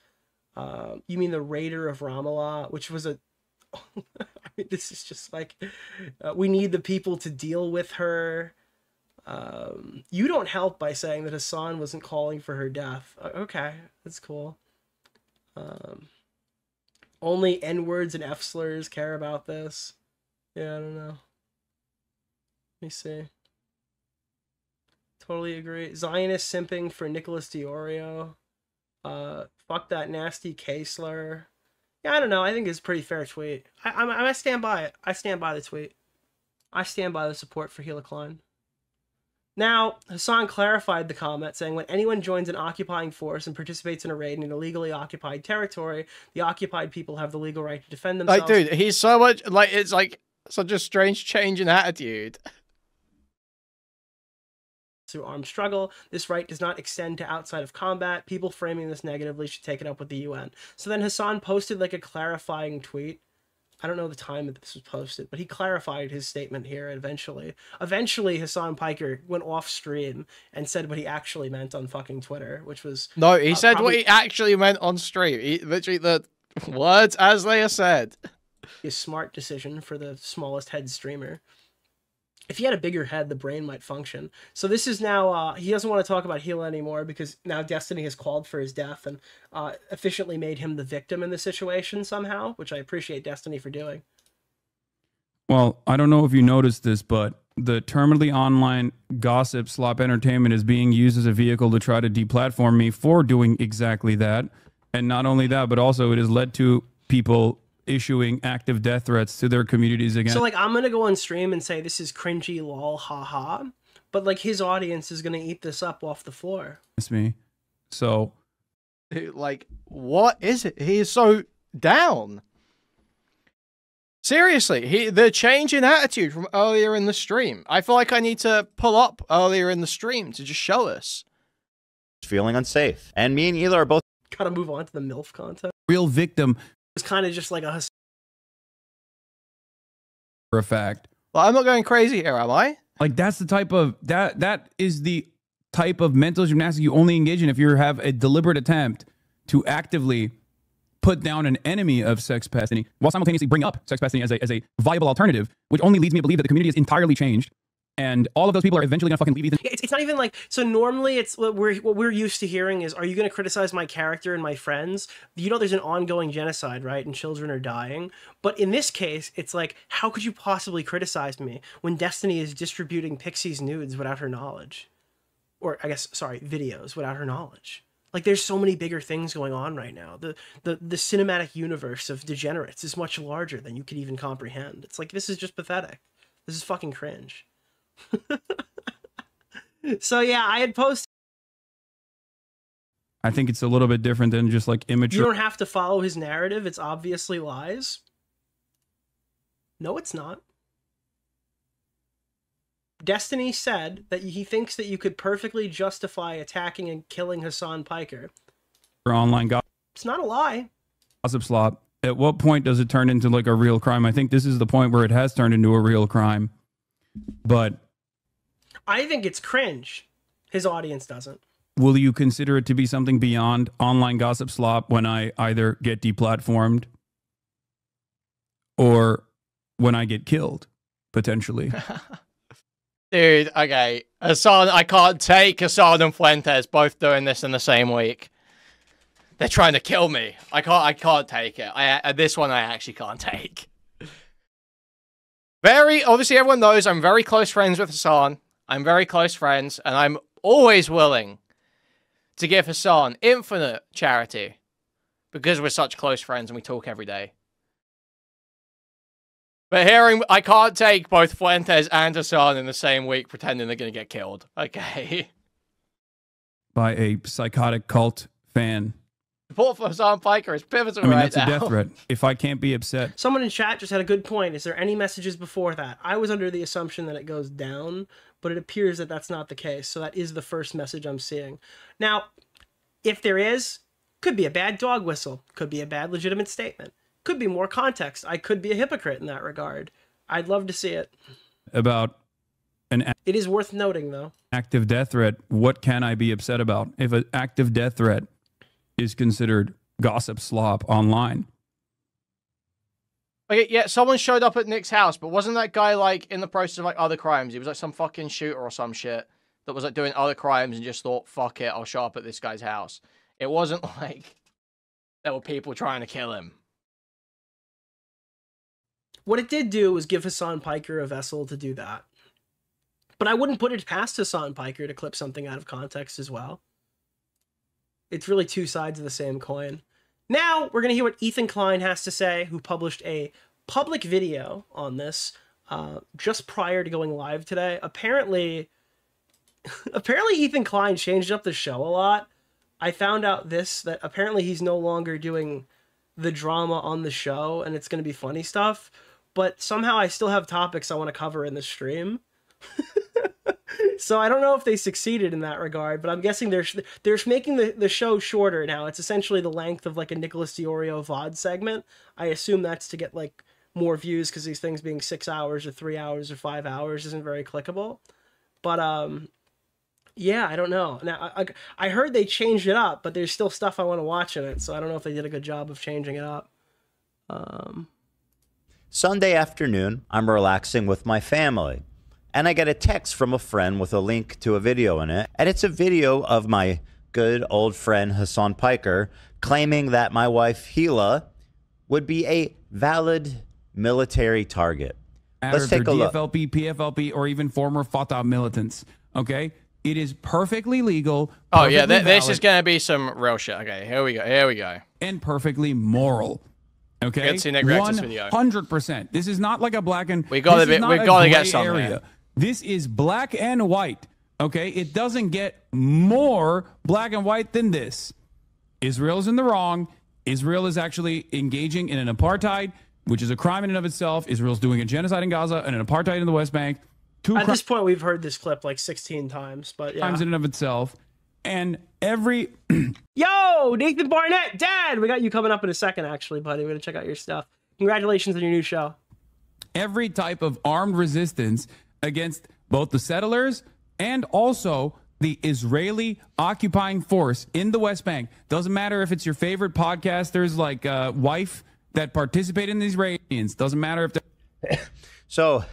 You mean the Raider of Ramallah, which was a... I mean, this is just like, we need the people to deal with her. You don't help by saying that Hasan wasn't calling for her death. Okay, that's cool. Only N-words and F-slurs care about this. Yeah, I don't know. Let me see. Totally agree. Zionist simping for Nicholas DeOrio. Fuck that nasty K-slur. Yeah, I don't know. I think it's a pretty fair tweet. I stand by it. I stand by the tweet. I stand by the support for Gila Klein. Now, Hasan clarified the comment, saying, when anyone joins an occupying force and participates in a raid in an illegally occupied territory, the occupied people have the legal right to defend themselves. Like, dude, he's so much... Like, it's like such a strange change in attitude. Through armed struggle. This right does not extend to outside of combat. People framing this negatively should take it up with the UN. So then Hasan posted like a clarifying tweet. I don't know the time that this was posted, but he clarified his statement here eventually. Eventually, Hasan Piker went off stream and said what he actually meant on fucking Twitter, which was... No, he said what he actually meant on stream. He, literally, the words as they are said. A smart decision for the smallest head streamer. If he had a bigger head, the brain might function. So this is now, he doesn't want to talk about Gila anymore because now Destiny has called for his death and efficiently made him the victim in the situation somehow, which I appreciate Destiny for doing. Well, I don't know if you noticed this, but the terminally online gossip slop entertainment is being used as a vehicle to try to deplatform me for doing exactly that. And not only that, but also it has led to people issuing active death threats to their communities again. So like I'm gonna go on stream and say this is cringy lol haha, but like his audience is gonna eat this up off the floor. It's me. So like what is it? He is so down. Seriously, the change in attitude from earlier in the stream. I feel like I need to pull up earlier in the stream to just show us. feeling unsafe. And me and Hila are both... Gotta move on to the MILF content. Real victim. It's kind of just like a... For a fact. Well, I'm not going crazy here, am I? Like, that's the type of... That is the type of mental gymnastics you only engage in if you have a deliberate attempt to actively put down an enemy of sex pestiny while simultaneously bring up sex pestiny as a viable alternative, which only leads me to believe that the community is entirely changed. And all of those people are eventually gonna fucking leave Ethan. It's not even like, so normally it's what we're used to hearing is, are you gonna criticize my character and my friends? You know there's an ongoing genocide, right? And children are dying. But in this case, it's like, how could you possibly criticize me when Destiny is distributing Pixie's nudes without her knowledge? Or I guess, sorry, videos without her knowledge. Like, there's so many bigger things going on right now. The cinematic universe of degenerates is much larger than you could even comprehend. It's like, this is just pathetic. This is fucking cringe. So yeah, I had posted. I think it's a little bit different than just like immature. You don't have to follow his narrative. It's obviously lies. No, it's not. Destiny said that he thinks that you could perfectly justify attacking and killing Hasan Piker. For online gossip. It's not a lie. Gossip slop. At what point does it turn into like a real crime? I think this is the point where it has turned into a real crime. But I think it's cringe. His audience doesn't. Will you consider it to be something beyond online gossip slop when I either get deplatformed or when I get killed, potentially? Dude, okay. Hasan, I can't take Hasan and Fuentes both doing this in the same week. They're trying to kill me. I can't take it. This one I actually can't take. Obviously everyone knows I'm very close friends with Hasan. I'm very close friends, and I'm always willing to give Hasan infinite charity because we're such close friends and we talk every day. But hearing I can't take both Fuentes and Hasan in the same week pretending they're going to get killed. Okay. By a psychotic cult fan. Support for Hasan Piker is pivotal I mean, right that's now. a death threat. If I can't be upset. Someone in chat just had a good point. Is there any messages before that? I was under the assumption that it goes down, but it appears that that's not the case. So that is the first message I'm seeing. Now, if there is, could be a bad dog whistle. Could be a bad legitimate statement. Could be more context. I could be a hypocrite in that regard. I'd love to see it. About an... It is worth noting, though. Active death threat. What can I be upset about? If an active death threat is considered gossip slop online. Okay, yeah, someone showed up at Nick's house, but wasn't that guy, like, in the process of, like, other crimes? He was, like, some fucking shooter or some shit that was, like, doing other crimes and just thought, fuck it, I'll show up at this guy's house. It wasn't, like, there were people trying to kill him. What it did do was give Hasan Piker a vessel to do that. But I wouldn't put it past Hasan Piker to clip something out of context as well. It's really two sides of the same coin. Now, we're going to hear what Ethan Klein has to say, who published a public video on this just prior to going live today. Apparently Ethan Klein changed up the show a lot. I found out that apparently he's no longer doing the drama on the show, and it's going to be funny stuff. But somehow I still have topics I want to cover in the stream. So I don't know if they succeeded in that regard, but I'm guessing they're making the show shorter now. It's essentially the length of like a Nicholas DeOrio VOD segment. I assume that's to get like more views because these things being 6 hours or 3 hours or 5 hours isn't very clickable. But yeah, I don't know. Now I heard they changed it up, but there's still stuff I want to watch in it, so I don't know if they did a good job of changing it up. Sunday afternoon, I'm relaxing with my family, and I get a text from a friend with a link to a video in it, and it's a video of my good old friend Hasan Piker claiming that my wife Hila would be a valid military target. Let's take a look. DFLP, PFLP, or even former Fatah militants, okay? It is perfectly legal. Oh, yeah, this valid, is going to be some real shit. Okay, here we go. And perfectly moral. Okay, 100%. This is not like a black and we got to get something area. This is black and white. Okay, it doesn't get more black and white than this. Israel is in the wrong. Israel is actually engaging in an apartheid, which is a crime in and of itself. Israel's doing a genocide in Gaza and an apartheid in the West Bank. At this point, we've heard this clip like 16 times, but yeah. Crimes in and of itself. And every... Yo, Nathan Barnett, Dad! We got you coming up in a second, actually, buddy. We're going to check out your stuff. Congratulations on your new show. Every type of armed resistance against both the settlers and also the Israeli occupying force in the West Bank. Doesn't matter if it's your favorite podcasters like Wife that participate in these raids. Doesn't matter if they're... So...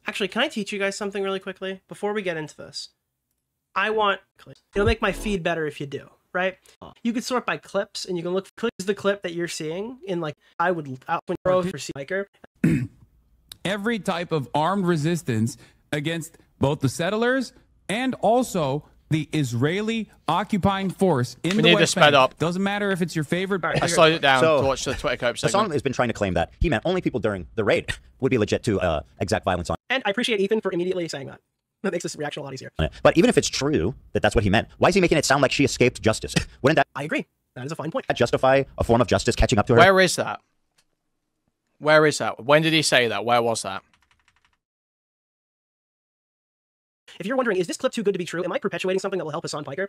Actually, can I teach you guys something really quickly before we get into this? I want... It'll make my feed better if you do, right? You could sort by clips, and you can look... Click the clip that you're seeing in, like, I would... for Biker. Every type of armed resistance against both the settlers and also the Israeli occupying force in the West Bank. We need to sped up. Doesn't matter if it's your favorite... I slowed it down to watch the Twitter Cope segment. Hasan has been trying to claim that he meant only people during the raid would be legit to exact violence on. And I appreciate Ethan for immediately saying that. That makes this reaction a lot easier. But even if it's true that that's what he meant, why is he making it sound like she escaped justice? Wouldn't that... I agree. That is a fine point. That justify a form of justice catching up to her? Where is that? Where is that? When did he say that? Where was that? If you're wondering, is this clip too good to be true? Am I perpetuating something that will help Hasan Piker?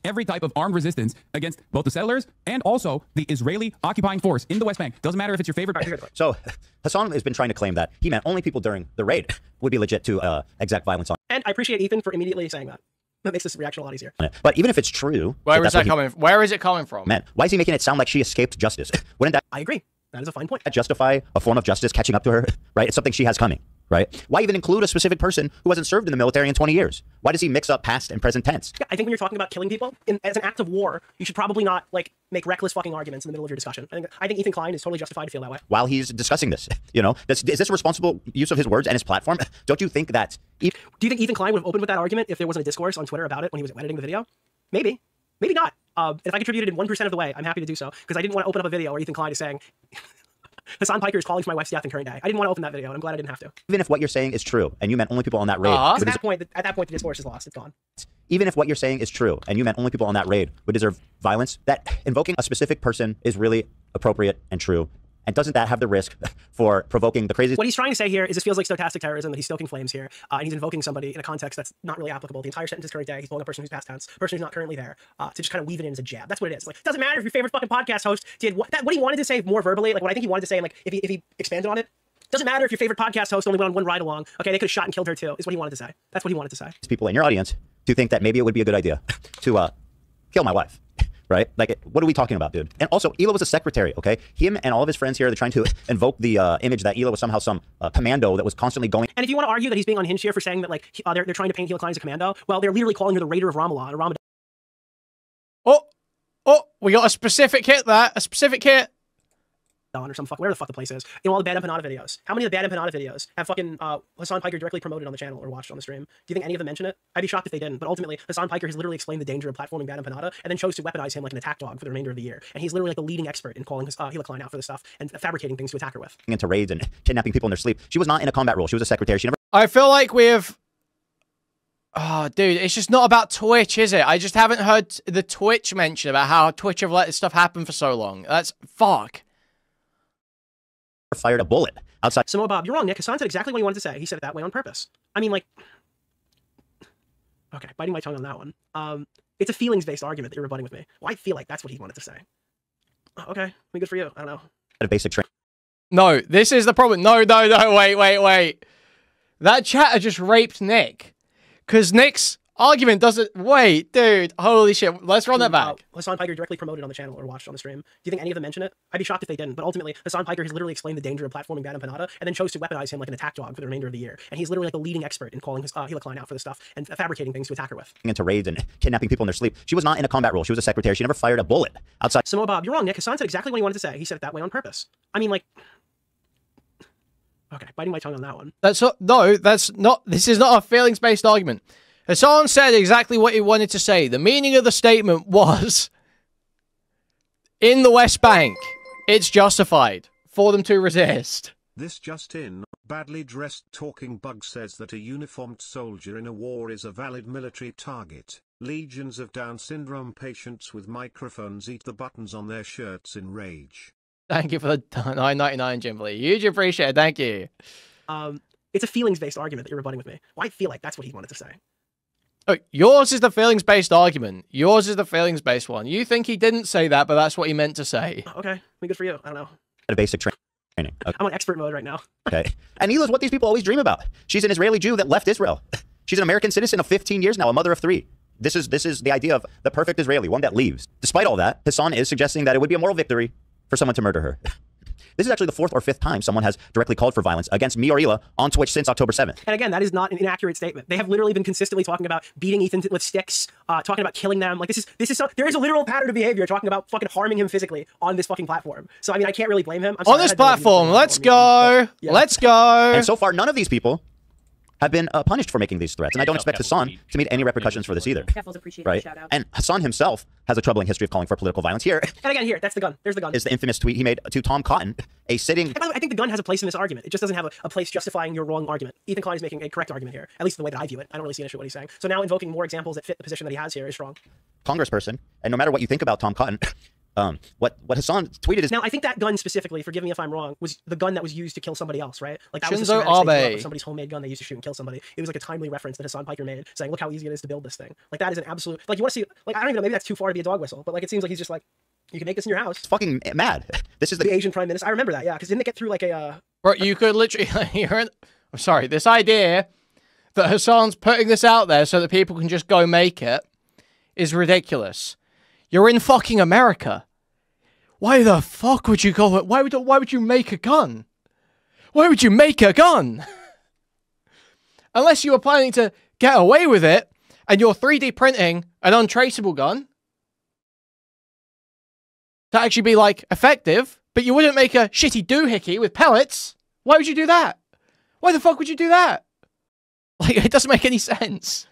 Every type of armed resistance against both the settlers and also the Israeli occupying force in the West Bank. Doesn't matter if it's your favorite... So Hasan has been trying to claim that he meant only people during the raid would be legit to exact violence on. And I appreciate Ethan for immediately saying that. That makes this reaction a lot easier. But even if it's true... Where is that coming from? Where is it coming from? Man, why is he making it sound like she escaped justice? Wouldn't that... I agree. That is a fine point. That justify a form of justice catching up to her? Right? It's something she has coming. Right? Why even include a specific person who hasn't served in the military in 20 years? Why does he mix up past and present tense? Yeah, I think when you're talking about killing people as an act of war, you should probably not like make reckless fucking arguments in the middle of your discussion. I think Ethan Klein is totally justified to feel that way. While he's discussing this, you know, is this a responsible use of his words and his platform? Don't you think that... Do you think Ethan Klein would have opened with that argument if there wasn't a discourse on Twitter about it when he was editing the video? Maybe. Maybe not. If I contributed in 1% of the way, I'm happy to do so, because I didn't want to open up a video where Ethan Klein is saying... Hasan Piker is calling for my wife's death in current day. I didn't want to open that video, and I'm glad I didn't have to. Even if what you're saying is true, and you meant only people on that raid... At that point, the discourse is lost. It's gone. Even if what you're saying is true, and you meant only people on that raid would deserve violence, that invoking a specific person is really appropriate and true. And doesn't that have the risk for provoking the craziest... What he's trying to say here is this feels like stochastic terrorism, that he's stoking flames here, and he's invoking somebody in a context that's not really applicable. The entire sentence is current day. He's pulling a person who's past tense, a person who's not currently there, to just kind of weave it in as a jab. That's what it is. Like, doesn't matter if your favorite fucking podcast host did what he wanted to say more verbally, like what I think he wanted to say, and like if he expanded on it. Doesn't matter if your favorite podcast host only went on one ride along. Okay, they could have shot and killed her too, is what he wanted to say. That's what he wanted to say. People in your audience do think that maybe it would be a good idea to kill my wife. Right? Like, what are we talking about, dude? And also, Hila was a secretary, okay? Him and all of his friends here, they're trying to invoke the image that Hila was somehow some commando that was constantly going... And if you want to argue that he's being unhinged here for saying that, like, they're trying to paint Hila Klein as a commando, well, they're literally calling her the Raider of Ramallah, or Ramadan. Oh, we got a specific hit there. A specific hit. Or some fuck, where the fuck the place is. In all the Bad Empanada videos. How many of the Bad Empanada videos have fucking Hasan Piker directly promoted on the channel or watched on the stream? Do you think any of them mention it? I'd be shocked if they didn't. But ultimately, Hasan Piker has literally explained the danger of platforming Bad Empanada and then chose to weaponize him like an attack dog for the remainder of the year. And he's literally like the leading expert in calling Hila Klein out for this stuff and fabricating things to attack her with. Into raids and kidnapping people in their sleep. She was not in a combat role. She was a secretary. She never... I feel like we've... Oh, dude, it's just not about Twitch, is it? I just haven't heard the Twitch mention about how Twitch have let this stuff happen for so long. That's... Fuck. Fired a bullet outside. Samoa Bob, you're wrong, Nick. Hasan said exactly what he wanted to say. He said it that way on purpose. I mean, like... Okay, biting my tongue on that one. It's a feelings-based argument that you're rebutting with me. Well, I feel like that's what he wanted to say. Okay, I mean, good for you. I don't know. A basic train. No, this is the problem. No, wait. That chatter just raped Nick. Because Nick's argument doesn't... Wait, dude. Holy shit. Let's run that back. Hasan Piker directly promoted on the channel or watched on the stream. Do you think any of them mention it? I'd be shocked if they didn't. But ultimately, Hasan Piker has literally explained the danger of platforming Bad Empanada and then chose to weaponize him like an attack dog for the remainder of the year. And he's literally like the leading expert in calling Hila Klein out for this stuff and fabricating things to attack her with. Into raids and kidnapping people in their sleep. She was not in a combat role. She was a secretary. She never fired a bullet outside. Samoa Bob, you're wrong, Nick. Hasan said exactly what he wanted to say. He said it that way on purpose. I mean, like... Okay, biting my tongue on that one. That's not... This is not a feelings-based argument. Hasan said exactly what he wanted to say. The meaning of the statement was, in the West Bank, it's justified for them to resist. This just in, badly dressed talking bug says that a uniformed soldier in a war is a valid military target. Legions of Down syndrome patients with microphones eat the buttons on their shirts in rage. Thank you for the $9.99, Jimbley. Huge appreciate it. Thank you. It's a feelings-based argument that you're rebutting with me. Well, I feel like that's what he wanted to say. Oh, yours is the feelings-based argument. Yours is the feelings-based one. You think he didn't say that, but that's what he meant to say. Okay, I mean, good for you. I don't know. A basic training. Okay. I'm on expert mode right now. Okay. And Hila's what these people always dream about. She's an Israeli Jew that left Israel. She's an American citizen of 15 years now, a mother of 3. This is the idea of the perfect Israeli, one that leaves. Despite all that, Hasan is suggesting that it would be a moral victory for someone to murder her. This is actually the 4th or 5th time someone has directly called for violence against me or Hila on Twitch since October 7th. And again, that is not an inaccurate statement. They have literally been consistently talking about beating Ethan with sticks, talking about killing them. Like this is there is a literal pattern of behavior talking about fucking harming him physically on this fucking platform. So I mean, I can't really blame him. On this platform, let's go. Yeah. Let's go. And so far, none of these people have been punished for making these threats. And I don't expect Hasan to meet any repercussions for this either. Right? And Hasan himself has a troubling history of calling for political violence. Here. And again, here, that's the gun. There's the gun. Is the infamous tweet he made to Tom Cotton, a sitting... And by the way, I think the gun has a place in this argument. It just doesn't have a place justifying your wrong argument. Ethan Klein is making a correct argument here, at least the way that I view it. I don't really see an issue with what he's saying. So now invoking more examples that fit the position that he has here is strong. Congressperson, and no matter what you think about Tom Cotton, what Hasan tweeted is... Now, I think that gun specifically, forgive me if I'm wrong, was the gun that was used to kill somebody else, right? Like that was the schematic of somebody's homemade gun they used to shoot and kill somebody. It was like a timely reference that Hasan Piker made, saying, look how easy it is to build this thing. Like that is an absolute... Like you want to see... Like I don't even know, maybe that's too far to be a dog whistle, but like it seems like he's just like, you can make this in your house. It's fucking mad. This is the Asian prime minister. I remember that, yeah, because didn't it get through like a... Bro, you could literally... I'm sorry, this idea that Hasan's putting this out there so that people can just go make it is ridiculous. You're in fucking America. Why the fuck would you go? Why would you make a gun? Why would you make a gun? Unless you were planning to get away with it and you're 3D printing an untraceable gun to actually be like effective, but you wouldn't make a shitty doohickey with pellets. Why would you do that? Why the fuck would you do that? Like, it doesn't make any sense.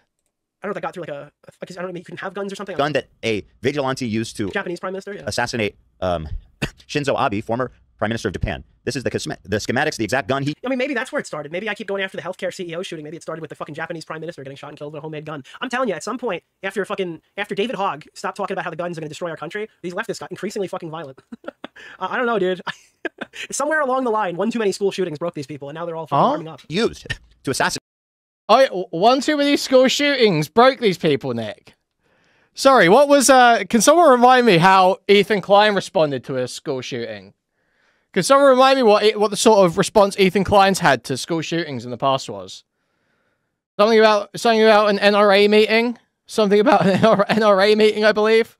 I don't know if that got through like a... I don't know, maybe you couldn't have guns or something. Gun that a vigilante used to... Japanese prime minister, yeah. Assassinate Shinzo Abe, former prime minister of Japan. This is the schematics, the exact gun he... I mean, maybe that's where it started. Maybe I keep going after the healthcare CEO shooting. Maybe it started with the fucking Japanese prime minister getting shot and killed with a homemade gun. I'm telling you, at some point, after David Hogg stopped talking about how the guns are going to destroy our country, these leftists got increasingly fucking violent. I don't know, dude. Somewhere along the line, one too many school shootings broke these people, and now they're all fucking arming up. Used to assassinate... Oh, one too many school shootings broke these people, Nick. Sorry, what was, can someone remind me how Ethan Klein responded to a school shooting? Can someone remind me what the sort of response Ethan Klein's had to school shootings in the past was? Something about an NRA meeting? Something about an NRA meeting, I believe?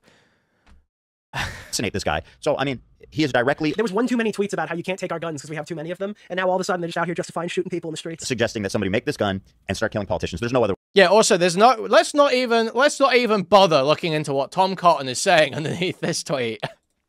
Assassinate this guy. So, I mean, he is directly... There was one too many tweets about how you can't take our guns because we have too many of them, and now all of a sudden they're just out here justifying shooting people in the streets. Suggesting that somebody make this gun and start killing politicians. There's no other... Yeah, also, there's no... Let's not even bother looking into what Tom Cotton is saying underneath this tweet.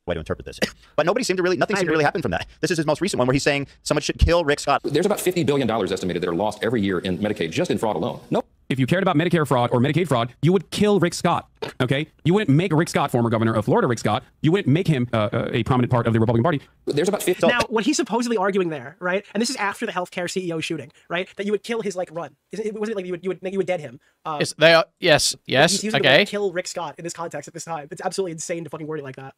Way to interpret this. But nothing seemed to really happen from that. This is his most recent one where he's saying someone should kill Rick Scott. There's about $50 billion estimated that are lost every year in Medicaid, just in fraud alone. Nope. If you cared about Medicare fraud or Medicaid fraud, you would kill Rick Scott, okay? You wouldn't make Rick Scott, former governor of Florida, Rick Scott, you wouldn't make him a prominent part of the Republican Party. There's about 50... Now, what he's supposedly arguing there, right? And this is after the healthcare CEO shooting, right? That you would kill his, like, run. Was it like you would dead him? Yes, he's using the okay. word kill Rick Scott in this context at this time. It's absolutely insane to fucking word it like that.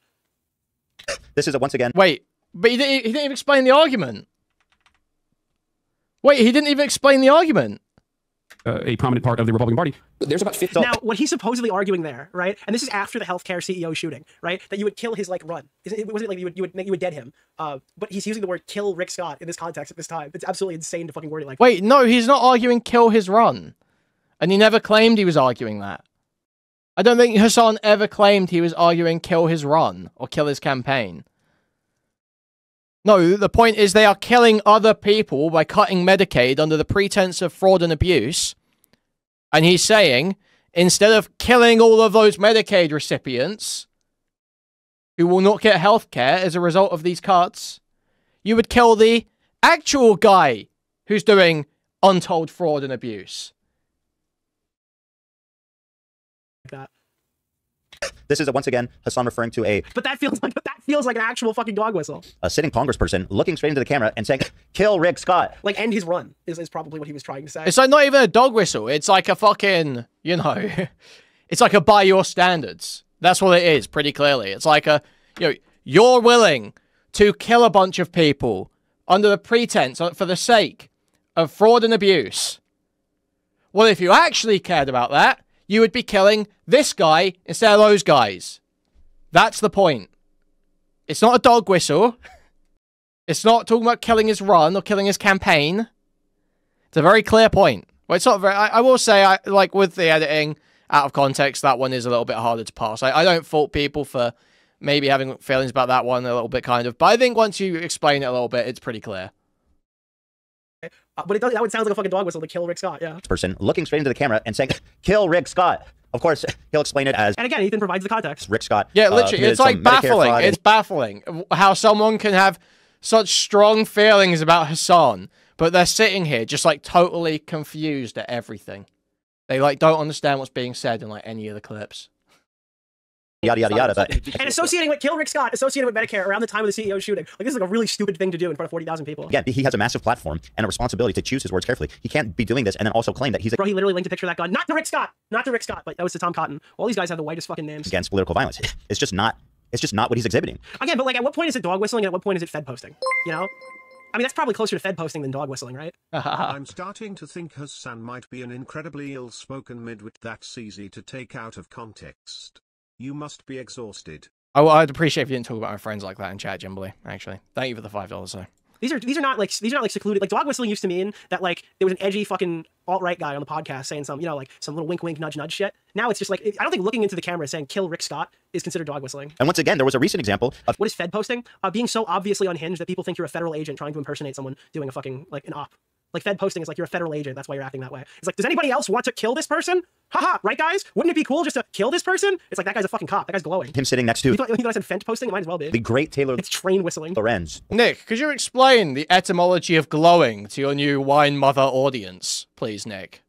This is once again... Wait, but he didn't even explain the argument. Wait, he didn't even explain the argument. A prominent part of the Republican Party. There's about 50... Now, what he's supposedly arguing there, right? And this is after the healthcare CEO shooting, right? That you would kill his, like, run. Was it like you would dead him? But he's using the word kill Rick Scott in this context at this time. It's absolutely insane to fucking word it like that. Wait, no, he's not arguing kill his run. And he never claimed he was arguing that. I don't think Hasan ever claimed he was arguing kill his run or kill his campaign. No, the point is they are killing other people by cutting Medicaid under the pretense of fraud and abuse. And he's saying, instead of killing all of those Medicaid recipients who will not get health care as a result of these cuts, you would kill the actual guy who's doing untold fraud and abuse. That. This is once again Hasan referring to a... But that feels like an actual fucking dog whistle. A sitting congressperson looking straight into the camera and saying, kill Rick Scott. Like, end his run is probably what he was trying to say. It's like not even a dog whistle. It's like a fucking, you know, it's like a by your standards. That's what it is, pretty clearly. It's like a, you know, you're willing to kill a bunch of people under the pretense, for the sake of fraud and abuse. Well, if you actually cared about that, you would be killing this guy instead of those guys. That's the point. It's not a dog whistle. It's not talking about killing his run or killing his campaign. It's a very clear point. Well, it's not very... I will say, like, with the editing, out of context, that one is a little bit harder to pass. I don't fault people for maybe having feelings about that one a little bit, kind of. But I think once you explain it a little bit, it's pretty clear. But that would sound like a fucking dog whistle to kill Rick Scott, yeah. Person looking straight into the camera and saying, kill Rick Scott. Of course, he'll explain it as... And again, Ethan provides the context. Rick Scott. Yeah, literally, it's like baffling. It's baffling how someone can have such strong feelings about Hasan, but they're sitting here just like totally confused at everything. They like don't understand what's being said in like any of the clips. Yada, yada, yada. But... And associating with Kill Rick Scott, associated with Medicare around the time of the CEO shooting. Like, this is like a really stupid thing to do in front of 40,000 people. Again, he has a massive platform and a responsibility to choose his words carefully. He can't be doing this and then also claim that he's... Bro, he literally linked a picture of that gun. Not to Rick Scott! Not to Rick Scott, but that was to Tom Cotton. All these guys have the whitest fucking names. Against political violence. It's just not what he's exhibiting. Again, but like, at what point is it dog whistling and at what point is it Fed posting? You know? I mean, that's probably closer to Fed posting than dog whistling, right? I'm starting to think Hasan might be an incredibly ill-spoken midwit that's easy to take out of context. You must be exhausted. Oh, I'd appreciate if you didn't talk about my friends like that in chat, Jimberly, actually. Thank you for the $5, though. These are not like secluded. Like, dog whistling used to mean that like there was an edgy fucking alt-right guy on the podcast saying some, you know, like some little wink wink nudge nudge shit. Now it's just like, I don't think looking into the camera saying kill Rick Scott is considered dog whistling. And once again, there was a recent example of... What is Fed posting? Being so obviously unhinged that people think you're a federal agent trying to impersonate someone doing a fucking, like, an op. Like, Fed posting is like, you're a federal agent, that's why you're acting that way. It's like, does anybody else want to kill this person? Haha, right, guys? Wouldn't it be cool just to kill this person? It's like, that guy's a fucking cop. That guy's glowing. Him sitting next to... You thought I said Fed posting? It might as well be. The great Taylor... It's train whistling. Lorenz. Nick, could you explain the etymology of glowing to your new wine mother audience, please, Nick?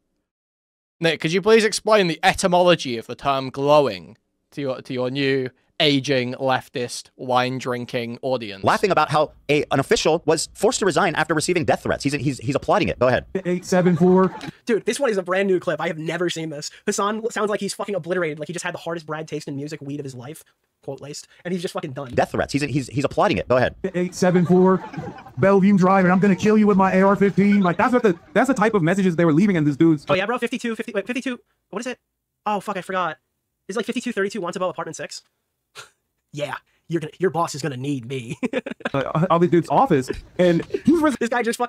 Nick, could you please explain the etymology of the term glowing to your new aging leftist wine drinking audience? Laughing about how an official was forced to resign after receiving death threats. He's applauding it. Go ahead. 874. Dude, this one is a brand new clip. I have never seen this. Hasan sounds like he's fucking obliterated. Like he just had the hardest Brad taste in music weed of his life. Quote laced, and he's just fucking done. Death threats. He's applauding it. Go ahead. 874, Bellevue Drive, and I'm gonna kill you with my AR-15. Like that's the type of messages they were leaving in this dude's. Oh yeah, bro. 52. What is it? Oh fuck, I forgot. Is it like 5232 wants about apartment 6? Yeah, your boss is gonna need me. Of the dude's office, and this guy just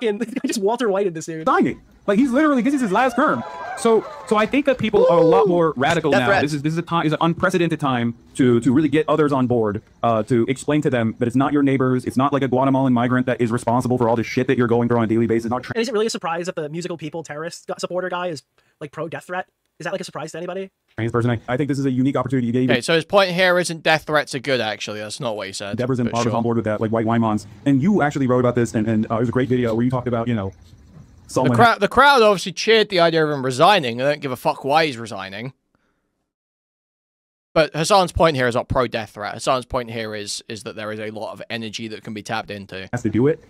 Walter Whited this dude. Signing. Like he's literally, this is his last term. So I think that people are a lot more radical now. This is a time, is an unprecedented time to really get others on board, to explain to them that it's not your neighbors, it's not like a Guatemalan migrant that is responsible for all this shit that you're going through on a daily basis. And is it really a surprise that the musical people terrorist supporter guy is like pro death threat? Is that like a surprise to anybody? Trans person, I think this is a unique opportunity you gave. Okay, so his point here isn't death threats are good, actually. That's not what he said. Deborah's and Barbara's on board with that, like white Wymons. And you actually wrote about this, and it was a great video where you talked about, you know, the crowd obviously cheered the idea of him resigning. They don't give a fuck why he's resigning. But Hasan's point here is not pro-death threat. Hasan's point here is that there is a lot of energy that can be tapped into. Has to do it.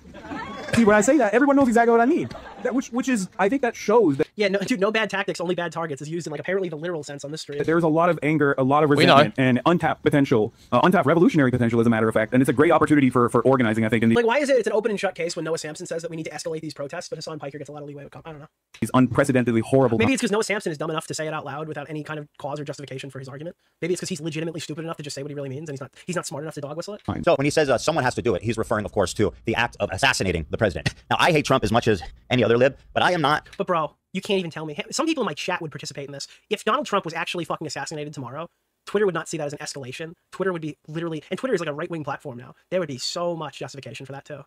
See, when I say that, everyone knows exactly what I mean. That, which is, I think that shows that... Yeah, no, dude, no bad tactics, only bad targets is used in, like, apparently the literal sense on this stream. There's a lot of anger, a lot of resentment, and untapped potential, untapped revolutionary potential, as a matter of fact. And it's a great opportunity for organizing, I think. Like, why is it's an open and shut case when Noah Sampson says that we need to escalate these protests, but Hasan Piker gets a lot of leeway with I don't know. These unprecedentedly horrible... Maybe it's because Noah Sampson is dumb enough to say it out loud without any kind of cause or justification for his argument. Maybe it's because he's legitimately stupid enough to just say what he really means, and he's not smart enough to dog whistle it. So when he says someone has to do it, he's referring, of course, to the act of assassinating the president. Now, I hate Trump as much as any other lib, but I am not... But bro, you can't even tell me. Some people in my chat would participate in this. If Donald Trump was actually fucking assassinated tomorrow, Twitter would not see that as an escalation. Twitter would be literally... And Twitter is like a right-wing platform now. There would be so much justification for that, too.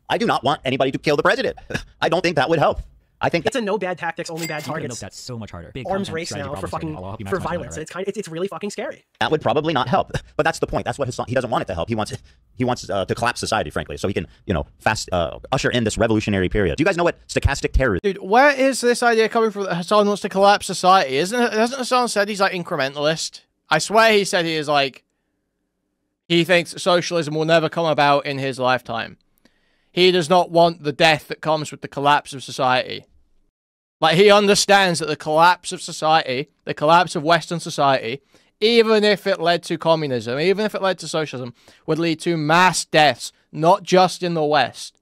I do not want anybody to kill the president. I don't think that would help. I think it's a no bad tactics, only bad targets. That's so much harder. Big arms race now for violence. Right? It's really fucking scary. That would probably not help. But that's the point. That's what he doesn't want it to help. He wants to collapse society, frankly, so he can, you know, usher in this revolutionary period. Do you guys know what stochastic terror is? Dude, where is this idea coming from that Hasan wants to collapse society? Hasn't Hasan said he's like incrementalist? I swear he said he is like, he thinks socialism will never come about in his lifetime. He does not want the death that comes with the collapse of society. Like, he understands that the collapse of society, the collapse of Western society, even if it led to communism, even if it led to socialism, would lead to mass deaths, not just in the West.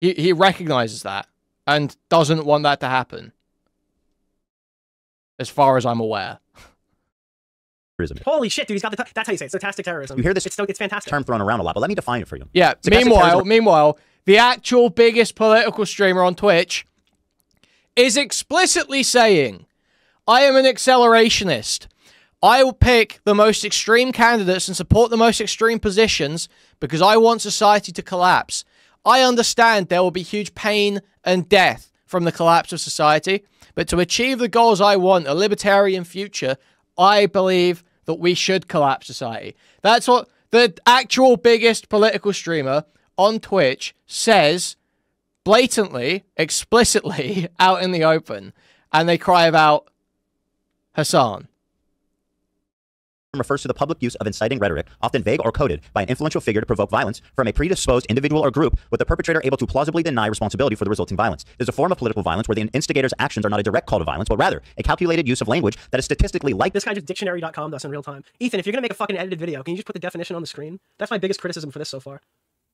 He recognizes that and doesn't want that to happen. as far as I'm aware. Holy shit, dude, he's got the... That's how you say it. Stochastic terrorism. You hear this it's fantastic. term thrown around a lot, but let me define it for you. Yeah, meanwhile, the actual biggest political streamer on Twitch is explicitly saying, I am an accelerationist. I will pick the most extreme candidates and support the most extreme positions because I want society to collapse. I understand there will be huge pain and death from the collapse of society, but to achieve the goals I want, a libertarian future, I believe that we should collapse society. That's what the actual biggest political streamer on Twitch says blatantly, explicitly, out in the open, and they cry about Hasan. Refers to the public use of inciting rhetoric, often vague or coded, by an influential figure to provoke violence from a predisposed individual or group, with the perpetrator able to plausibly deny responsibility for the resulting violence. It is a form of political violence where the instigator's actions are not a direct call to violence, but rather a calculated use of language that is statistically like... This guy just dictionary.com us in real time. Ethan, if you're going to make a fucking edited video, can you just put the definition on the screen? That's my biggest criticism for this so far.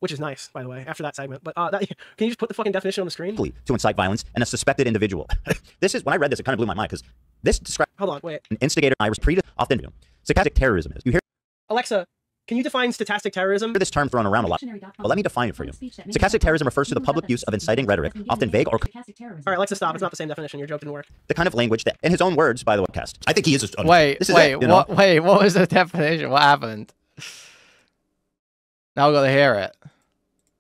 Which is nice, by the way, after that segment. But can you just put the fucking definition on the screen? To incite violence and a suspected individual. This is, when I read this, it kind of blew my mind, because this describes... Hold on, wait. An instigator, often stochastic terrorism is. You hear... Alexa, can you define stochastic terrorism? This term thrown around a lot, but let me define it for you. Stochastic terrorism refers to the public use of inciting rhetoric, often vague or... Alright, Alexa, stop. It's not the same definition. Your joke didn't work. The kind of language that, in his own words, by the way, cast. I think he is... Wait, what was the definition? What happened? Now we gotta hear it.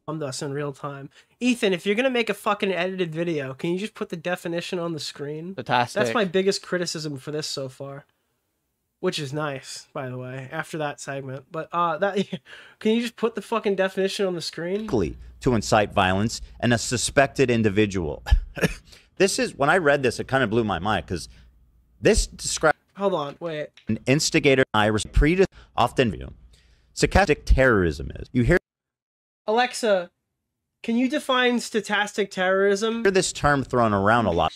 On us in real time. Ethan, if you're gonna make a fucking edited video, can you just put the definition on the screen? Fantastic. That's my biggest criticism for this so far. Which is nice, by the way, after that segment. But can you just put the fucking definition on the screen? To incite violence and a suspected individual. This is, when I read this, it kind of blew my mind, because this describes... Hold on, wait. An instigator, often view. Stochastic terrorism is. You hear... Alexa, can you define stochastic terrorism? I hear this term thrown around a lot,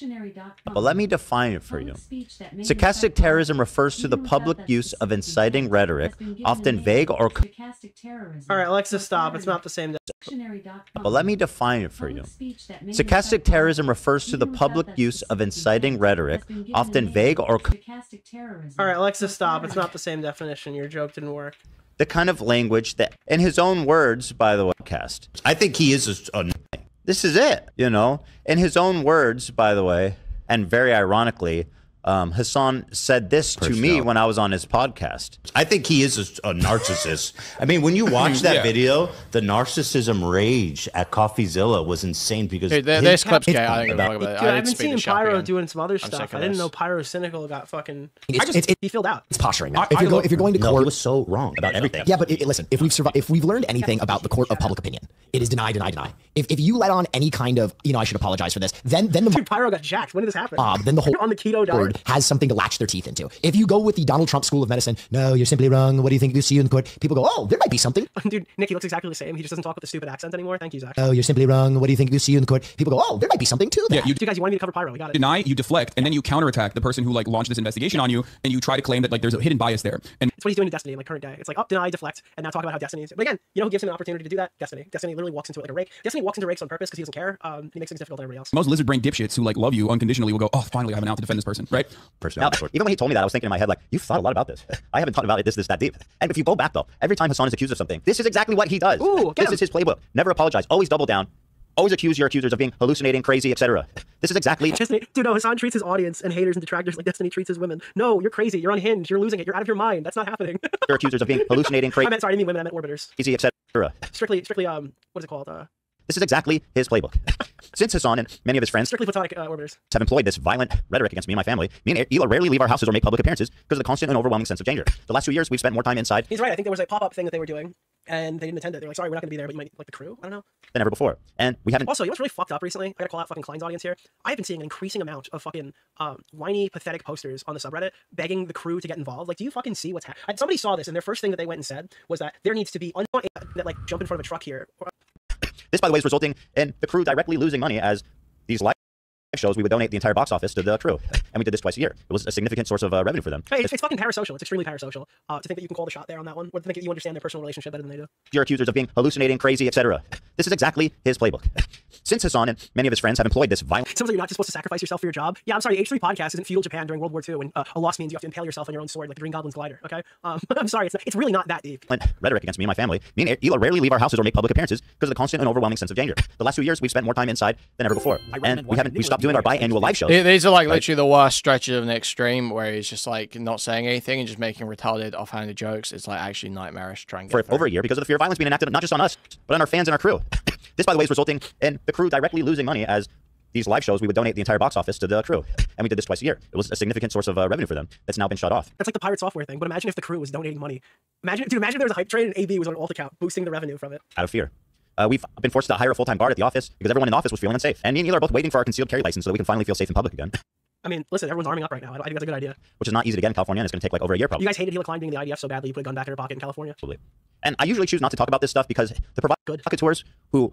but let me define it for you. Stochastic terrorism refers to the public use of inciting rhetoric, often vague or... Alright, Alexa, stop. It's not the same. But let me define it for you. Stochastic terrorism refers to the public use of inciting rhetoric, often vague or... Alright, Alexa, stop. It's not the same definition. Your joke didn't work. The kind of language that, in his own words, by the way, cast. I think he is this is it, you know? In his own words, by the way, and very ironically, Hasan said this to me when I was on his podcast. I think he is a narcissist. I mean, when you watch that video, the narcissism rage at CoffeeZilla was insane because... Dude, this clip's gay. I think Dude, I've been seeing Pyro doing some other stuff. I didn't know Pyro Cynical got fucking... he filled out. It's posturing now. If you're going to court... No, he was so wrong about everything. Yeah, but listen, if we've learned anything about the court of public opinion, it is deny, deny, deny. If you let on any kind of, I should apologize for this, then the... Dude, Pyro got jacked. When did this happen? Then the whole... on the keto diet has something to latch their teeth into. If you go with the Donald Trump school of medicine, no, you're simply wrong. What do you think you see in court? People go, oh, there might be something. Dude, Nick, he looks exactly the same. He just doesn't talk with the stupid accent anymore. Thank you, Zach. Oh, you're simply wrong. What do you think you see in court? People go, oh, there might be something to that. Yeah, Dude, guys, you wanted me to cover Pyro. We got it. Deny, you deflect, and then you counterattack the person who launched this investigation on you, and you try to claim that there's a hidden bias there. And it's what he's doing to Destiny in current day. It's deny, deflect, and now talk about how Destiny is. But again, you know who gives him an opportunity to do that? Destiny. Destiny literally walks into it like a rake. Destiny walks into rakes on purpose because he doesn't care. He makes things difficult for everybody else. Most lizard brain dipshits who love you unconditionally will go, oh, finally I have an out to defend this person, right? Now, even when he told me that, I was thinking in my head, you've thought a lot about this. I haven't thought about it this that deep. And if you go back, though, every time Hasan is accused of something, this is exactly what he does. Ooh, this is his playbook. Never apologize. Always double down. Always accuse your accusers of being hallucinating, crazy, etc. This is exactly... Dude, no, Hasan treats his audience and haters and detractors like Destiny treats his women. No, you're crazy. You're unhinged. You're losing it. You're out of your mind. That's not happening. Your accusers of being hallucinating, crazy... I didn't mean women. I meant orbiters. Easy, etc. Strictly, what is it called? This is exactly his playbook. Since Hasan and many of his friends strictly platonic orbiters have employed this violent rhetoric against me and my family, me and Ela rarely leave our houses or make public appearances because of the constant and overwhelming sense of danger. The last 2 years, we've spent more time inside. He's right. I think there was a pop-up thing that they were doing, and they didn't attend it. They're like, sorry, we're not going to be there, but you might like the crew. I don't know. Than ever before. And we haven't... Also, you know what's really fucked up recently? I gotta call out fucking Klein's audience here. I've been seeing an increasing amount of fucking whiny, pathetic posters on the subreddit begging the crew to get involved. Do you fucking see what's happening? Somebody saw this, and their first thing that they went and said was that there needs to be that jump in front of a truck here. This, by the way, is resulting in the crew directly losing money as these shows, we would donate the entire box office to the crew. And we did this twice a year. It was a significant source of revenue for them. Hey, it's fucking parasocial. It's extremely parasocial to think that you can call the shot there on that one, or to think that you understand their personal relationship better than they do. You're accusers of being hallucinating, crazy, etc. This is exactly his playbook. Since Hasan and many of his friends have employed this violent... Someone's like, you're not just supposed to sacrifice yourself for your job. Yeah, I'm sorry, H3 podcast isn't feudal Japan during World War II, and a loss means you have to impale yourself on your own sword like the Green Goblin's glider, okay? I'm sorry, it's really not that deep. Rhetoric against me and my family. Me and Hila rarely leave our houses or make public appearances because of the constant and overwhelming sense of danger. The last 2 years, we've spent more time inside than ever before. And we stopped doing our biannual live shows. These are like literally the worst stretches of an extreme where he's just like not saying anything and just making retarded, offhanded jokes. It's like actually nightmarish trying to get for over a year because of the fear of violence being enacted not just on us, but on our fans and our crew. This, by the way, is resulting in the crew directly losing money as these live shows, we would donate the entire box office to the crew. And we did this twice a year. It was a significant source of revenue for them that's now been shut off. That's like the pirate software thing, but imagine if the crew was donating money. Imagine if there was a hype train and AB was on an alt account, boosting the revenue from it. Out of fear. We've been forced to hire a full-time guard at the office because everyone in the office was feeling unsafe. And me and Hila are both waiting for our concealed carry license so that we can finally feel safe in public again. I mean, listen, everyone's arming up right now. I think that's a good idea. Which is not easy to get in California, and it's going to take like over a year probably. You guys hated Hila Klein being the IDF so badly you put a gun back in her pocket in California? Absolutely. And I usually choose not to talk about this stuff because the provocateurs who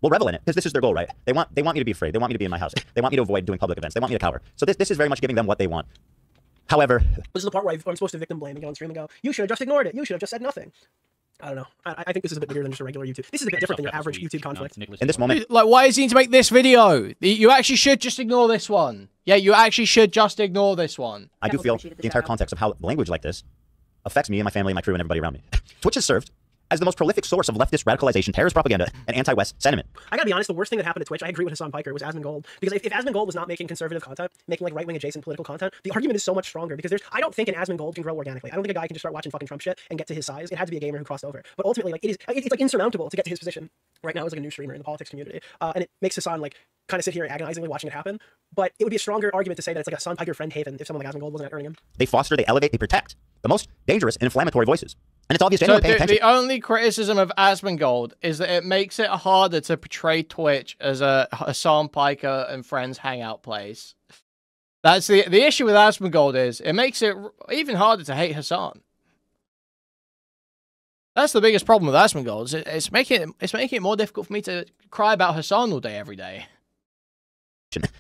will revel in it, because this is their goal, right? They want me to be afraid. They want me to be in my house. They want me to avoid doing public events. They want me to cower. So this is very much giving them what they want. However, this is the part where I'm supposed to victim blame and get on stream and go, you should have just ignored it. You should have just said nothing. I don't know. I think this is a bit bigger than just a regular YouTube. This is a bit different than your average YouTube conflict. In this moment, like, why does he need to make this video? You actually should just ignore this one. Yeah, you actually should just ignore this one. I do feel the entire context of how language like this affects me and my family, my crew, and everybody around me. Twitch has served as the most prolific source of leftist radicalization, terrorist propaganda, and anti-West sentiment. I gotta be honest, the worst thing that happened to Twitch, I agree with Hasan Piker, was Asmongold. Because if Asmongold was not making conservative content, making like right-wing adjacent political content, the argument is so much stronger because I don't think an Asmongold can grow organically. I don't think a guy can just start watching fucking Trump shit and get to his size. It had to be a gamer who crossed over. But ultimately, like it's like insurmountable to get to his position right now as like a new streamer in the politics community. And it makes Hasan like kind of sit here agonizingly watching it happen. But it would be a stronger argument to say that it's like a Hasan Piker friend haven if someone like Asmongold wasn't earning him. They foster, they elevate, they protect the most dangerous and inflammatory voices. And it's obvious to anyone paying attention. The only criticism of Asmongold is that it makes it harder to portray Twitch as a Hasan Piker and friends hangout place. That's the issue with Asmongold is it makes it even harder to hate Hasan. That's the biggest problem with Asmongold. It's making it more difficult for me to cry about Hasan all day, every day.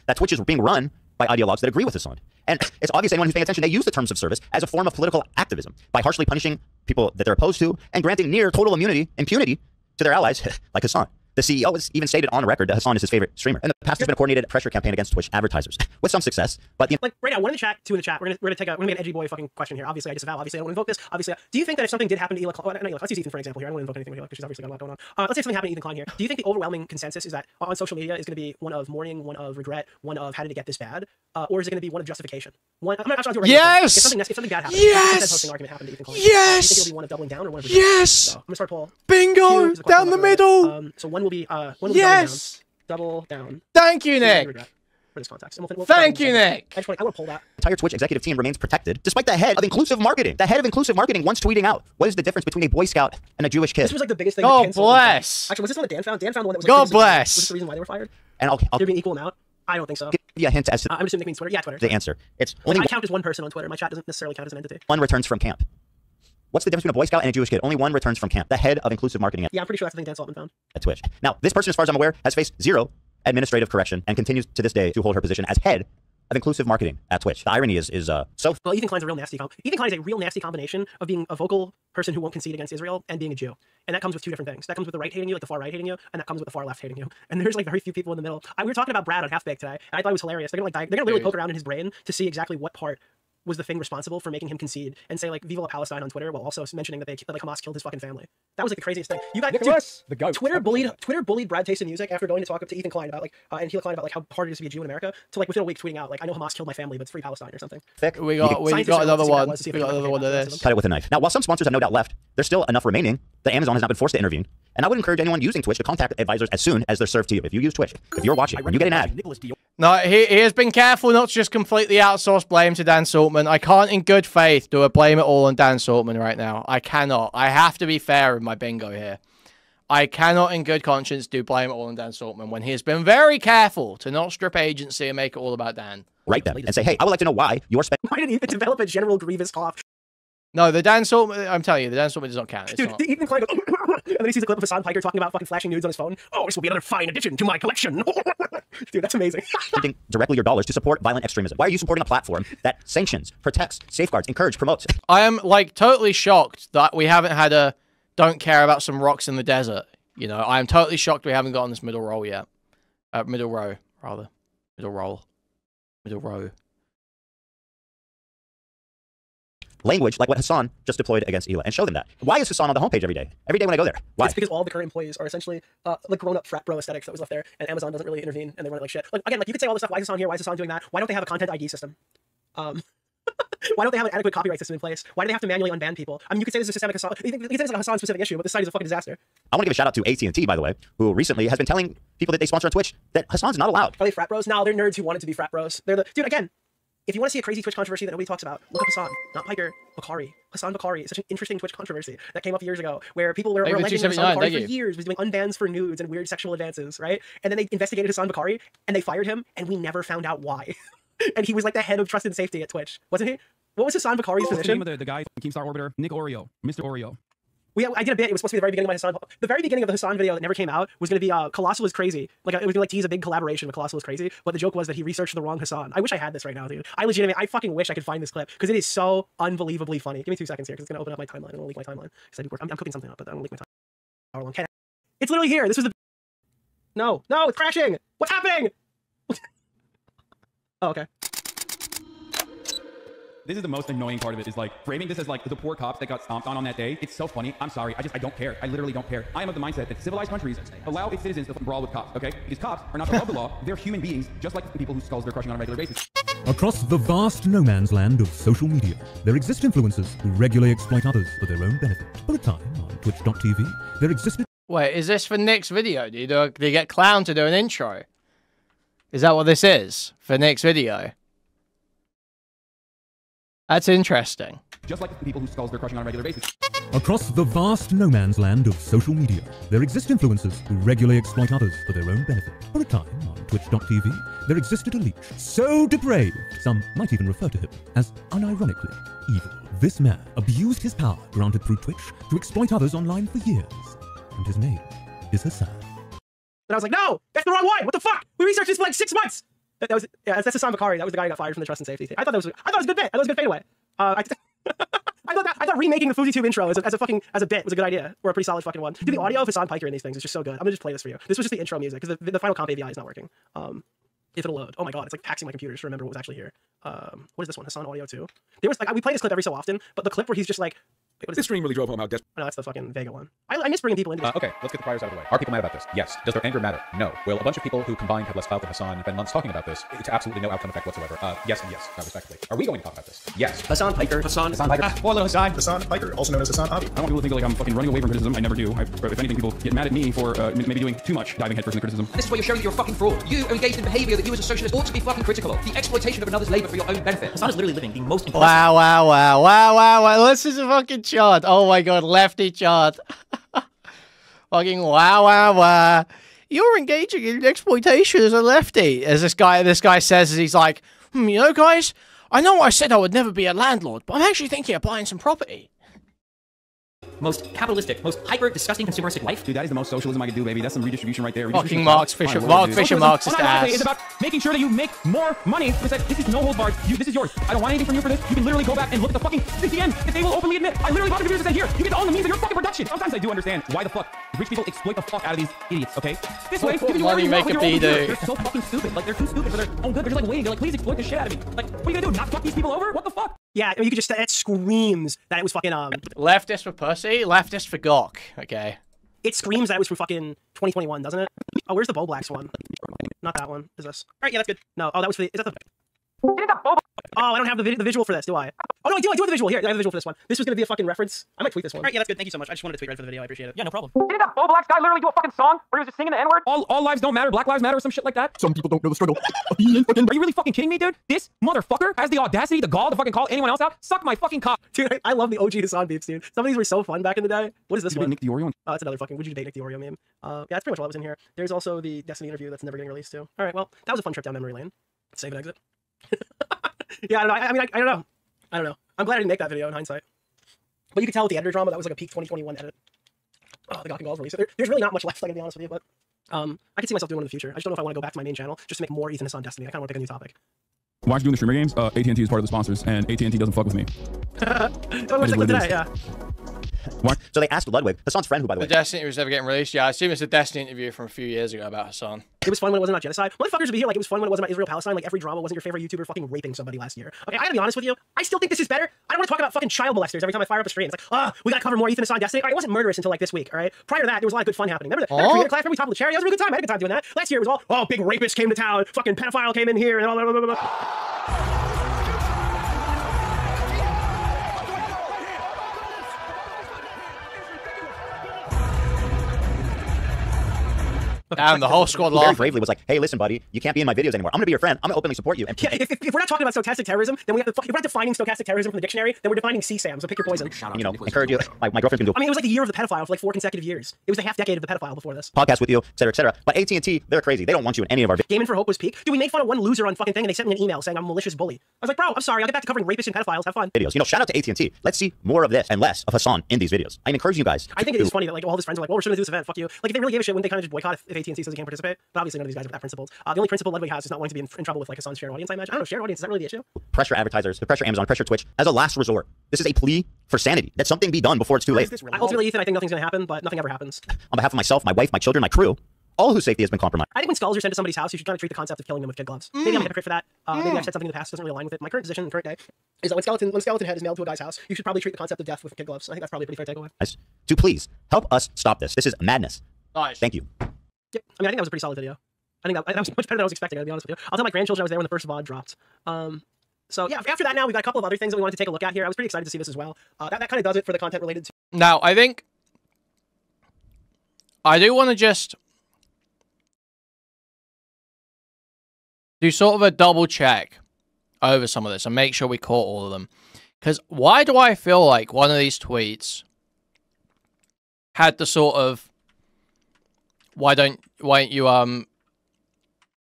That Twitch is being run by ideologues that agree with Hasan. And it's obvious to anyone who's paying attention, they use the terms of service as a form of political activism by harshly punishing people that they're opposed to and granting near total immunity to their allies like Hasan. The CEO has even stated on record that Hasan is his favorite streamer. And the past there's been a coordinated pressure campaign against Twitch advertisers with some success. But like right now, one in the chat, two in the chat. We're gonna make an edgy boy fucking question here. Obviously, I disavow. Obviously, I don't invoke this. Obviously, do you think that if something did happen to Hila, let's use Ethan for example here. I don't want to invoke anything with Hila because she's obviously got a lot going on. Let's say something happened to Ethan Klein here. Do you think the overwhelming consensus is that on social media is going to be one of mourning, one of regret, one of how did it get this bad, or is it going to be one of justification? I'm not trying to do yes. If something bad happens, yes. Argument happened to Ethan Klein. Yes. Do you think it'll be one of doubling down or one of regret? Yes. So, I'm gonna start poll. Bingo down the middle. So one will be yes. Double down. Thank you, Nick. For this context. Thank you, Nick. I want to pull that. The entire Twitch executive team remains protected, despite the head of inclusive marketing. The head of inclusive marketing once tweeting out, what is the difference between a Boy Scout and a Jewish kid? This was like the biggest thing. God bless. Actually, was this one that Dan found? Dan found the one that was like, God bless. Was this the reason why they were fired? And they're being equal amount? I don't think so. Give you a hint as to I'm assuming Nick means Twitter. Yeah, Twitter. The answer. It's only I count as one person on Twitter. My chat doesn't necessarily count as an entity. One returns from camp. What's the difference between a Boy Scout and a Jewish kid? Only one returns from camp. The head of inclusive marketing. Yeah, I'm pretty sure that's the thing Dan Saltman found. At Twitch. Now, this person, as far as I'm aware, has faced 0 administrative correction and continues to this day to hold her position as head of inclusive marketing at Twitch. The irony is so. Well, Ethan Klein's a real nasty. Ethan Klein is a real nasty combination of being a vocal person who won't concede against Israel and being a Jew. And that comes with two different things. That comes with the right hating you, like the far right hating you, and that comes with the far left hating you. And there's like very few people in the middle. We were talking about Brad on Half Baked today, and I thought it was hilarious. They're gonna literally poke around in his brain to see exactly what part was the thing responsible for making him concede and say like Viva la Palestine on Twitter while also mentioning that like Hamas killed his fucking family. That was like the craziest thing. You guys, the goat. Twitter bullied Brad Taste in Music after going to talk up to Ethan Klein about like and Hila Klein about like how hard it is to be a Jew in America to like within a week tweeting out like I know Hamas killed my family but it's free Palestine or something. We got another one. We got another one of this. Cut it with a knife. Now, while some sponsors have no doubt left, there's still enough remaining that Amazon has not been forced to intervene. And I would encourage anyone using Twitch to contact advisors as soon as they're served to you. If you use Twitch, if you're watching, when you get an ad. No, he has been careful not to just completely outsource blame to Dan Saltman. I can't in good faith do a blame it all on Dan Saltman right now. I cannot. I have to be fair in my bingo here. I cannot in good conscience do blame it all on Dan Saltman when he has been very careful to not strip agency and make it all about Dan. Write them and say, hey, I would like to know why you're spending. Why did he even develop a general grievous cough? No, the Dan Saltman, I'm telling you, the Dan Saltman does not count. Dude, Ethan Klein goes, And then he sees a clip of Hasan Piker talking about fucking flashing nudes on his phone. Oh, this will be another fine addition to my collection. Dude, that's amazing. Spending directly your dollars to support violent extremism. Why are you supporting a platform that sanctions, protects, safeguards, encourages, promotes? I am like totally shocked that we haven't had a don't care about some rocks in the desert. You know, I am totally shocked we haven't gotten this middle roll yet. Middle row, rather. Middle roll. Middle row. Language like what Hasan just deployed against Hila, and show them that. Why is Hasan on the homepage every day? Every day when I go there. Why? It's because all the current employees are essentially like grown-up frat bro aesthetics that was left there, and Amazon doesn't really intervene, and they run it like shit. Like again, like you could say all this stuff. Why is Hasan here? Why is Hasan doing that? Why don't they have a content ID system? Why don't they have an adequate copyright system in place? Why do they have to manually unban people? I mean, you could say this is a systemic Hasan. You could say this is a Hasan-specific issue, but this site is a fucking disaster. I want to give a shout out to AT&T, by the way, who recently has been telling people that they sponsor on Twitch that Hasan's not allowed. Are they frat bros? No, they're nerds who wanted to be frat bros. They're the dude again. If you want to see a crazy Twitch controversy that nobody talks about, look up Hasan, not Piker, Bakari. Hasan Bakari is such an interesting Twitch controversy that came up years ago, where people were alleging Hasan Bakari for years was doing unbans for nudes and weird sexual advances, right? And then they investigated Hasan Bakari and they fired him, and we never found out why. And he was like the head of trust and safety at Twitch, wasn't he? What was Hasan Bakari's position? The name of the guy from Keemstar Orbiter, Nick Oreo, Mr. Oreo. I did a bit. It was supposed to be the very beginning of my Hasan. The very beginning of the Hasan video that never came out was going to be Colossal is Crazy. Like it was like tease a big collaboration with Colossal is Crazy. But the joke was that he researched the wrong Hasan. I wish I had this right now, dude. I fucking wish I could find this clip because it is so unbelievably funny. Give me 2 seconds here because it's going to open up my timeline. I'm going to leak my timeline because I'm cooking something up, but I'm going to leak my timeline. It's literally here. This was the. No, it's crashing. What's happening? Oh, okay. This is the most annoying part of it, is like framing this as like the poor cops that got stomped on that day. It's so funny. I'm sorry. I don't care. I literally don't care. I am of the mindset that civilized countries allow its citizens to brawl with cops, okay? Because cops are not above the law. They're human beings, just like the people whose skulls they're crushing on a regular basis. Across the vast no man's land of social media, there exist influencers who regularly exploit others for their own benefit. For a time, on Twitch.tv, there existed... Wait, is this for Nick's video? Do you get Clown to do an intro? Is that what this is for Nick's video? That's interesting. Just like the people whose skulls they're crushing on a regular basis. Across the vast no man's land of social media, there exist influencers who regularly exploit others for their own benefit. For a time, on Twitch.tv, there existed a leech so depraved, some might even refer to him as unironically evil. This man abused his power granted through Twitch to exploit others online for years, and his name is Hasan. And I was like, no, that's the wrong one. What the fuck? We researched this for like 6 months. That's Hasan Bakari. That was the guy who got fired from the trust and safety team. I thought it was a good bit. I thought it was a good fadeaway. I thought remaking the FouseyTube intro as a bit was a good idea, or a pretty solid fucking one. Dude, the audio of Hasan Piker in these things is just so good. I'm gonna just play this for you. This was just the intro music because the Final Comp API is not working. If it'll load. Oh my god, it's like taxing my computer to remember what was actually here. What is this one? Hasan Audio 2. There was like we play this clip every so often, but the clip where he's just like. This stream really drove home how desperate. No, that's the fucking Vega one. I miss bringing people into this. Okay, let's get the priors out of the way. Are people mad about this? Yes. Does their anger matter? No. Will a bunch of people who combined have less clout than Hasan spend months talking about this? It's absolutely no outcome effect whatsoever. Yes and yes, respectfully. Are we going to talk about this? Yes. Hasan Piker. Hasan Piker. Poor little Hasan Piker, also known as Hasan Abi. I don't want people to think like I'm fucking running away from criticism. I never do. If anything, people get mad at me for maybe doing too much diving headfirst into criticism. This is why you're showing that you're a fucking fraud. You are engaged in behaviour that you as a socialist ought to be fucking critical of. The exploitation of another's labour for your own benefit. Hasan is literally living the most impressive... Wow. This is a fucking chart. Oh my god, lefty chart. Fucking wow. You're engaging in exploitation as a lefty. As this guy says, as he's like, you know, guys, I know I said I would never be a landlord, but I'm actually thinking of buying some property. Most capitalistic, most hyper disgusting consumeristic life. Dude, that is the most socialism I could do, baby. That's some redistribution right there. Fucking Mark Fisher Marxist ass. It's about making sure that you make more money. It's like, this is no hold barred. This is yours. I don't want anything from you for this. You can literally go back and look at the fucking CCN if they will openly admit. I literally bought the computers and said, here, you get to own the means of your fucking production. Sometimes I do understand why the fuck rich people exploit the fuck out of these idiots, okay? This way, you can do whatever you want with your own computer. They're so fucking stupid. Like, they're too stupid for their own good. They're just like waiting. They're like, please exploit the shit out of me. Like, what are you gonna do? Not fuck these people over? What the fuck? Yeah, you could just, that screams that it was fucking, Leftist for pussy, leftist for gawk, okay. It screams that it was from fucking 2021, doesn't it? Oh, where's the Bo Blacks one? Not that one. Is this? Alright, yeah, that's good. No, oh, that was for the, is that the... Oh, I don't have the visual for this, do I? Oh, no, I do have the visual. Here, I have the visual for this one. This was gonna be a fucking reference. I might tweet this one. Alright, yeah, that's good. Thank you so much. I just wanted to tweet right for the video. I appreciate it. Yeah, no problem. Didn't that Bo Blacks guy literally do a fucking song where he was just singing the N-word? All lives don't matter, Black Lives Matter, or some shit like that? Some people don't know the struggle. Are you really fucking kidding me, dude? This motherfucker has the audacity, the gall to fucking call anyone else out? Suck my fucking cock. Dude, I love the OG Hasan beefs, dude. Some of these were so fun back in the day. What is this one? Nick DeOrio. Oh, that's another fucking would you date Nick DeOrio meme. Yeah, that's pretty much all that was in here. There's also the Destiny interview that's never getting released too. Alright, well, that was a fun trip down memory lane. Let's save and exit. Yeah, I don't know. I mean, I don't know. I'm glad I didn't make that video in hindsight. But you could tell with the editor drama that was like a peak 2021 edit. Oh, the Gawking Gall's release. There's really not much left, like, to be honest with you, but I can see myself doing one in the future. I just don't know if I want to go back to my main channel just to make more Ethan Hasan Destiny. I kind of want to pick a new topic. Why aren't you doing the streamer games? AT&T is part of the sponsors, and AT&T doesn't fuck with me. Today, yeah. What? So they asked Ludwig, Hasan's friend, who, by the way. The Destiny was never getting released. Yeah, I assume it's a Destiny interview from a few years ago about Hasan. It was fun when it wasn't about genocide. Motherfuckers would be here like it was fun when it wasn't about Israel-Palestine. Like every drama wasn't your favorite YouTuber fucking raping somebody last year. Okay, I gotta be honest with you. I still think this is better. I don't want to talk about fucking child molesters every time I fire up a stream. It's like, we gotta cover more Ethan Hasan Destiny. All right, it wasn't murderous until like this week, all right? Prior to that, there was a lot of good fun happening. Remember that? Creator class, remember we toppled the cherry? That was a really good time. I had a good time doing that. Last year it was all, big rapist came to town, fucking pedophile came in here, and all blah, blah, blah, blah. Damn, the whole squad very laughed. bravely was like, hey, listen, buddy, you can't be in my videos anymore. I'm gonna be your friend. I'm gonna openly support you. And yeah, if we're not talking about stochastic terrorism, then we have to, if we're not defining stochastic terrorism from the dictionary, then we're defining CSAM, so pick your poison. You know, encourage you. My girlfriend can do I mean, it was like the year of the pedophile for like 4 consecutive years. It was a half decade of the pedophile before this. podcast with you, et cetera, et cetera. But AT&T, they're crazy. They don't want you in any of our videos. Gaming for Hope was peak. Dude, we made fun of one loser on fucking thing, and they sent me an email saying I'm a malicious bully. I was like, bro, I'm sorry. I'll get back to covering rapists and pedophiles. Have fun. Videos. You know, shout out to AT&T. Let's see more of this and less of Hasan in these videos. I encourage you guys. I think it is funny that like all his friends are like, well, we're shouldn't do this event. Fuck you. Like if they really gave a shit, wouldn't they kind of just boycott if AT&T says they can't participate? But obviously none of these guys are that principled. The only principle Ludwig has is not wanting to be in trouble with like Hasan's shared audience. I imagine. I don't know. Shared audience is that really the issue? Pressure advertisers, to pressure Amazon, pressure Twitch as a last resort. This is a plea for sanity. That something be done before it's too late. Ultimately, Ethan, I think nothing's gonna happen, but nothing ever happens. On behalf of myself, my wife, my children, my crew, all whose safety has been compromised. I think when skulls are sent to somebody's house, you should kind of treat the concept of killing them with kid gloves. Maybe I'm a hypocrite for that. Maybe I've said something in the past that doesn't really align with it. My current position in the current day is that when skeleton head is nailed to a guy's house, you should probably treat the concept of death with kid gloves. I think that's probably a pretty fair takeaway. To please help us stop this. This is madness. Nice. Thank you. Yep. I mean, I think that was a pretty solid video. I think that was much better than I was expecting, to be honest with you. I'll tell my grandchildren I was there when the first VOD dropped. So yeah, after that now, we've got a couple of other things that we wanted to take a look at here. I was pretty excited to see this as well. That kind of does it for the content related to... Now, I think... I do want to just... do sort of a double check over some of this and make sure we caught all of them. Because why do I feel like one of these tweets had the sort of... Why don't you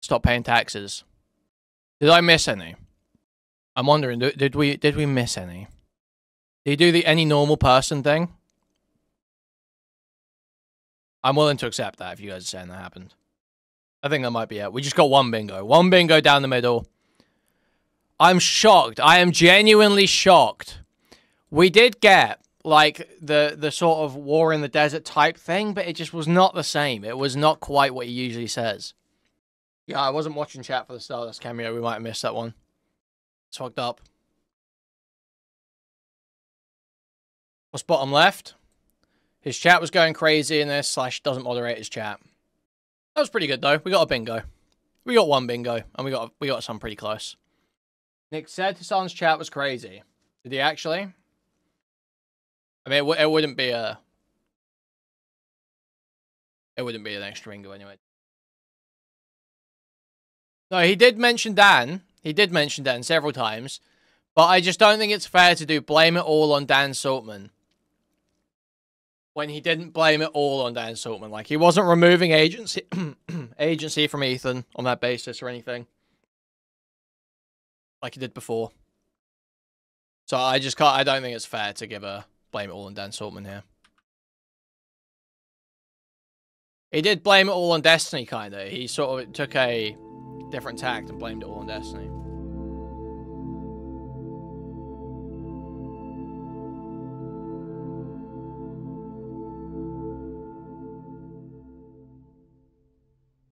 stop paying taxes? Did I miss any? I'm wondering, did we miss any? Did you do any normal person thing? I'm willing to accept that if you guys are saying that happened. I think that might be it. We just got one bingo. One bingo down the middle. I'm shocked. I am genuinely shocked. We did get like the sort of war in the desert type thing, but it just was not the same. It was not quite what he usually says. Yeah, I wasn't watching chat for the Stardust cameo. We might have missed that one. It's fucked up. What's bottom left? His chat was going crazy in this, / doesn't moderate his chat. That was pretty good though. We got a bingo. We got one bingo, and we got some pretty close. Nick said Hasan's chat was crazy. Did he actually? I mean, it wouldn't be a... It wouldn't be an extra bingo anyway. No, he did mention Dan. He did mention Dan several times. But I just don't think it's fair to do blame it all on Dan Saltman. When he didn't blame it all on Dan Saltman. Like, he wasn't removing agency from Ethan on that basis or anything. Like he did before. So I just can't... I don't think it's fair to give a... blame it all on Dan Saltman here. He did blame it all on Destiny, kind of. He sort of took a different tact and blamed it all on Destiny.